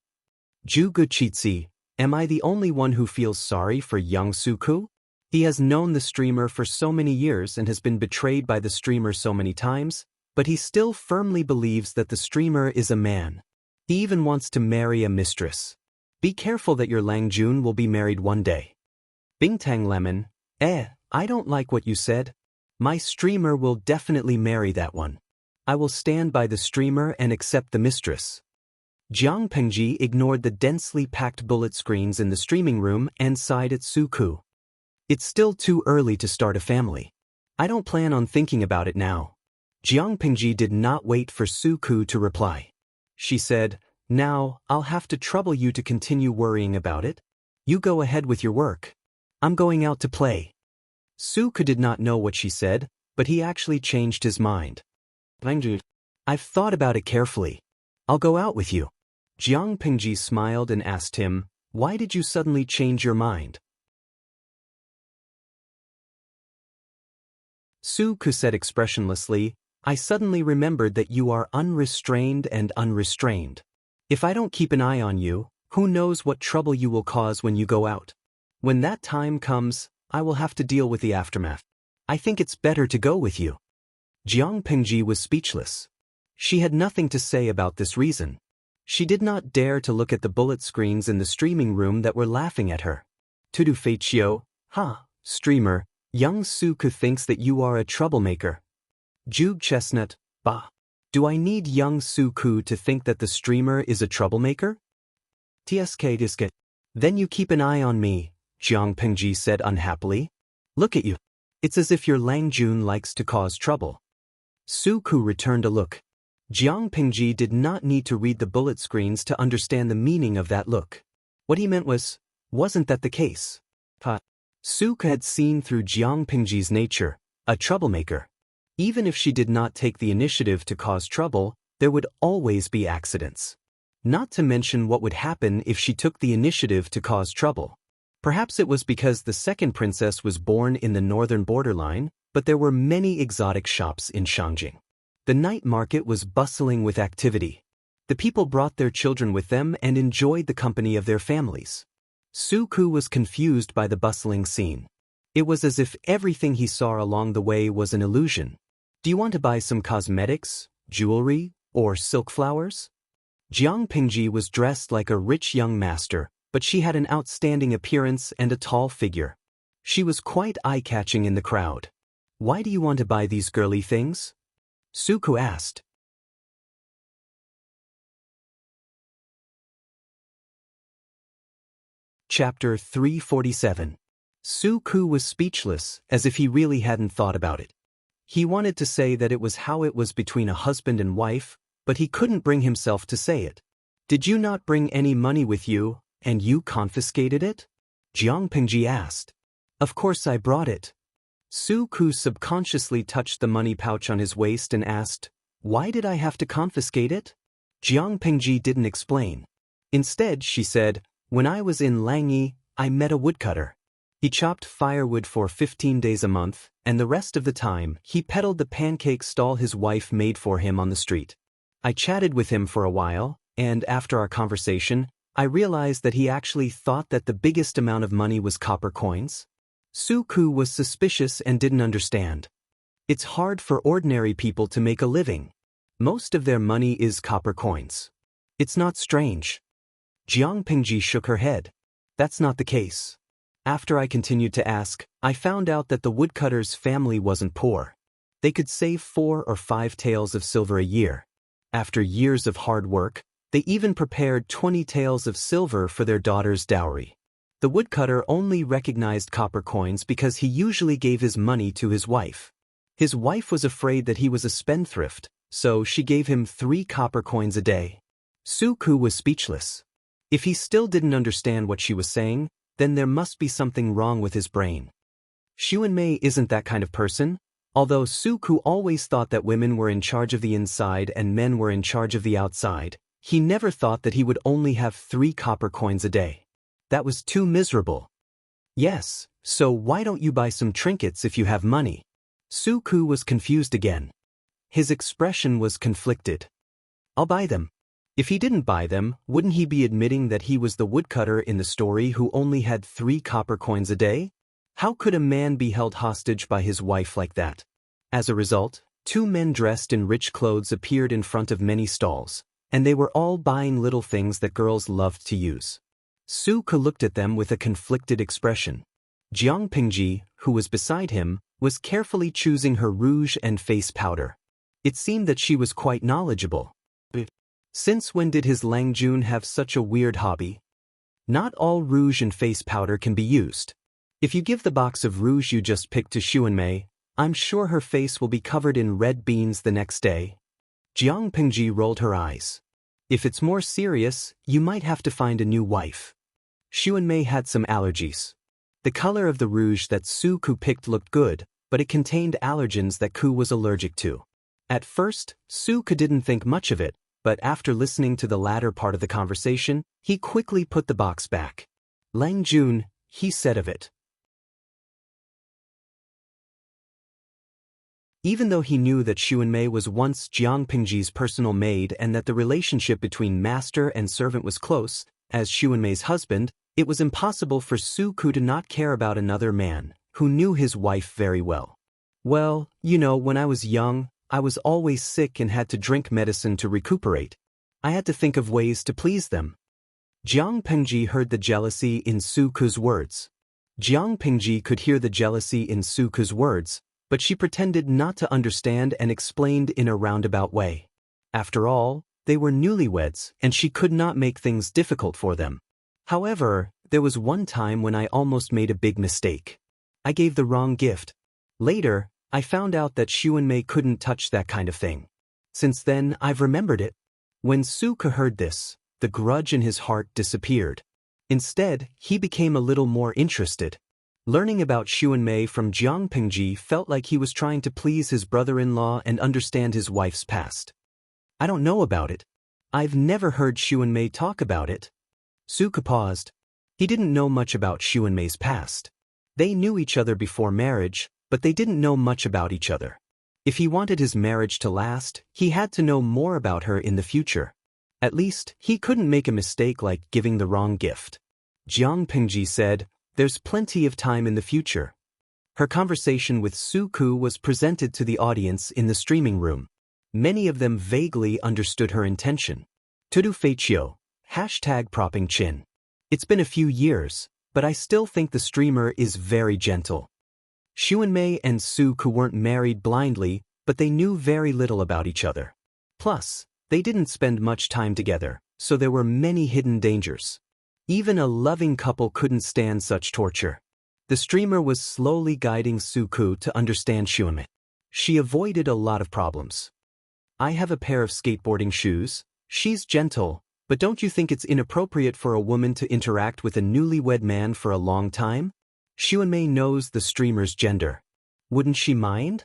Ju Guchitsi, am I the only one who feels sorry for young Su Ku? He has known the streamer for so many years and has been betrayed by the streamer so many times, but he still firmly believes that the streamer is a man. He even wants to marry a mistress. Be careful that your Lang Jun will be married one day. Bingtang Lemon, I don't like what you said. My streamer will definitely marry that one. I will stand by the streamer and accept the mistress. Jiang Pengji ignored the densely packed bullet screens in the streaming room and sighed at Su Ku. It's still too early to start a family. I don't plan on thinking about it now. Jiang Pengji did not wait for Su Ku to reply. She said, "Now, I'll have to trouble you to continue worrying about it. You go ahead with your work. I'm going out to play." Su Ku did not know what she said, but he actually changed his mind. "I've thought about it carefully. I'll go out with you." Jiang Pengji smiled and asked him, "Why did you suddenly change your mind?" Su Ku said expressionlessly, "I suddenly remembered that you are unrestrained and unrestrained. If I don't keep an eye on you, who knows what trouble you will cause when you go out. When that time comes, I will have to deal with the aftermath. I think it's better to go with you." Jiang Pengji was speechless. She had nothing to say about this reason. She did not dare to look at the bullet screens in the streaming room that were laughing at her. Tudu Feichio, streamer, young Su Ku thinks that you are a troublemaker. Jug Chestnut, bah. Do I need young Su Ku to think that the streamer is a troublemaker? TSK Disket. Then you keep an eye on me, Jiang Pengji said unhappily. Look at you. It's as if your Lang Jun likes to cause trouble. Su Ku returned a look. Jiang Pengji did not need to read the bullet screens to understand the meaning of that look. What he meant was, wasn't that the case? Su Ku had seen through Jiang Pengji's nature, a troublemaker. Even if she did not take the initiative to cause trouble, there would always be accidents. Not to mention what would happen if she took the initiative to cause trouble. Perhaps it was because the second princess was born in the northern borderline, but there were many exotic shops in Shangjing. The night market was bustling with activity. The people brought their children with them and enjoyed the company of their families. Su Ku was confused by the bustling scene. It was as if everything he saw along the way was an illusion. Do you want to buy some cosmetics, jewelry, or silk flowers? Jiang Pengji was dressed like a rich young master, but she had an outstanding appearance and a tall figure. She was quite eye-catching in the crowd. Why do you want to buy these girly things? Su Ku asked. Chapter 347. Su Ku was speechless, as if he really hadn't thought about it. He wanted to say that it was how it was between a husband and wife, but he couldn't bring himself to say it. Did you not bring any money with you, and you confiscated it? Jiang Pingji asked. Of course I brought it. Su Ku subconsciously touched the money pouch on his waist and asked, why did I have to confiscate it? Jiang Pingji didn't explain. Instead, she said, when I was in Langyi, I met a woodcutter. He chopped firewood for 15 days a month, and the rest of the time, he peddled the pancake stall his wife made for him on the street. I chatted with him for a while, and after our conversation, I realized that he actually thought that the biggest amount of money was copper coins. Su Ku was suspicious and didn't understand. It's hard for ordinary people to make a living. Most of their money is copper coins. It's not strange. Jiang Pingji shook her head. That's not the case. After I continued to ask, I found out that the woodcutter's family wasn't poor. They could save 4 or 5 taels of silver a year. After years of hard work, they even prepared 20 taels of silver for their daughter's dowry. The woodcutter only recognized copper coins because he usually gave his money to his wife. His wife was afraid that he was a spendthrift, so she gave him 3 copper coins a day. Su Ku was speechless. If he still didn't understand what she was saying, then there must be something wrong with his brain. Xuanmei isn't that kind of person. Although Su Ku always thought that women were in charge of the inside and men were in charge of the outside, he never thought that he would only have 3 copper coins a day. That was too miserable. Yes, so why don't you buy some trinkets if you have money? Su Ku was confused again. His expression was conflicted. I'll buy them. If he didn't buy them, wouldn't he be admitting that he was the woodcutter in the story who only had 3 copper coins a day? How could a man be held hostage by his wife like that? As a result, 2 men dressed in rich clothes appeared in front of many stalls, and they were all buying little things that girls loved to use. Su Ku looked at them with a conflicted expression. Jiang Pingji, who was beside him, was carefully choosing her rouge and face powder. It seemed that she was quite knowledgeable. Since when did his Lang Jun have such a weird hobby? Not all rouge and face powder can be used. If you give the box of rouge you just picked to Xuanmei, I'm sure her face will be covered in red beans the next day. Jiang Pingji rolled her eyes. If it's more serious, you might have to find a new wife. Xuanmei had some allergies. The color of the rouge that Su Ku picked looked good, but it contained allergens that Ku was allergic to. At first, Su Ku didn't think much of it, but after listening to the latter part of the conversation, he quickly put the box back. Lang Jun, he said of it. Even though he knew that Xuanmei was once Jiang Pingji's personal maid and that the relationship between master and servant was close, as Xuanmei's husband, it was impossible for Su Ku to not care about another man, who knew his wife very well. Well, when I was young, I was always sick and had to drink medicine to recuperate. I had to think of ways to please them. Jiang Pingji heard the jealousy in Su Ku's words. Jiang Pingji could hear the jealousy in Su Ku's words, but she pretended not to understand and explained in a roundabout way. After all, they were newlyweds and she could not make things difficult for them. However, there was one time when I almost made a big mistake. I gave the wrong gift. Later, I found out that Xuanmei couldn't touch that kind of thing. Since then, I've remembered it. When Su Ku heard this, the grudge in his heart disappeared. Instead, he became a little more interested. Learning about Xuanmei from Jiang Pingji felt like he was trying to please his brother-in-law and understand his wife's past. I don't know about it. I've never heard Xuanmei talk about it. Su Ku paused. He didn't know much about Xuanmei's past. They knew each other before marriage, but they didn't know much about each other. If he wanted his marriage to last, he had to know more about her in the future. At least, he couldn't make a mistake like giving the wrong gift. Jiang Pingji said, "There's plenty of time in the future." Her conversation with Su Ku was presented to the audience in the streaming room. Many of them vaguely understood her intention. Tudu Feichio, #propping chin. It's been a few years, but I still think the streamer is very gentle. Xuanmei and Su Ku weren't married blindly, but they knew very little about each other. Plus, they didn't spend much time together, so there were many hidden dangers. Even a loving couple couldn't stand such torture. The streamer was slowly guiding Su Ku to understand Xuanmei. She avoided a lot of problems. I have a pair of skateboarding shoes. She's gentle, But don't you think it's inappropriate for a woman to interact with a newlywed man for a long time? Xuanmei knows the streamer's gender. Wouldn't she mind?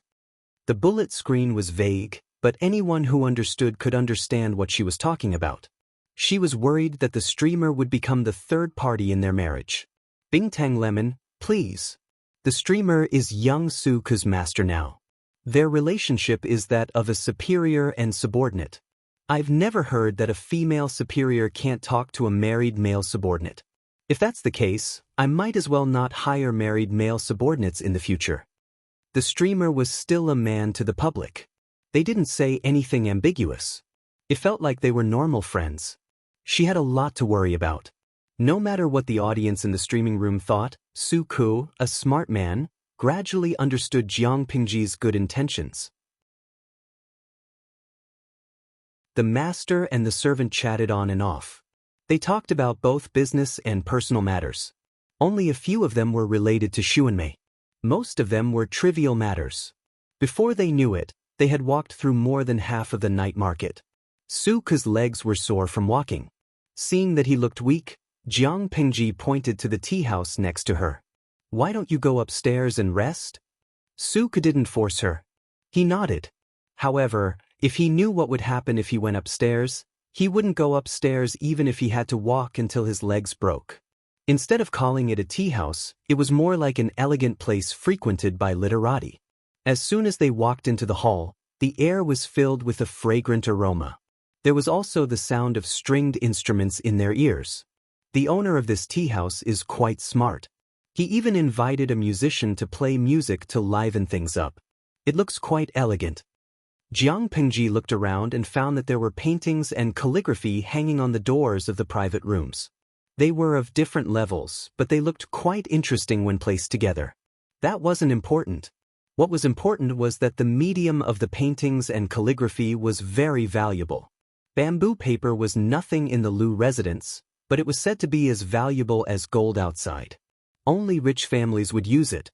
The bullet screen was vague, but anyone who understood could understand what she was talking about. She was worried that the streamer would become the third party in their marriage. Bingtang Lemon, please. The streamer is young Suku's master now. Their relationship is that of a superior and subordinate. I've never heard that a female superior can't talk to a married male subordinate. If that's the case, I might as well not hire married male subordinates in the future. The streamer was still a man to the public. They didn't say anything ambiguous. It felt like they were normal friends. She had a lot to worry about. No matter what the audience in the streaming room thought, Suku, a smart man, gradually understood Jiang Pingji's good intentions. The master and the servant chatted on and off. They talked about both business and personal matters. Only a few of them were related to Xuanmei. Most of them were trivial matters. Before they knew it, they had walked through more than half of the night market. Suku's legs were sore from walking. Seeing that he looked weak, Jiang Pingji pointed to the tea house next to her. Why don't you go upstairs and rest? Suku didn't force her. He nodded. However, if he knew what would happen if he went upstairs, he wouldn't go upstairs even if he had to walk until his legs broke. Instead of calling it a tea house, it was more like an elegant place frequented by literati. As soon as they walked into the hall, the air was filled with a fragrant aroma. There was also the sound of stringed instruments in their ears. The owner of this tea house is quite smart. He even invited a musician to play music to liven things up. It looks quite elegant. Jiang Pingji looked around and found that there were paintings and calligraphy hanging on the doors of the private rooms. They were of different levels, but they looked quite interesting when placed together. That wasn't important. What was important was that the medium of the paintings and calligraphy was very valuable. Bamboo paper was nothing in the Lu residence, but it was said to be as valuable as gold outside. Only rich families would use it.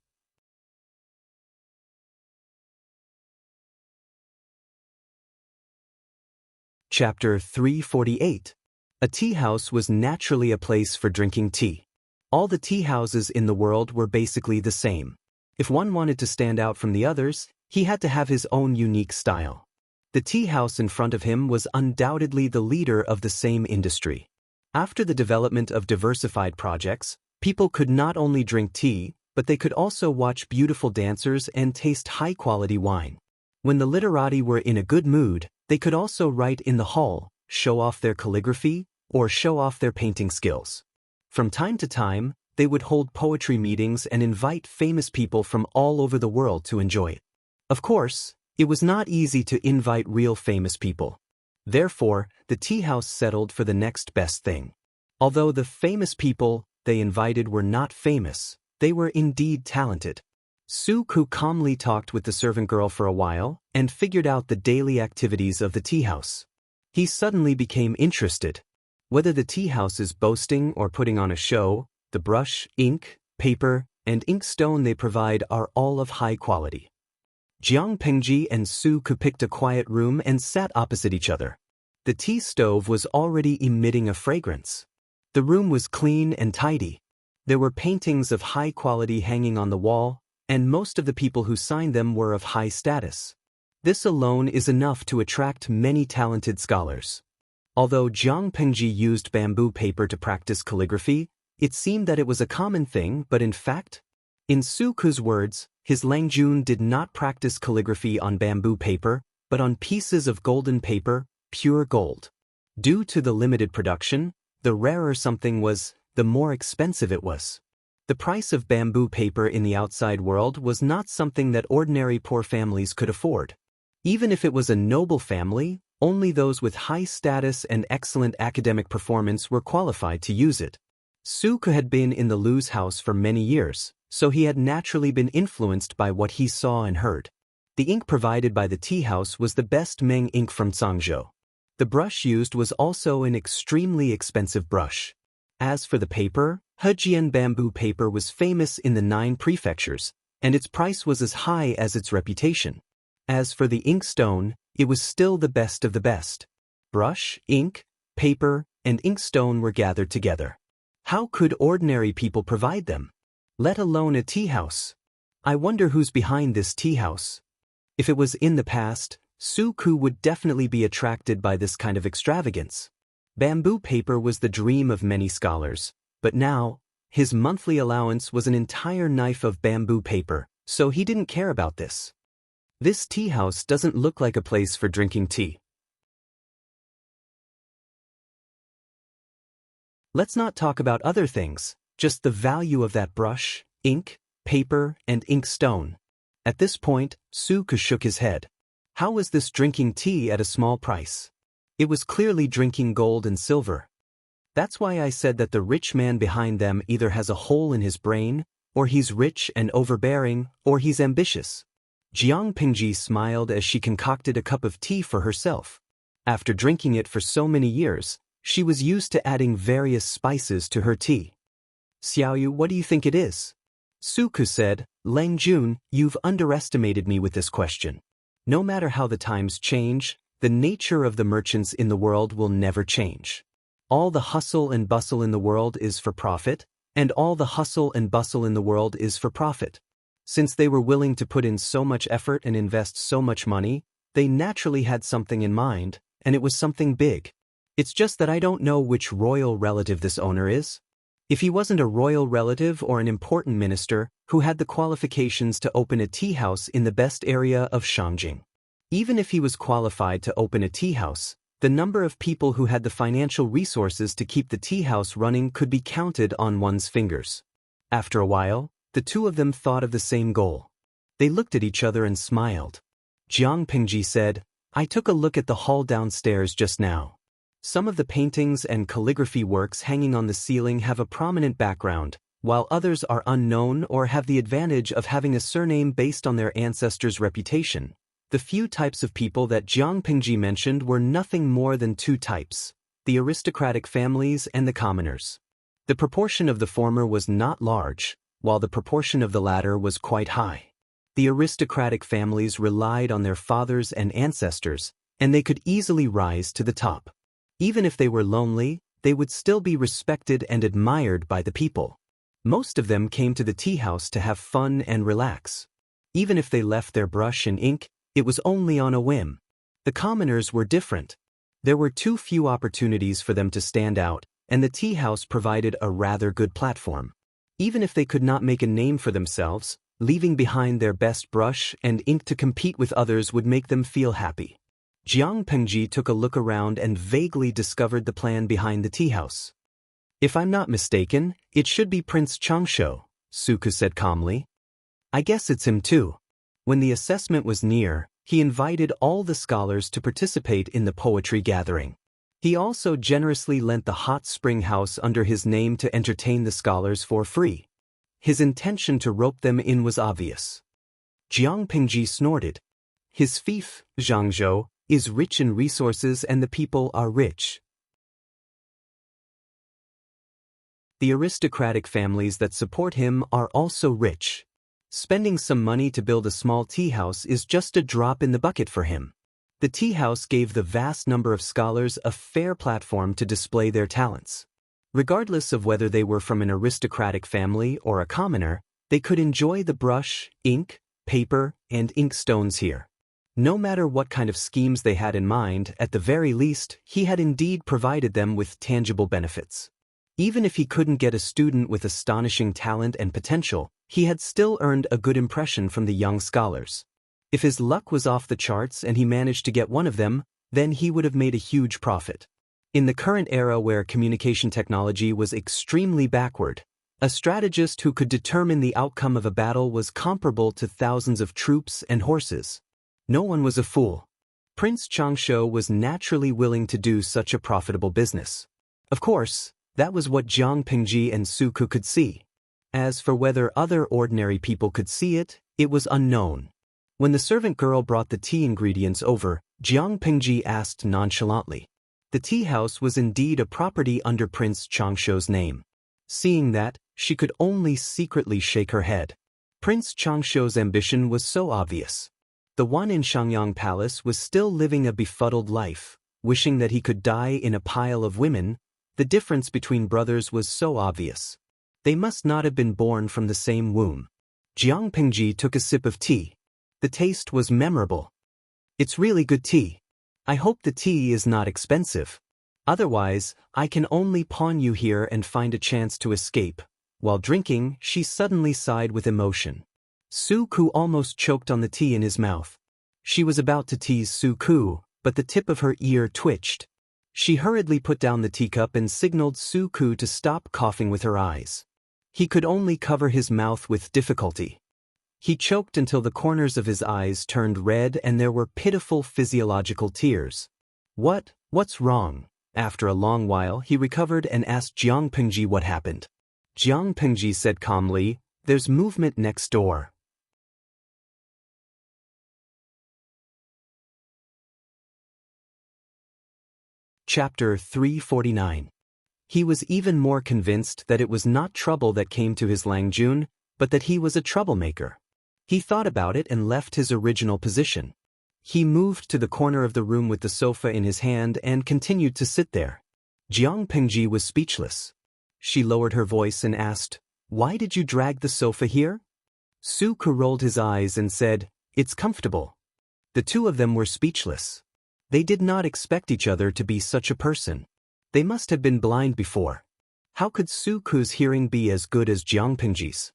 Chapter 348. A tea house was naturally a place for drinking tea. All the tea houses in the world were basically the same. If one wanted to stand out from the others, he had to have his own unique style. The tea house in front of him was undoubtedly the leader of the same industry. After the development of diversified projects, people could not only drink tea, but they could also watch beautiful dancers and taste high-quality wine. When the literati were in a good mood, they could also write in the hall, show off their calligraphy, or show off their painting skills. From time to time, they would hold poetry meetings and invite famous people from all over the world to enjoy it. Of course, it was not easy to invite real famous people. Therefore, the tea house settled for the next best thing. Although the famous people they invited were not famous, they were indeed talented. Suku calmly talked with the servant girl for a while and figured out the daily activities of the tea house. He suddenly became interested. Whether the tea house is boasting or putting on a show, the brush, ink, paper, and inkstone they provide are all of high quality. Jiang Pingji and Suku picked a quiet room and sat opposite each other. The tea stove was already emitting a fragrance. The room was clean and tidy. There were paintings of high quality hanging on the wall, and most of the people who signed them were of high status. This alone is enough to attract many talented scholars. Although Jiang Pingji used bamboo paper to practice calligraphy, it seemed that it was a common thing, but in fact, in Suku's words, his Langjun did not practice calligraphy on bamboo paper, but on pieces of golden paper, pure gold. Due to the limited production, the rarer something was, the more expensive it was. The price of bamboo paper in the outside world was not something that ordinary poor families could afford. Even if it was a noble family, only those with high status and excellent academic performance were qualified to use it. Suku had been in the Lu's house for many years, so he had naturally been influenced by what he saw and heard. The ink provided by the tea house was the best Meng ink from Zhangzhou. The brush used was also an extremely expensive brush. As for the paper, Hejian bamboo paper was famous in the 9 prefectures, and its price was as high as its reputation. As for the inkstone, it was still the best of the best. Brush, ink, paper, and inkstone were gathered together. How could ordinary people provide them? Let alone a tea house. I wonder who's behind this tea house. If it was in the past, Su-ku would definitely be attracted by this kind of extravagance. Bamboo paper was the dream of many scholars, but now, his monthly allowance was an entire knife of bamboo paper, so he didn't care about this. This tea house doesn't look like a place for drinking tea. Let's not talk about other things, just the value of that brush, ink, paper, and inkstone. At this point, Su-ku shook his head. How was this drinking tea at a small price? It was clearly drinking gold and silver. That's why I said that the rich man behind them either has a hole in his brain, or he's rich and overbearing, or he's ambitious. Jiang Pingji smiled as she concocted a cup of tea for herself. After drinking it for so many years, she was used to adding various spices to her tea. Xiaoyu, what do you think it is? Su-ku said, Lang Jun, you've underestimated me with this question. No matter how the times change, the nature of the merchants in the world will never change. All the hustle and bustle in the world is for profit, and all the hustle and bustle in the world is for profit. Since they were willing to put in so much effort and invest so much money, they naturally had something in mind, and it was something big. It's just that I don't know which royal relative this owner is. If he wasn't a royal relative or an important minister who had the qualifications to open a tea house in the best area of Shangjing. Even if he was qualified to open a tea house, the number of people who had the financial resources to keep the tea house running could be counted on one's fingers. After a while, the two of them thought of the same goal. They looked at each other and smiled. Jiang Pingji said, I took a look at the hall downstairs just now. Some of the paintings and calligraphy works hanging on the ceiling have a prominent background, while others are unknown or have the advantage of having a surname based on their ancestors' reputation. The few types of people that Jiang Pingji mentioned were nothing more than two types, the aristocratic families and the commoners. The proportion of the former was not large, while the proportion of the latter was quite high. The aristocratic families relied on their fathers and ancestors, and they could easily rise to the top. Even if they were lonely, they would still be respected and admired by the people. Most of them came to the tea house to have fun and relax. Even if they left their brush and ink, it was only on a whim. The commoners were different. There were too few opportunities for them to stand out, and the tea house provided a rather good platform. Even if they could not make a name for themselves, leaving behind their best brush and ink to compete with others would make them feel happy. Jiang Pengji took a look around and vaguely discovered the plan behind the tea house. If I'm not mistaken, it should be Prince Changsho, Su-ku said calmly. I guess it's him too. When the assessment was near, he invited all the scholars to participate in the poetry gathering. He also generously lent the hot spring house under his name to entertain the scholars for free. His intention to rope them in was obvious. Jiang Pingji snorted. His fief, Zhangzhou, is rich in resources and the people are rich. The aristocratic families that support him are also rich. Spending some money to build a small tea house is just a drop in the bucket for him. The tea house gave the vast number of scholars a fair platform to display their talents. Regardless of whether they were from an aristocratic family or a commoner, they could enjoy the brush, ink, paper, and inkstones here. No matter what kind of schemes they had in mind, at the very least, he had indeed provided them with tangible benefits. Even if he couldn't get a student with astonishing talent and potential, he had still earned a good impression from the young scholars. If his luck was off the charts and he managed to get one of them, then he would have made a huge profit. In the current era where communication technology was extremely backward, a strategist who could determine the outcome of a battle was comparable to thousands of troops and horses. No one was a fool. Prince Changsho was naturally willing to do such a profitable business. Of course, that was what Jiang Pingji and Su-ku could see. As for whether other ordinary people could see it, it was unknown. When the servant girl brought the tea ingredients over, Jiang Pingji asked nonchalantly. The tea house was indeed a property under Prince Changsho's name. Seeing that, she could only secretly shake her head. Prince Changsho's ambition was so obvious. The one in Shangyang Palace was still living a befuddled life, wishing that he could die in a pile of women, The difference between brothers was so obvious. They must not have been born from the same womb. Jiang Pingji took a sip of tea. The taste was memorable. It's really good tea. I hope the tea is not expensive. Otherwise, I can only pawn you here and find a chance to escape. While drinking, she suddenly sighed with emotion. Su Ku almost choked on the tea in his mouth. She was about to tease Su Ku, but the tip of her ear twitched. She hurriedly put down the teacup and signaled Su Ku to stop coughing with her eyes. He could only cover his mouth with difficulty. He choked until the corners of his eyes turned red and there were pitiful physiological tears. What's wrong? After a long while, he recovered and asked Jiang Pingji what happened. Jiang Pingji said calmly, "There's movement next door." Chapter 349. He was even more convinced that it was not trouble that came to his Langjun, but that he was a troublemaker. He thought about it and left his original position. He moved to the corner of the room with the sofa in his hand and continued to sit there. Jiang Pingji was speechless. She lowered her voice and asked, "Why did you drag the sofa here?" Su Ku rolled his eyes and said, "It's comfortable." The two of them were speechless. They did not expect each other to be such a person. They must have been blind before. How could Su Ku's hearing be as good as Jiang Pingji's?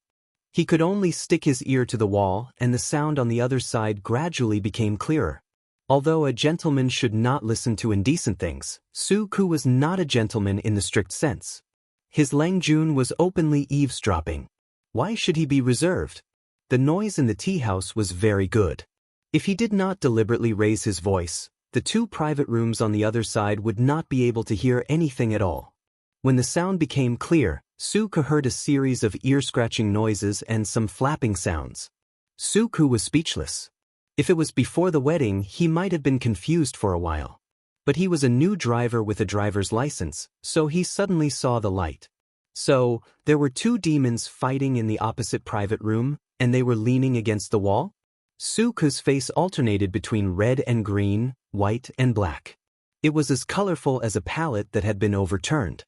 He could only stick his ear to the wall, and the sound on the other side gradually became clearer. Although a gentleman should not listen to indecent things, Su Ku was not a gentleman in the strict sense. His Langjun was openly eavesdropping. Why should he be reserved? The noise in the tea house was very good. If he did not deliberately raise his voice, the two private rooms on the other side would not be able to hear anything at all. When the sound became clear, Su Ku heard a series of ear-scratching noises and some flapping sounds. Su Ku was speechless. If it was before the wedding, he might have been confused for a while. But he was a new driver with a driver's license, so he suddenly saw the light. So, there were two demons fighting in the opposite private room, and they were leaning against the wall? Su Ku's face alternated between red and green, white and black. It was as colorful as a palette that had been overturned.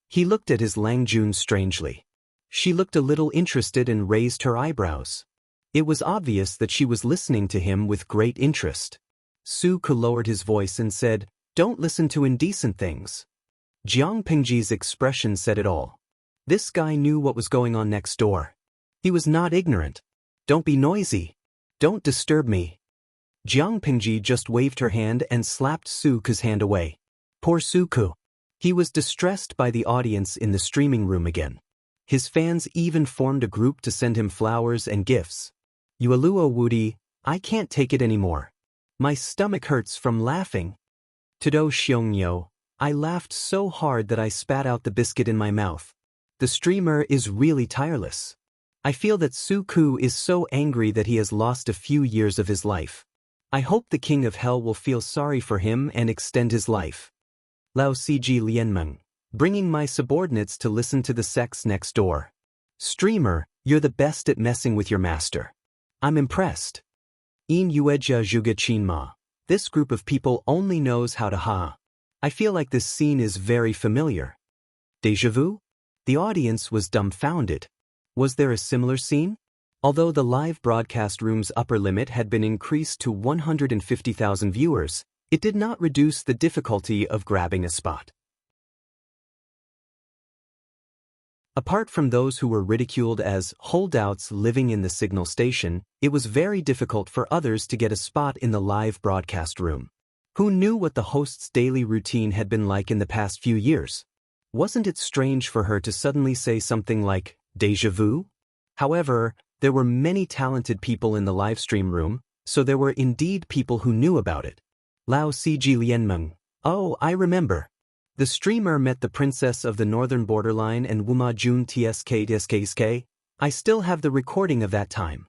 He looked at his Langjun strangely. She looked a little interested and raised her eyebrows. It was obvious that she was listening to him with great interest. Su Ku lowered his voice and said, "Don't listen to indecent things." Jiang Pingji's expression said it all. This guy knew what was going on next door. He was not ignorant. "Don't be noisy. Don't disturb me." Jiang Pingji just waved her hand and slapped Su Ku's hand away. Poor Su Ku. He was distressed by the audience in the streaming room again. His fans even formed a group to send him flowers and gifts. "Yualuo Wudi, I can't take it anymore. My stomach hurts from laughing." Todo Xiongyo, I laughed so hard that I spat out the biscuit in my mouth. The streamer is really tireless. I feel that Su Ku is so angry that he has lost a few years of his life. I hope the King of Hell will feel sorry for him and extend his life. Lao Cg Lianmeng, bringing my subordinates to listen to the sex next door. Streamer, you're the best at messing with your master. I'm impressed. In Yueja Zhuge Qinma. This group of people only knows how to ha. I feel like this scene is very familiar. Déjà vu? The audience was dumbfounded. Was there a similar scene? Although the live broadcast room's upper limit had been increased to 150,000 viewers, it did not reduce the difficulty of grabbing a spot. Apart from those who were ridiculed as holdouts living in the signal station, it was very difficult for others to get a spot in the live broadcast room. Who knew what the host's daily routine had been like in the past few years? Wasn't it strange for her to suddenly say something like, déjà vu? However, there were many talented people in the livestream room, so there were indeed people who knew about it. Lao Cg Lianmeng. Oh, I remember. The streamer met the princess of the northern borderline and Wuma Jun TSK. I still have the recording of that time.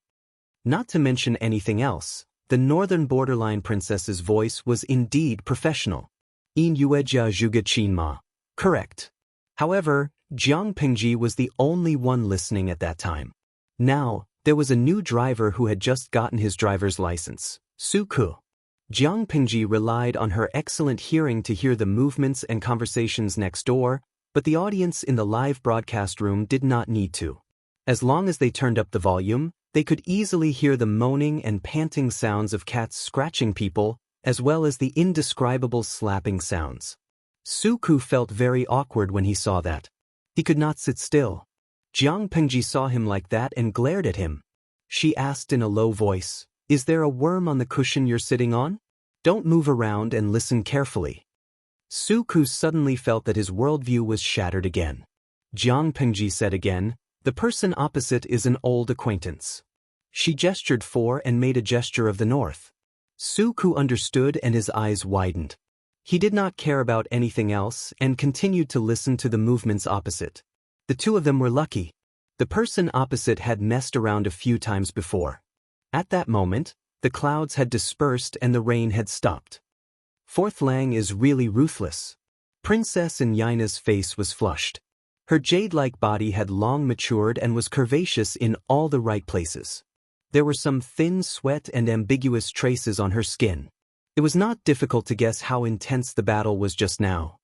Not to mention anything else, the northern borderline princess's voice was indeed professional. In Yueja Zhuge Qinma. Correct. However, Jiang Pingji was the only one listening at that time. Now, there was a new driver who had just gotten his driver's license, Su Ku. Jiang Pingji relied on her excellent hearing to hear the movements and conversations next door, but the audience in the live broadcast room did not need to. As long as they turned up the volume, they could easily hear the moaning and panting sounds of cats scratching people, as well as the indescribable slapping sounds. Suku felt very awkward when he saw that. He could not sit still. Jiang Pingji saw him like that and glared at him. She asked in a low voice, "Is there a worm on the cushion you're sitting on? Don't move around and listen carefully." Suku suddenly felt that his worldview was shattered again. Jiang Pingji said again, "The person opposite is an old acquaintance." She gestured for and made a gesture of the north. Suku understood and his eyes widened. He did not care about anything else and continued to listen to the movements opposite. The two of them were lucky. The person opposite had messed around a few times before. At that moment, the clouds had dispersed and the rain had stopped. Fourth Lang is really ruthless. Princess Xianxia's face was flushed. Her jade-like body had long matured and was curvaceous in all the right places. There were some thin sweat and ambiguous traces on her skin. It was not difficult to guess how intense the battle was just now.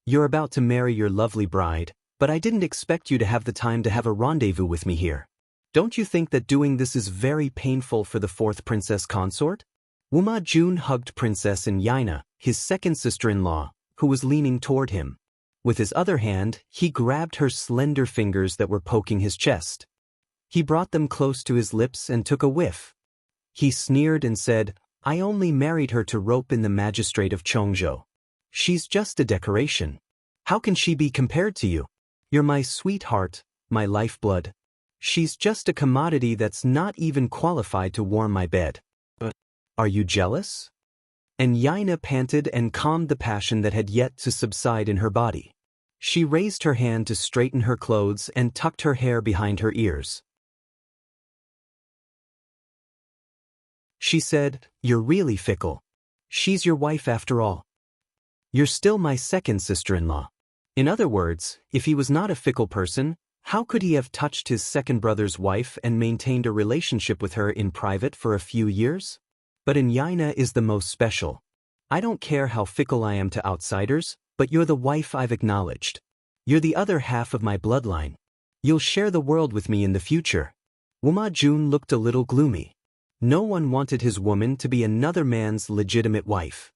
"You're about to marry your lovely bride, but I didn't expect you to have the time to have a rendezvous with me here. Don't you think that doing this is very painful for the fourth princess consort?" Wuma Jun hugged Princess Xianxia, his second sister-in-law, who was leaning toward him. With his other hand, he grabbed her slender fingers that were poking his chest. He brought them close to his lips and took a whiff. He sneered and said, "I only married her to rope in the magistrate of Chongzhou. She's just a decoration. How can she be compared to you? You're my sweetheart, my lifeblood. She's just a commodity that's not even qualified to warm my bed. But are you jealous?" And Yaina panted and calmed the passion that had yet to subside in her body. She raised her hand to straighten her clothes and tucked her hair behind her ears. She said, "You're really fickle. She's your wife after all. You're still my second sister-in-law." In other words, if he was not a fickle person, how could he have touched his second brother's wife and maintained a relationship with her in private for a few years? But Yaina is the most special. "I don't care how fickle I am to outsiders, but you're the wife I've acknowledged. You're the other half of my bloodline. You'll share the world with me in the future." Wuma Jun looked a little gloomy. No one wanted his woman to be another man's legitimate wife.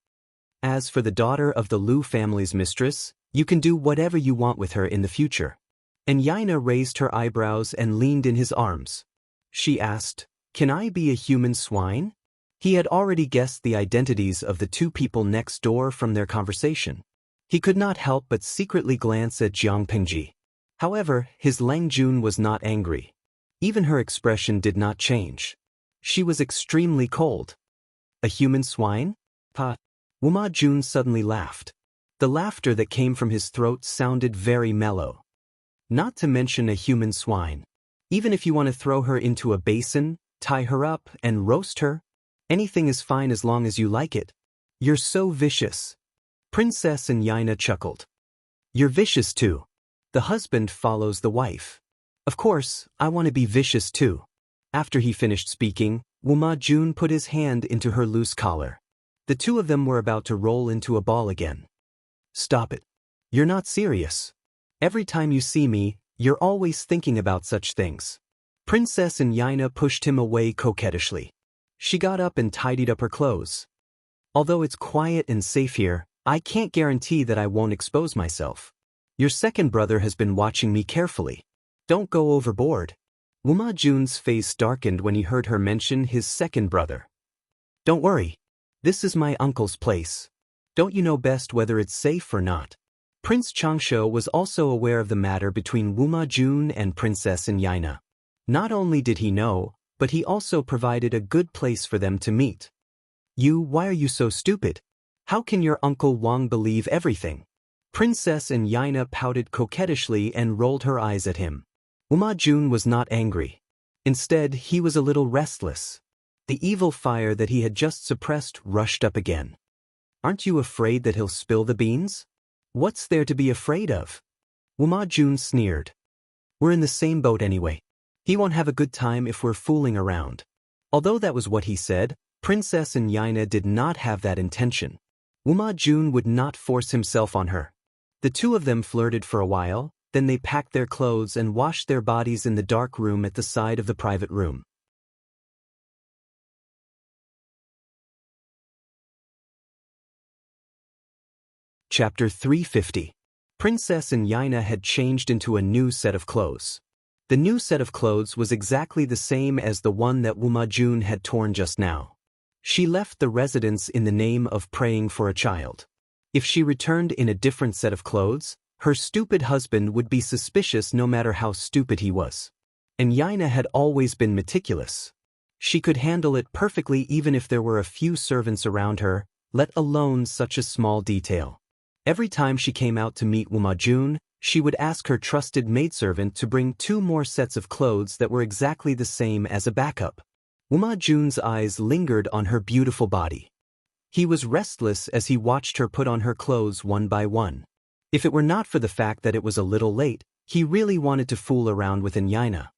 As for the daughter of the Lu family's mistress, you can do whatever you want with her in the future. And Yaina raised her eyebrows and leaned in his arms. She asked, "Can I be a human swine?" He had already guessed the identities of the two people next door from their conversation. He could not help but secretly glance at Jiang Pingji. However, his Lang Jun was not angry. Even her expression did not change. She was extremely cold. "A human swine? Pa." Wuma Jun suddenly laughed. The laughter that came from his throat sounded very mellow. "Not to mention a human swine. Even if you want to throw her into a basin, tie her up, and roast her, anything is fine as long as you like it. You're so vicious." Princess Xianxia chuckled. "You're vicious too. The husband follows the wife. Of course, I want to be vicious too." After he finished speaking, Wuma Jun put his hand into her loose collar. The two of them were about to roll into a ball again. "Stop it. You're not serious. Every time you see me, you're always thinking about such things." Princess Xianxia pushed him away coquettishly. She got up and tidied up her clothes. "Although it's quiet and safe here, I can't guarantee that I won't expose myself. Your second brother has been watching me carefully. Don't go overboard." Wuma Jun's face darkened when he heard her mention his second brother. "Don't worry. This is my uncle's place. Don't you know best whether it's safe or not?" Prince Changsho was also aware of the matter between Wuma Jun and Princess Xianxia. Not only did he know, but he also provided a good place for them to meet. Why are you so stupid? How can your Uncle Wang believe everything?" Princess Xianxia pouted coquettishly and rolled her eyes at him. Wuma Jun was not angry. Instead, he was a little restless. The evil fire that he had just suppressed rushed up again. "Aren't you afraid that he'll spill the beans? What's there to be afraid of?" Wuma Jun sneered. "We're in the same boat anyway. He won't have a good time if we're fooling around." Although that was what he said, Princess Xianxia did not have that intention. Wuma Jun would not force himself on her. The two of them flirted for a while, then they packed their clothes and washed their bodies in the dark room at the side of the private room. Chapter 350. Princess Xianxia had changed into a new set of clothes. The new set of clothes was exactly the same as the one that Wuma Jun had torn just now. She left the residence in the name of praying for a child. If she returned in a different set of clothes, her stupid husband would be suspicious no matter how stupid he was. And Xianxia had always been meticulous. She could handle it perfectly even if there were a few servants around her, let alone such a small detail. Every time she came out to meet Wuma Jun, she would ask her trusted maidservant to bring 2 more sets of clothes that were exactly the same as a backup. Wuma Jun's eyes lingered on her beautiful body. He was restless as he watched her put on her clothes one by one. If it were not for the fact that it was a little late, he really wanted to fool around with Xianxia.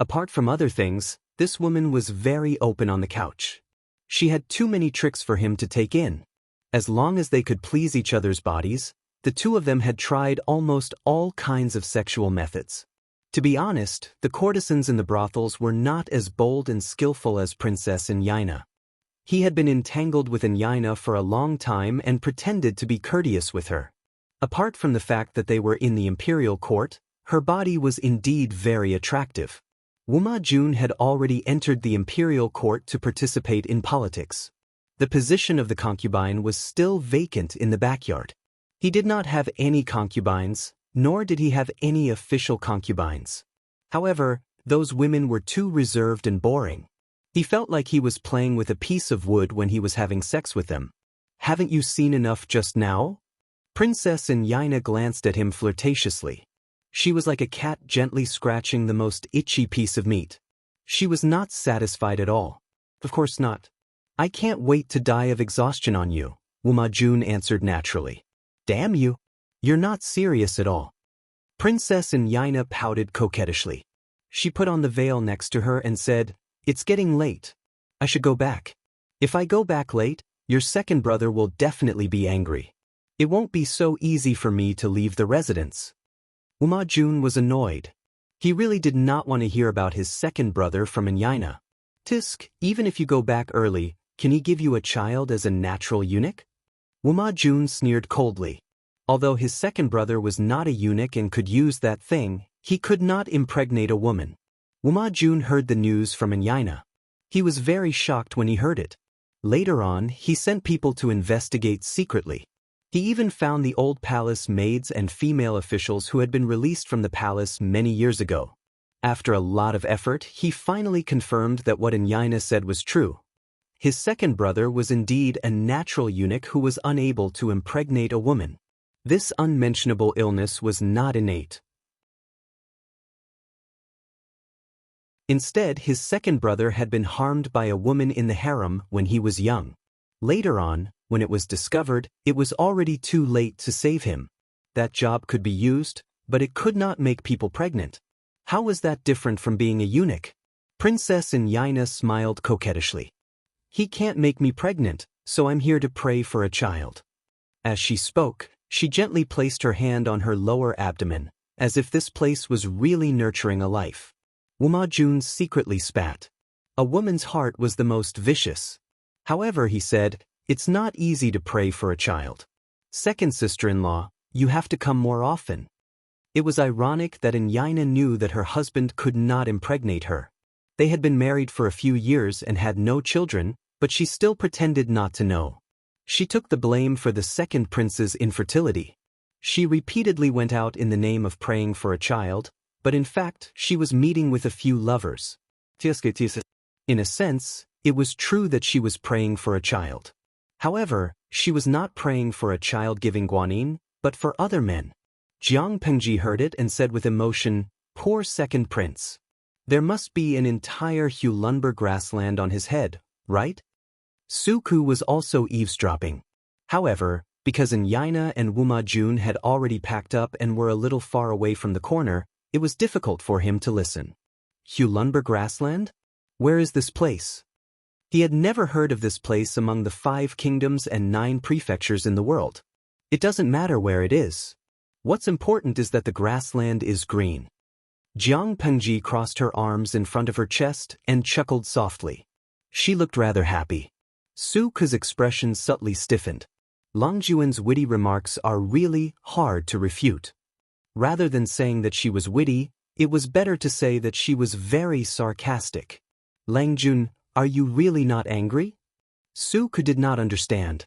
Apart from other things, this woman was very open on the couch. She had too many tricks for him to take in. As long as they could please each other's bodies, the two of them had tried almost all kinds of sexual methods. To be honest, the courtesans in the brothels were not as bold and skillful as Princess Xianxia. He had been entangled with Xianxia for a long time and pretended to be courteous with her. Apart from the fact that they were in the imperial court, her body was indeed very attractive. Wuma Jun had already entered the imperial court to participate in politics. The position of the concubine was still vacant in the backyard. He did not have any concubines, nor did he have any official concubines. However, those women were too reserved and boring. He felt like he was playing with a piece of wood when he was having sex with them. "Haven't you seen enough just now?" Princess Xianxia glanced at him flirtatiously. She was like a cat gently scratching the most itchy piece of meat. She was not satisfied at all. "Of course not. I can't wait to die of exhaustion on you," Wuma Jun answered naturally. "Damn you. You're not serious at all." Princess Xianxia pouted coquettishly. She put on the veil next to her and said, "It's getting late. I should go back. If I go back late, your second brother will definitely be angry. It won't be so easy for me to leave the residence." Wuma Jun was annoyed. He really did not want to hear about his second brother from Xianxia. "Tisk, even if you go back early, can he give you a child as a natural eunuch?" Wuma Jun sneered coldly. Although his second brother was not a eunuch and could use that thing, he could not impregnate a woman. Wuma Jun heard the news from Xianxia. He was very shocked when he heard it. Later on, he sent people to investigate secretly. He even found the old palace maids and female officials who had been released from the palace many years ago. After a lot of effort, he finally confirmed that what Xianxia said was true. His second brother was indeed a natural eunuch who was unable to impregnate a woman. This unmentionable illness was not innate. Instead, his second brother had been harmed by a woman in the harem when he was young. Later on, when it was discovered, it was already too late to save him. That job could be used, but it could not make people pregnant. How was that different from being a eunuch? Princess Xianxia smiled coquettishly. "He can't make me pregnant, so I'm here to pray for a child." As she spoke, she gently placed her hand on her lower abdomen, as if this place was really nurturing a life. Wuma Jun secretly spat. A woman's heart was the most vicious. "However," he said, "it's not easy to pray for a child. Second sister-in-law, you have to come more often." It was ironic that Xianxia knew that her husband could not impregnate her. They had been married for a few years and had no children, but she still pretended not to know. She took the blame for the second prince's infertility. She repeatedly went out in the name of praying for a child, but in fact, she was meeting with a few lovers. In a sense, it was true that she was praying for a child. However, she was not praying for a child-giving guanyin, but for other men. Jiang Pengji heard it and said with emotion, "Poor second prince. There must be an entire Hulunber grassland on his head, right?" Suku was also eavesdropping. However, because Xianxia and Wuma Jun had already packed up and were a little far away from the corner, it was difficult for him to listen. "Hulunber grassland? Where is this place?" He had never heard of this place among the 5 kingdoms and 9 prefectures in the world. It doesn't matter where it is. What's important is that the grassland is green. Jiang Pengji crossed her arms in front of her chest and chuckled softly. She looked rather happy. Su Ke's expression subtly stiffened. Long Juan's witty remarks are really hard to refute. Rather than saying that she was witty, it was better to say that she was very sarcastic. Lang Jun, are you really not angry? Su Ke did not understand.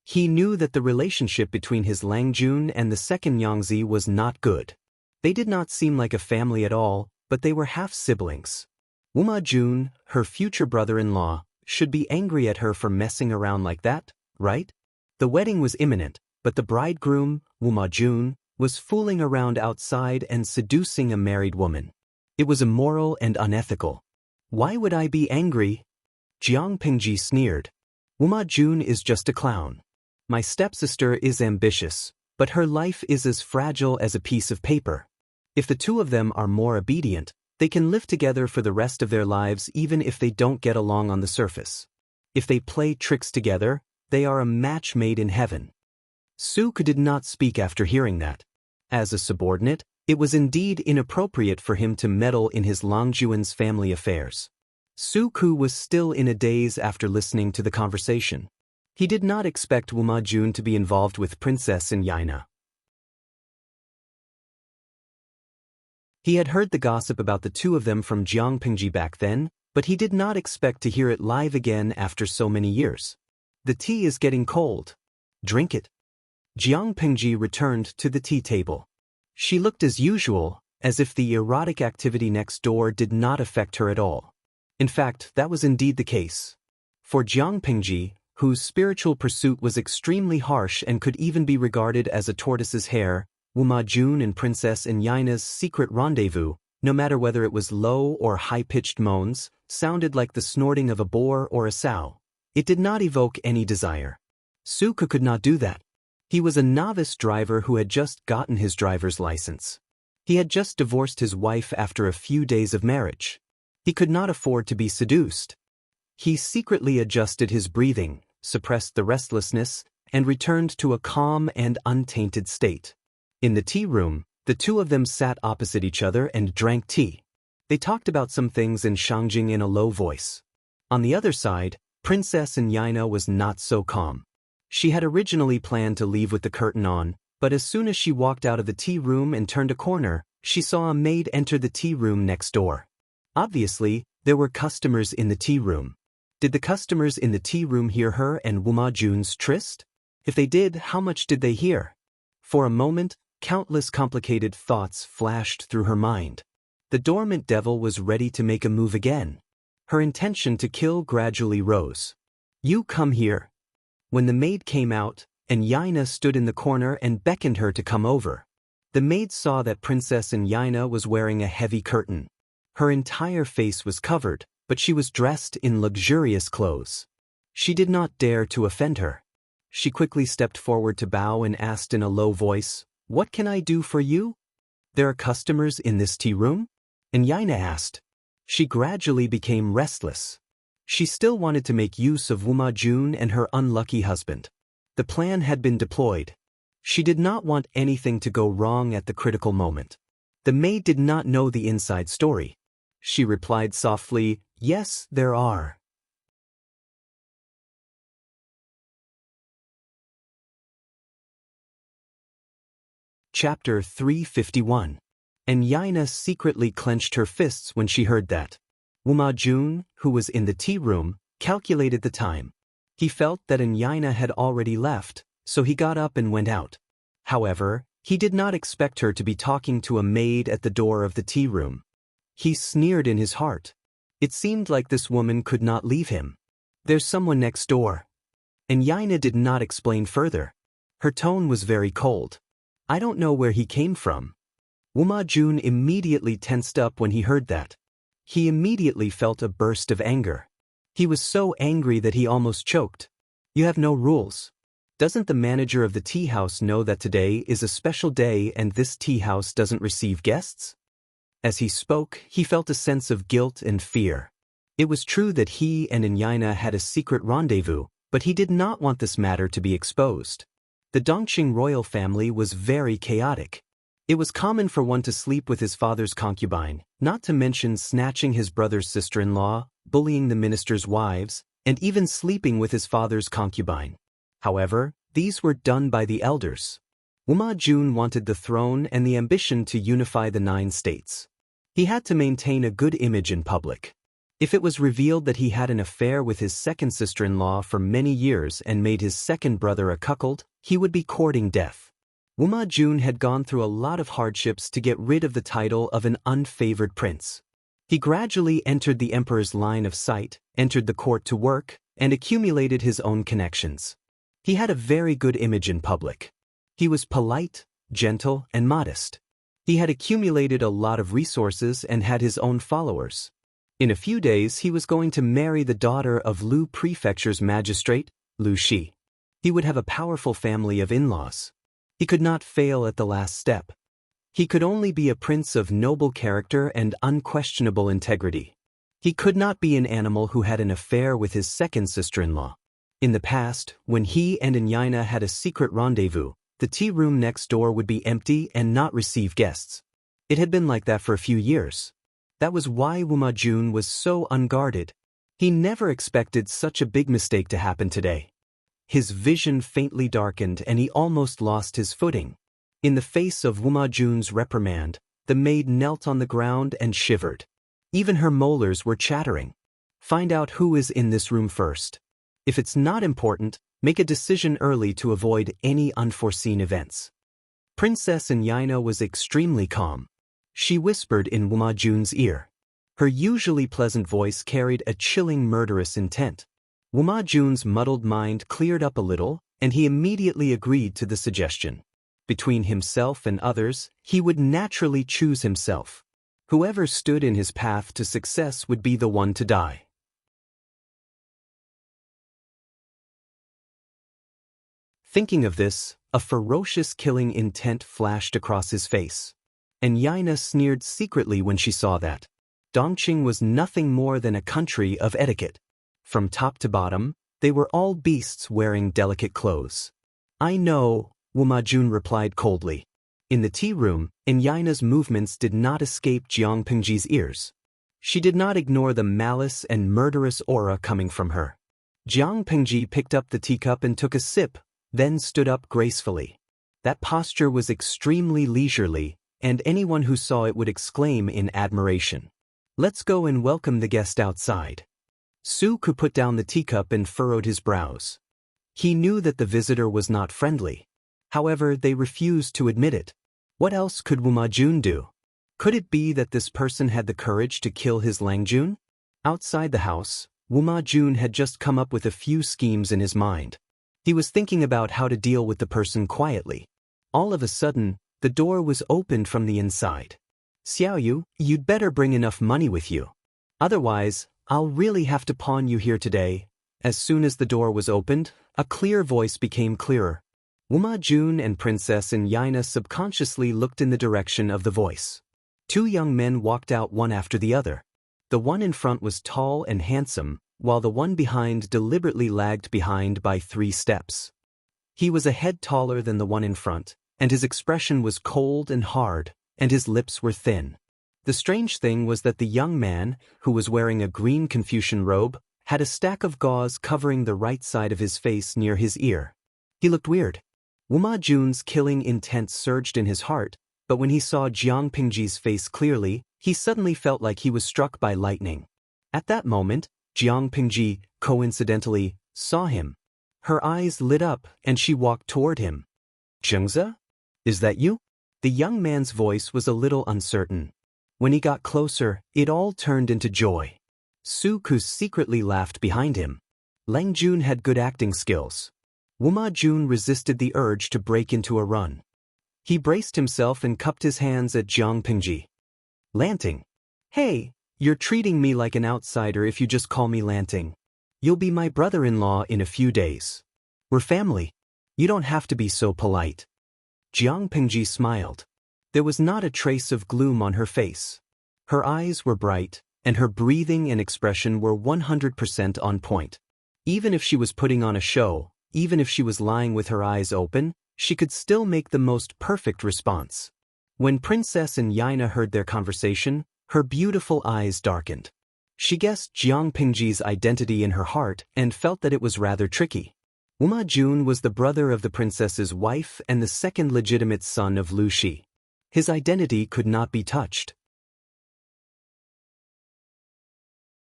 He knew that the relationship between his Lang Jun and the second Yangzi was not good. They did not seem like a family at all, but they were half-siblings. Wuma Jun, her future brother-in-law, should be angry at her for messing around like that, right? The wedding was imminent, but the bridegroom, Wuma Jun, was fooling around outside and seducing a married woman. It was immoral and unethical. Why would I be angry? Jiang Pengji sneered. Wuma Jun is just a clown. My stepsister is ambitious, but her life is as fragile as a piece of paper. If the two of them are more obedient, they can live together for the rest of their lives even if they don't get along on the surface. If they play tricks together, they are a match made in heaven. Su Ke did not speak after hearing that. As a subordinate, it was indeed inappropriate for him to meddle in his Longjuan's family affairs. Su Ke was still in a daze after listening to the conversation. He did not expect Wuma Jun to be involved with Princess and Xianxia. He had heard the gossip about the two of them from Jiang Pengji back then, but he did not expect to hear it live again after so many years. The tea is getting cold. Drink it. Jiang Pengji returned to the tea table. She looked as usual, as if the erotic activity next door did not affect her at all. In fact, that was indeed the case. For Jiang Pengji, whose spiritual pursuit was extremely harsh and could even be regarded as a tortoise's hair, Wuma Jun and Princess and Xianxia's secret rendezvous, no matter whether it was low or high-pitched moans, sounded like the snorting of a boar or a sow. It did not evoke any desire. Su Ke could not do that. He was a novice driver who had just gotten his driver's license. He had just divorced his wife after a few days of marriage. He could not afford to be seduced. He secretly adjusted his breathing, suppressed the restlessness, and returned to a calm and untainted state. In the tea room, the two of them sat opposite each other and drank tea. They talked about some things in Shangjing in a low voice. On the other side, Princess and Xianxia was not so calm. She had originally planned to leave with the curtain on, but as soon as she walked out of the tea room and turned a corner, she saw a maid enter the tea room next door. Obviously, there were customers in the tea room. Did the customers in the tea room hear her and Wuma Jun's tryst? If they did, how much did they hear? For a moment, countless complicated thoughts flashed through her mind. The dormant devil was ready to make a move again. Her intention to kill gradually rose. You come here. When the maid came out, and Xianxia stood in the corner and beckoned her to come over. The maid saw that Princess and Xianxia was wearing a heavy curtain. Her entire face was covered, but she was dressed in luxurious clothes. She did not dare to offend her. She quickly stepped forward to bow and asked in a low voice, "What can I do for you? There are customers in this tea room?" And Xianxia asked. She gradually became restless. She still wanted to make use of Wuma Jun and her unlucky husband. The plan had been deployed. She did not want anything to go wrong at the critical moment. The maid did not know the inside story. She replied softly, "Yes, there are." Chapter 351. And Xianxia secretly clenched her fists when she heard that. Wuma Jun, who was in the tea room, calculated the time. He felt that Xianxia had already left, so he got up and went out. However, he did not expect her to be talking to a maid at the door of the tea room. He sneered in his heart. It seemed like this woman could not leave him. "There's someone next door." And Xianxia did not explain further. Her tone was very cold. "I don't know where he came from." Wuma Jun immediately tensed up when he heard that. He immediately felt a burst of anger. He was so angry that he almost choked. "You have no rules. Doesn't the manager of the tea house know that today is a special day and this tea house doesn't receive guests?" As he spoke, he felt a sense of guilt and fear. It was true that he and Xianxia had a secret rendezvous, but he did not want this matter to be exposed. The Dongqing royal family was very chaotic. It was common for one to sleep with his father's concubine, not to mention snatching his brother's sister-in-law, bullying the minister's wives, and even sleeping with his father's concubine. However, these were done by the elders. Wuma Jun wanted the throne and the ambition to unify the 9 states. He had to maintain a good image in public. If it was revealed that he had an affair with his second sister-in-law for many years and made his second brother a cuckold, he would be courting death. Wuma Jun had gone through a lot of hardships to get rid of the title of an unfavored prince. He gradually entered the emperor's line of sight, entered the court to work, and accumulated his own connections. He had a very good image in public. He was polite, gentle, and modest. He had accumulated a lot of resources and had his own followers. In a few days he was going to marry the daughter of Lu Prefecture's magistrate, Lu Shi. He would have a powerful family of in-laws. He could not fail at the last step. He could only be a prince of noble character and unquestionable integrity. He could not be an animal who had an affair with his second sister-in-law. In the past, when he and Xianxia had a secret rendezvous, the tea room next door would be empty and not receive guests. It had been like that for a few years. That was why Wuma Jun was so unguarded. He never expected such a big mistake to happen today. His vision faintly darkened and he almost lost his footing. In the face of Wuma Jun's reprimand, the maid knelt on the ground and shivered. Even her molars were chattering. Find out who is in this room first. If it's not important, make a decision early to avoid any unforeseen events. Princess Xianxia was extremely calm. She whispered in Wuma Jun's ear. Her usually pleasant voice carried a chilling murderous intent. Wuma Jun's muddled mind cleared up a little, and he immediately agreed to the suggestion. Between himself and others, he would naturally choose himself. Whoever stood in his path to success would be the one to die. Thinking of this, a ferocious killing intent flashed across his face. And Xianxia sneered secretly when she saw that. Dongqing was nothing more than a country of etiquette. From top to bottom, they were all beasts wearing delicate clothes. I know, Wuma Jun replied coldly. In the tea room, Xianxia's movements did not escape Jiang Pengji's ears. She did not ignore the malice and murderous aura coming from her. Jiang Pengji picked up the teacup and took a sip, then stood up gracefully. That posture was extremely leisurely, and anyone who saw it would exclaim in admiration. Let's go and welcome the guest outside. Su Ku put down the teacup and furrowed his brows. He knew that the visitor was not friendly. However, they refused to admit it. What else could Wuma Jun do? Could it be that this person had the courage to kill his Lang Jun? Outside the house, Wuma Jun had just come up with a few schemes in his mind. He was thinking about how to deal with the person quietly. All of a sudden, the door was opened from the inside. Xiaoyu, you'd better bring enough money with you. Otherwise, I'll really have to pawn you here today. As soon as the door was opened, a clear voice became clearer. Wuma Jun and Princess Xianxia subconsciously looked in the direction of the voice. 2 young men walked out one after the other. The one in front was tall and handsome, while the one behind deliberately lagged behind by 3 steps. He was a head taller than the one in front, and his expression was cold and hard, and his lips were thin. The strange thing was that the young man, who was wearing a green Confucian robe, had a stack of gauze covering the right side of his face near his ear. He looked weird. Wuma Jun's killing intent surged in his heart, but when he saw Jiang Pengji's face clearly, he suddenly felt like he was struck by lightning. At that moment, Jiang Pengji, coincidentally, saw him. Her eyes lit up and she walked toward him. Xianxia? Is that you? The young man's voice was a little uncertain. When he got closer, it all turned into joy. Su Ku secretly laughed behind him. Lang Jun had good acting skills. Wuma Jun resisted the urge to break into a run. He braced himself and cupped his hands at Jiang Pengji. Lanting. Hey, you're treating me like an outsider if you just call me Lanting. You'll be my brother-in-law in a few days. We're family. You don't have to be so polite. Jiang Pengji smiled. There was not a trace of gloom on her face. Her eyes were bright, and her breathing and expression were 100% on point. Even if she was putting on a show, even if she was lying with her eyes open, she could still make the most perfect response. When Princess and Yaina heard their conversation, her beautiful eyes darkened. She guessed Jiang Pingji's identity in her heart and felt that it was rather tricky. Wuma Jun was the brother of the princess's wife and the second legitimate son of Lu Shi. His identity could not be touched.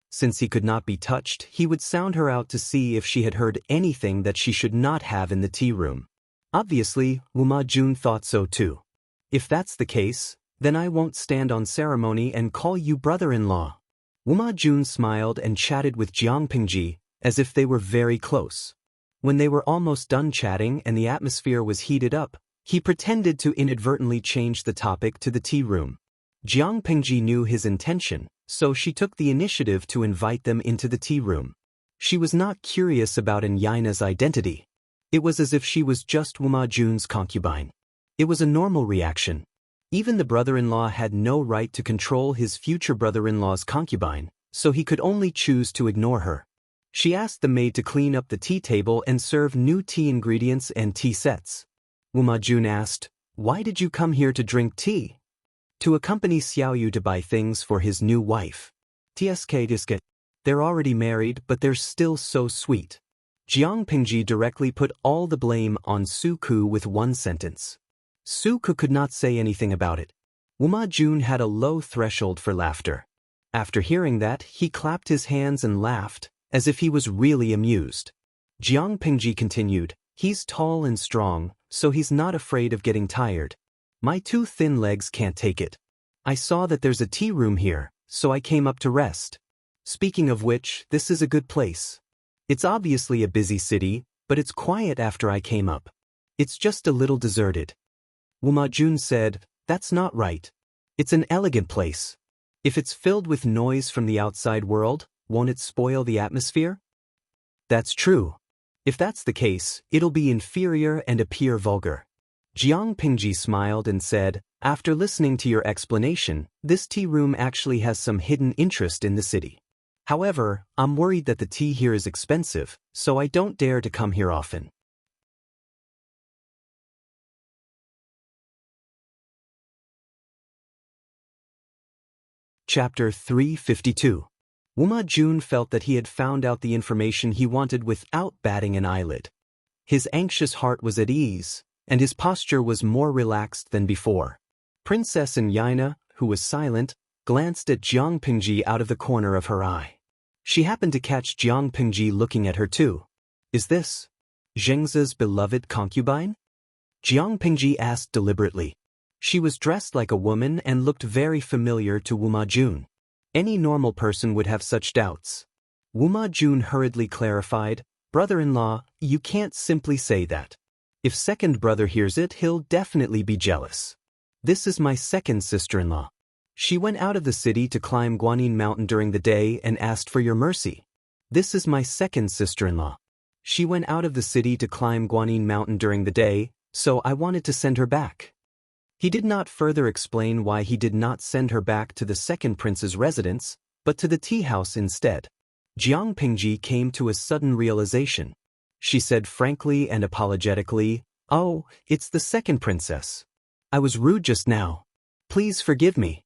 Since he could not be touched, he would sound her out to see if she had heard anything that she should not have in the tea room. Obviously, Wuma Jun thought so too. If that's the case, then I won't stand on ceremony and call you brother-in-law. Wuma Jun smiled and chatted with Jiang Pingji, as if they were very close. When they were almost done chatting and the atmosphere was heated up, he pretended to inadvertently change the topic to the tea room. Jiang Pingji knew his intention, so she took the initiative to invite them into the tea room. She was not curious about Yaina's identity. It was as if she was just Wuma Jun's concubine. It was a normal reaction. Even the brother-in-law had no right to control his future brother-in-law's concubine, so he could only choose to ignore her. She asked the maid to clean up the tea table and serve new tea ingredients and tea sets. Wuma Jun asked, "Why did you come here to drink tea?" "To accompany Xiaoyu to buy things for his new wife." "Tsk. They're already married, but they're still so sweet." Jiang Pingji directly put all the blame on Su Ku with one sentence. Su Ku could not say anything about it. Wuma Jun had a low threshold for laughter. After hearing that, he clapped his hands and laughed, as if he was really amused. Jiang Pingji continued, "He's tall and strong, so he's not afraid of getting tired. My two thin legs can't take it. I saw that there's a tea room here, so I came up to rest. Speaking of which, this is a good place. It's obviously a busy city, but it's quiet after I came up. It's just a little deserted." Wuma Jun said, "That's not right. It's an elegant place. If it's filled with noise from the outside world, won't it spoil the atmosphere?" "That's true. If that's the case, it'll be inferior and appear vulgar." Jiang Pingji smiled and said, "After listening to your explanation, this tea room actually has some hidden interest in the city. However, I'm worried that the tea here is expensive, so I don't dare to come here often." Chapter 352. Wuma Jun felt that he had found out the information he wanted without batting an eyelid. His anxious heart was at ease, and his posture was more relaxed than before. Princess and Yaina, who was silent, glanced at Jiang Pingji out of the corner of her eye. She happened to catch Jiang Pingji looking at her too. "Is this Zhengzi's beloved concubine?" Jiang Pingji asked deliberately. She was dressed like a woman and looked very familiar to Wuma Jun. Any normal person would have such doubts. Wuma Jun hurriedly clarified, "Brother-in-law, you can't simply say that. If second brother hears it, he'll definitely be jealous. This is my second sister-in-law. She went out of the city to climb Guanyin Mountain during the day and asked for your mercy. This is my second sister-in-law. She went out of the city to climb Guanyin Mountain during the day, so I wanted to send her back." He did not further explain why he did not send her back to the second prince's residence, but to the tea house instead. Jiang Pingji came to a sudden realization. She said frankly and apologetically, "Oh, it's the second princess. I was rude just now. Please forgive me."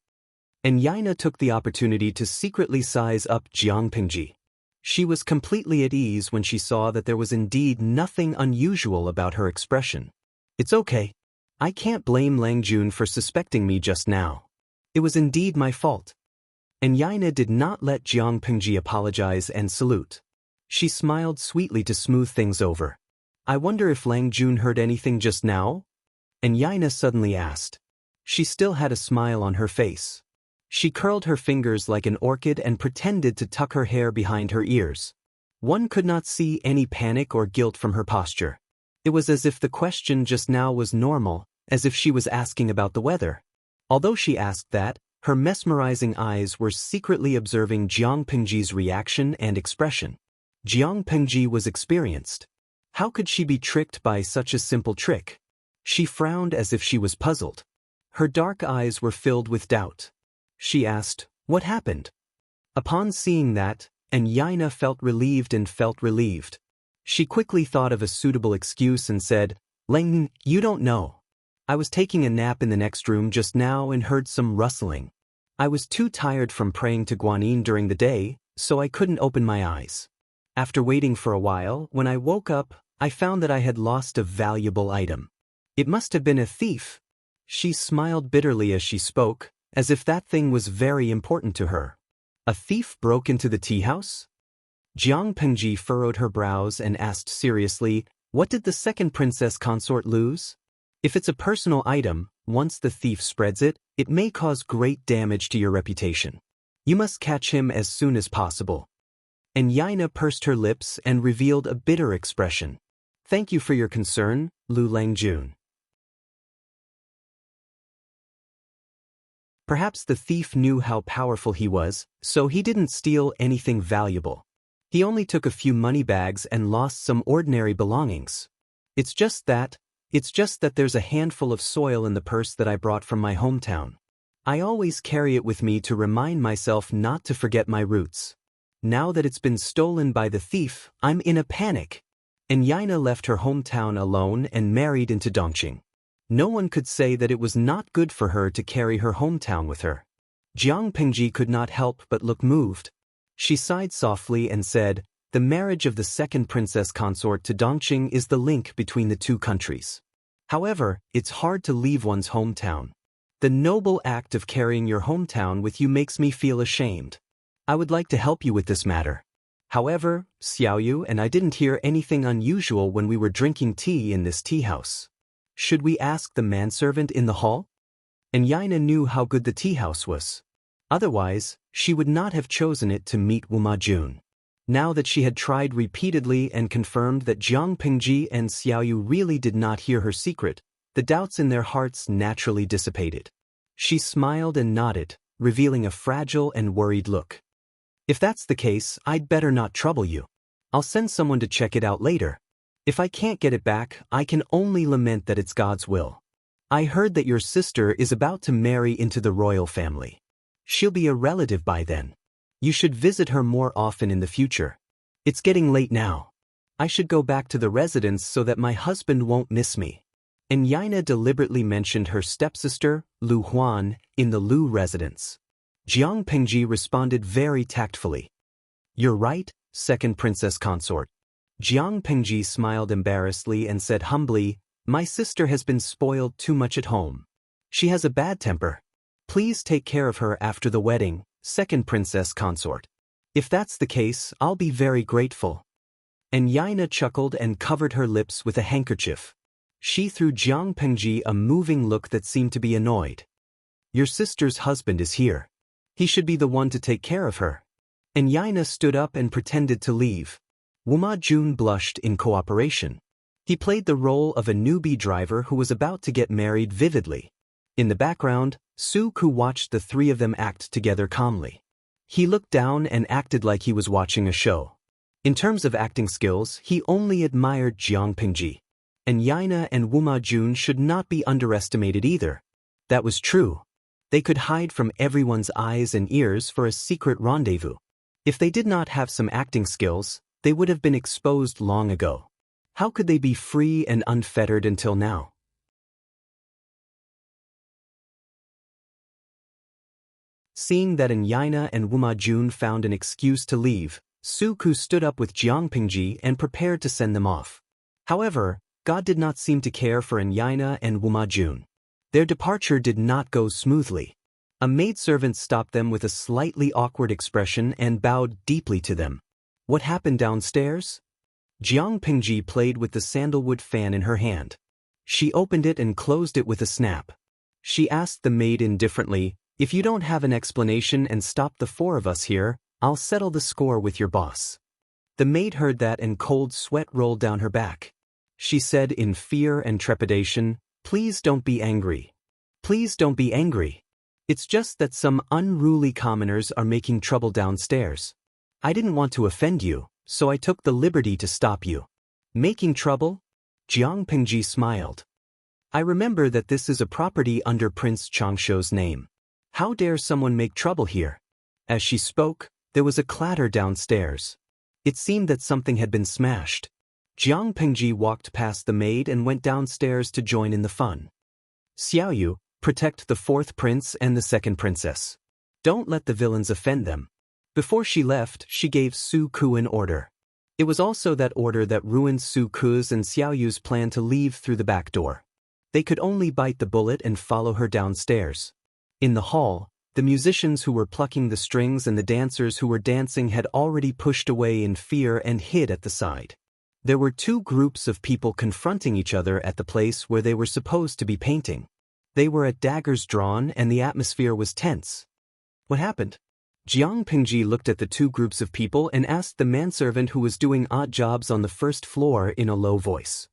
And Yaina took the opportunity to secretly size up Jiang Pingji. She was completely at ease when she saw that there was indeed nothing unusual about her expression. "It's okay. I can't blame Lang Jun for suspecting me just now. It was indeed my fault." And Yaina did not let Jiang Pingji apologize and salute. She smiled sweetly to smooth things over. "I wonder if Lang Jun heard anything just now?" And Yaina suddenly asked. She still had a smile on her face. She curled her fingers like an orchid and pretended to tuck her hair behind her ears. One could not see any panic or guilt from her posture. It was as if the question just now was normal, as if she was asking about the weather. Although she asked that, her mesmerizing eyes were secretly observing Jiang Pingji's reaction and expression. Jiang Pingji was experienced. How could she be tricked by such a simple trick? She frowned as if she was puzzled. Her dark eyes were filled with doubt. She asked, "What happened?" Upon seeing that, Xianxia felt relieved. She quickly thought of a suitable excuse and said, "Lang, you don't know. I was taking a nap in the next room just now and heard some rustling. I was too tired from praying to Guanyin during the day, so I couldn't open my eyes. After waiting for a while, when I woke up, I found that I had lost a valuable item. It must have been a thief." She smiled bitterly as she spoke, as if that thing was very important to her. A thief broke into the tea house? Jiang Pengji furrowed her brows and asked seriously, "What did the second princess consort lose?" "If it's a personal item, once the thief spreads it, it may cause great damage to your reputation. You must catch him as soon as possible." And Xianxia pursed her lips and revealed a bitter expression. "Thank you for your concern, Lu Langjun." Perhaps the thief knew how powerful he was, so he didn't steal anything valuable. He only took a few money bags and lost some ordinary belongings. It's just that there's a handful of soil in the purse that I brought from my hometown. I always carry it with me to remind myself not to forget my roots. Now that it's been stolen by the thief, I'm in a panic." And Xianxia left her hometown alone and married into Dongqing. No one could say that it was not good for her to carry her hometown with her. Jiang Pengji could not help but look moved. She sighed softly and said, "The marriage of the second princess consort to Dongqing is the link between the two countries. However, it's hard to leave one's hometown. The noble act of carrying your hometown with you makes me feel ashamed. I would like to help you with this matter. However, Xiaoyu and I didn't hear anything unusual when we were drinking tea in this tea house. Should we ask the manservant in the hall?" And Xianxia knew how good the tea house was. Otherwise, she would not have chosen it to meet Wu Majun. Now that she had tried repeatedly and confirmed that Jiang Pengji and Xiaoyu really did not hear her secret, the doubts in their hearts naturally dissipated. She smiled and nodded, revealing a fragile and worried look. "If that's the case, I'd better not trouble you. I'll send someone to check it out later. If I can't get it back, I can only lament that it's God's will. I heard that your sister is about to marry into the royal family. She'll be a relative by then. You should visit her more often in the future. It's getting late now. I should go back to the residence so that my husband won't miss me." And Xianxia deliberately mentioned her stepsister, Lu Huan, in the Lu residence. Jiang Pengji responded very tactfully. "You're right, second princess consort." Jiang Pengji smiled embarrassedly and said humbly, "My sister has been spoiled too much at home. She has a bad temper. Please take care of her after the wedding, second princess consort. If that's the case, I'll be very grateful." And Xianxia chuckled and covered her lips with a handkerchief. She threw Jiang Pengji a moving look that seemed to be annoyed. "Your sister's husband is here. He should be the one to take care of her." And Xianxia stood up and pretended to leave. Wu Majun blushed in cooperation. He played the role of a newbie driver who was about to get married vividly. In the background, Su Ku watched the three of them act together calmly. He looked down and acted like he was watching a show. In terms of acting skills, he only admired Jiang Pengji. And Xianxia and Wu Majun should not be underestimated either. That was true. They could hide from everyone's eyes and ears for a secret rendezvous. If they did not have some acting skills, they would have been exposed long ago. How could they be free and unfettered until now? Seeing that Xianxia and Wu Majun found an excuse to leave, Su Ku stood up with Jiang Pengji and prepared to send them off. However, God did not seem to care for Xianxia and Wu Majun. Their departure did not go smoothly. A maidservant stopped them with a slightly awkward expression and bowed deeply to them. "What happened downstairs?" Jiang Pengji played with the sandalwood fan in her hand. She opened it and closed it with a snap. She asked the maid indifferently, "If you don't have an explanation and stop the four of us here, I'll settle the score with your boss." The maid heard that and cold sweat rolled down her back. She said in fear and trepidation, "Please don't be angry. Please don't be angry. It's just that some unruly commoners are making trouble downstairs. I didn't want to offend you, so I took the liberty to stop you." "Making trouble?" Jiang Pengji smiled. "I remember that this is a property under Prince Changshuo's name. How dare someone make trouble here?" As she spoke, There was a clatter downstairs. It seemed that something had been smashed. Jiang Pengji walked past the maid and went downstairs to join in the fun. Xiaoyu, protect the fourth prince and the second princess. Don't let the villains offend them. Before she left, she gave Su Ku an order. It was also that order that ruined Su Ku's and Xiaoyu's plan to leave through the back door. They could only bite the bullet and follow her downstairs. In the hall, the musicians who were plucking the strings and the dancers who were dancing had already pushed away in fear and hid at the side. There were two groups of people confronting each other at the place where they were supposed to be painting. They were at daggers drawn and the atmosphere was tense. What happened? Jiang Pingji looked at the two groups of people and asked the manservant who was doing odd jobs on the first floor in a low voice.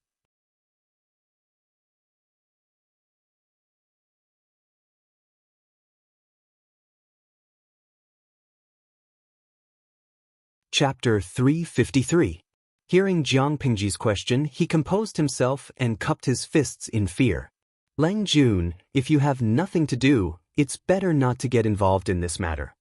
Chapter 353. Hearing Jiang Pingji's question, he composed himself and cupped his fists in fear. Lang Jun, if you have nothing to do, it's better not to get involved in this matter.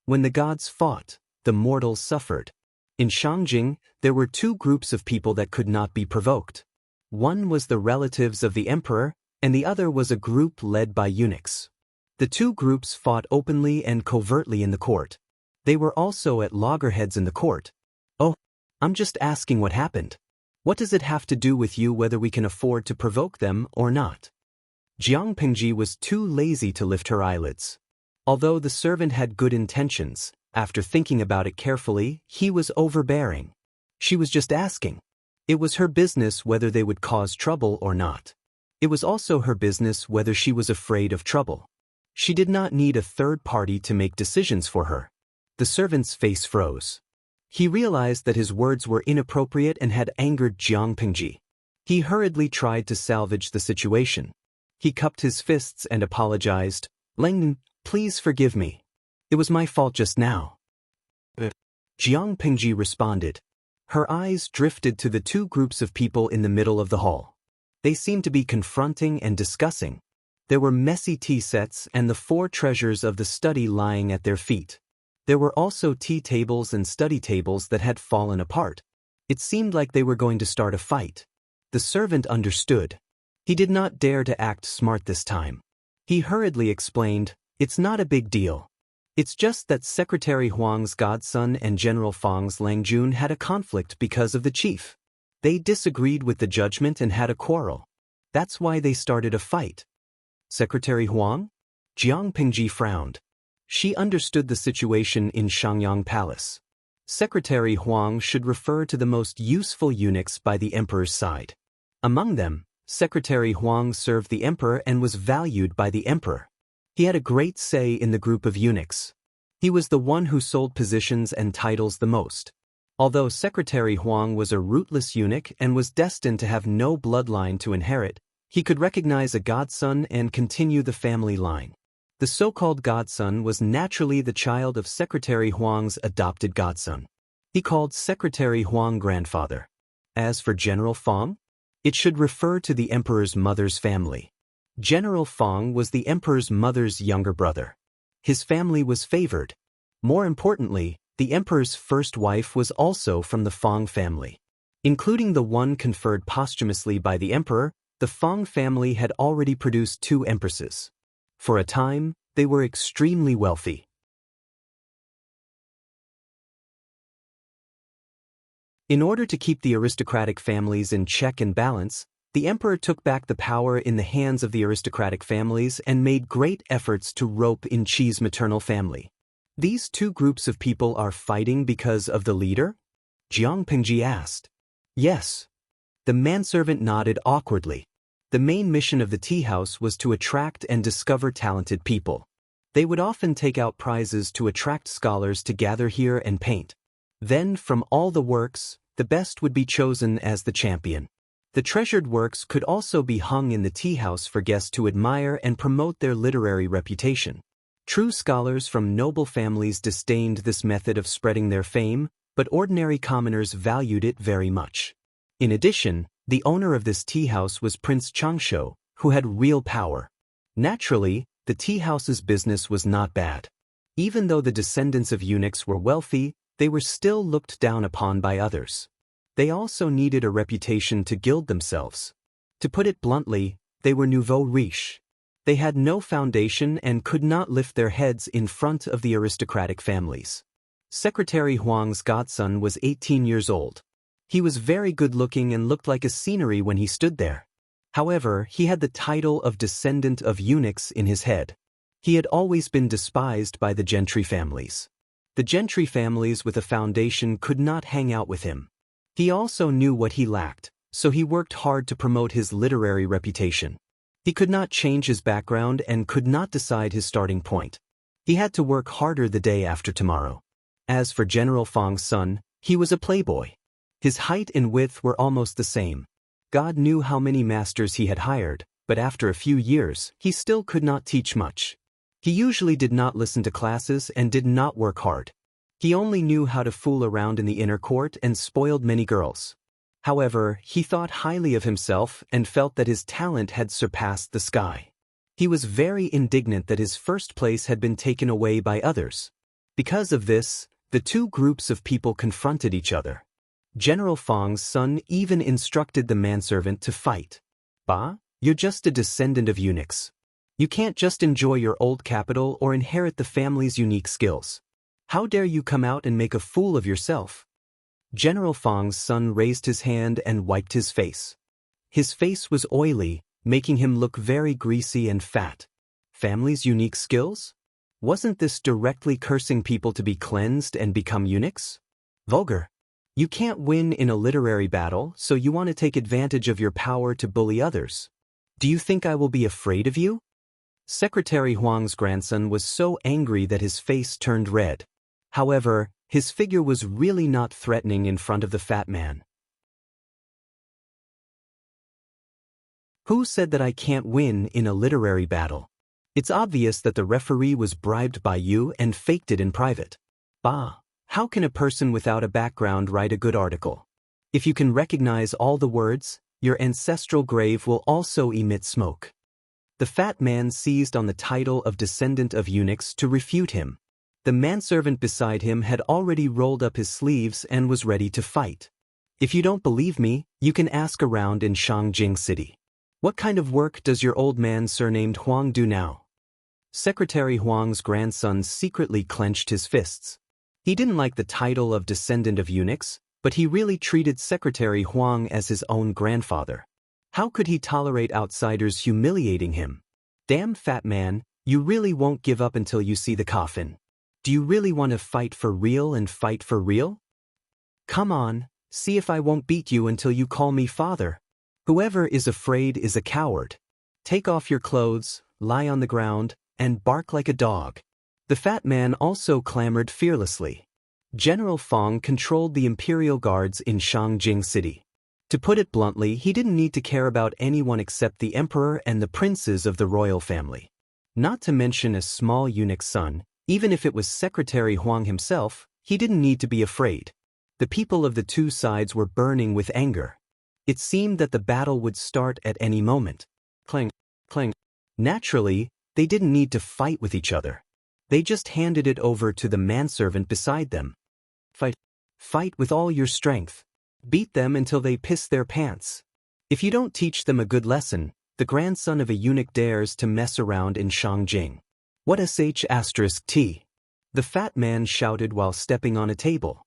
When the gods fought, the mortals suffered. In Shangjing, there were two groups of people that could not be provoked. One was the relatives of the emperor, and the other was a group led by eunuchs. The two groups fought openly and covertly in the court. They were also at loggerheads in the court. Oh, I'm just asking what happened. What does it have to do with you whether we can afford to provoke them or not? Jiang Pingji was too lazy to lift her eyelids. Although the servant had good intentions, after thinking about it carefully, he was overbearing. She was just asking. It was her business whether they would cause trouble or not. It was also her business whether she was afraid of trouble. She did not need a third party to make decisions for her. The servant's face froze. He realized that his words were inappropriate and had angered Jiang Pingji. He hurriedly tried to salvage the situation. He cupped his fists and apologized. Lang, please forgive me. It was my fault just now. Jiang Pingji responded. Her eyes drifted to the two groups of people in the middle of the hall. They seemed to be confronting and discussing. There were messy tea sets and the four treasures of the study lying at their feet. There were also tea tables and study tables that had fallen apart. It seemed like they were going to start a fight. The servant understood. He did not dare to act smart this time. He hurriedly explained, it's not a big deal. It's just that Secretary Huang's godson and General Fang's Lang Jun had a conflict because of the chief. They disagreed with the judgment and had a quarrel. That's why they started a fight. Secretary Huang? Jiang Pingji frowned. She understood the situation in Shangyang Palace. Secretary Huang should refer to the most useful eunuchs by the emperor's side. Among them, Secretary Huang served the emperor and was valued by the emperor. He had a great say in the group of eunuchs. He was the one who sold positions and titles the most. Although Secretary Huang was a rootless eunuch and was destined to have no bloodline to inherit, he could recognize a godson and continue the family line. The so-called godson was naturally the child of Secretary Huang's adopted godson. He called Secretary Huang grandfather. As for General Fang, it should refer to the emperor's mother's family. General Fang was the emperor's mother's younger brother. His family was favored. More importantly, the emperor's first wife was also from the Fang family. Including the one conferred posthumously by the emperor, the Fang family had already produced two empresses. For a time, they were extremely wealthy. In order to keep the aristocratic families in check and balance, the emperor took back the power in the hands of the aristocratic families and made great efforts to rope in Qi's maternal family. These two groups of people are fighting because of the leader? Jiang Pingji asked. Yes. The manservant nodded awkwardly. The main mission of the tea house was to attract and discover talented people. They would often take out prizes to attract scholars to gather here and paint. Then, from all the works, the best would be chosen as the champion. The treasured works could also be hung in the tea house for guests to admire and promote their literary reputation. True scholars from noble families disdained this method of spreading their fame, but ordinary commoners valued it very much. In addition, the owner of this tea house was Prince Changsho, who had real power. Naturally, the tea house's business was not bad. Even though the descendants of eunuchs were wealthy, they were still looked down upon by others. They also needed a reputation to gild themselves. To put it bluntly, they were nouveau riche. They had no foundation and could not lift their heads in front of the aristocratic families. Secretary Huang's godson was 18 years old. He was very good-looking and looked like a scenery when he stood there. However, he had the title of descendant of eunuchs in his head. He had always been despised by the gentry families. The gentry families with a foundation could not hang out with him. He also knew what he lacked, so he worked hard to promote his literary reputation. He could not change his background and could not decide his starting point. He had to work harder the day after tomorrow. As for General Fang's son, he was a playboy. His height and width were almost the same. God knew how many masters he had hired, but after a few years, he still could not teach much. He usually did not listen to classes and did not work hard. He only knew how to fool around in the inner court and spoiled many girls. However, he thought highly of himself and felt that his talent had surpassed the sky. He was very indignant that his first place had been taken away by others. Because of this, the two groups of people confronted each other. General Fang's son even instructed the manservant to fight. "Bah, you're just a descendant of eunuchs. You can't just enjoy your old capital or inherit the family's unique skills. How dare you come out and make a fool of yourself?" General Fang's son raised his hand and wiped his face. His face was oily, making him look very greasy and fat. Family's unique skills? Wasn't this directly cursing people to be cleansed and become eunuchs? Vulgar. You can't win in a literary battle, so you want to take advantage of your power to bully others. Do you think I will be afraid of you? Secretary Huang's grandson was so angry that his face turned red. However, his figure was really not threatening in front of the fat man. Who said that I can't win in a literary battle? It's obvious that the referee was bribed by you and faked it in private. Bah! How can a person without a background write a good article? If you can recognize all the words, your ancestral grave will also emit smoke. The fat man seized on the title of descendant of eunuchs to refute him. The manservant beside him had already rolled up his sleeves and was ready to fight. If you don't believe me, you can ask around in Shangjing City. What kind of work does your old man surnamed Huang do now? Secretary Huang's grandson secretly clenched his fists. He didn't like the title of descendant of eunuchs, but he really treated Secretary Huang as his own grandfather. How could he tolerate outsiders humiliating him? Damn fat man, you really won't give up until you see the coffin. Do you really want to fight for real and fight for real? Come on, see if I won't beat you until you call me father. Whoever is afraid is a coward. Take off your clothes, lie on the ground, and bark like a dog. The fat man also clamored fearlessly. General Fang controlled the imperial guards in Shangjing City. To put it bluntly, he didn't need to care about anyone except the emperor and the princes of the royal family. Not to mention a small eunuch's son, even if it was Secretary Huang himself, he didn't need to be afraid. The people of the two sides were burning with anger. It seemed that the battle would start at any moment. Clang, clang. Naturally, they didn't need to fight with each other. They just handed it over to the manservant beside them. Fight. Fight with all your strength. Beat them until they piss their pants. If you don't teach them a good lesson, the grandson of a eunuch dares to mess around in Shangjing. What sh*t? The fat man shouted while stepping on a table.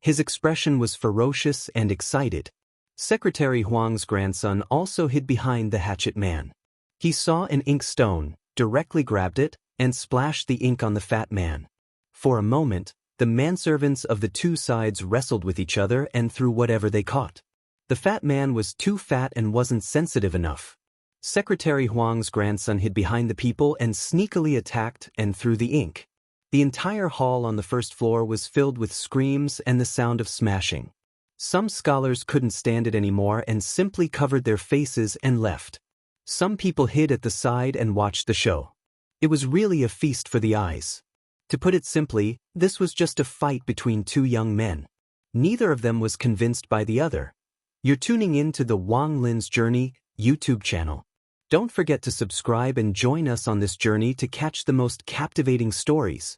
His expression was ferocious and excited. Secretary Huang's grandson also hid behind the hatchet man. He saw an ink stone, directly grabbed it, and splashed the ink on the fat man. For a moment, the manservants of the two sides wrestled with each other and threw whatever they caught. The fat man was too fat and wasn't sensitive enough. Secretary Huang's grandson hid behind the people and sneakily attacked and threw the ink. The entire hall on the first floor was filled with screams and the sound of smashing. Some scholars couldn't stand it anymore and simply covered their faces and left. Some people hid at the side and watched the show. It was really a feast for the eyes. To put it simply, this was just a fight between two young men. Neither of them was convinced by the other. You're tuning in to the Wang Lin's Journey YouTube channel. Don't forget to subscribe and join us on this journey to catch the most captivating stories.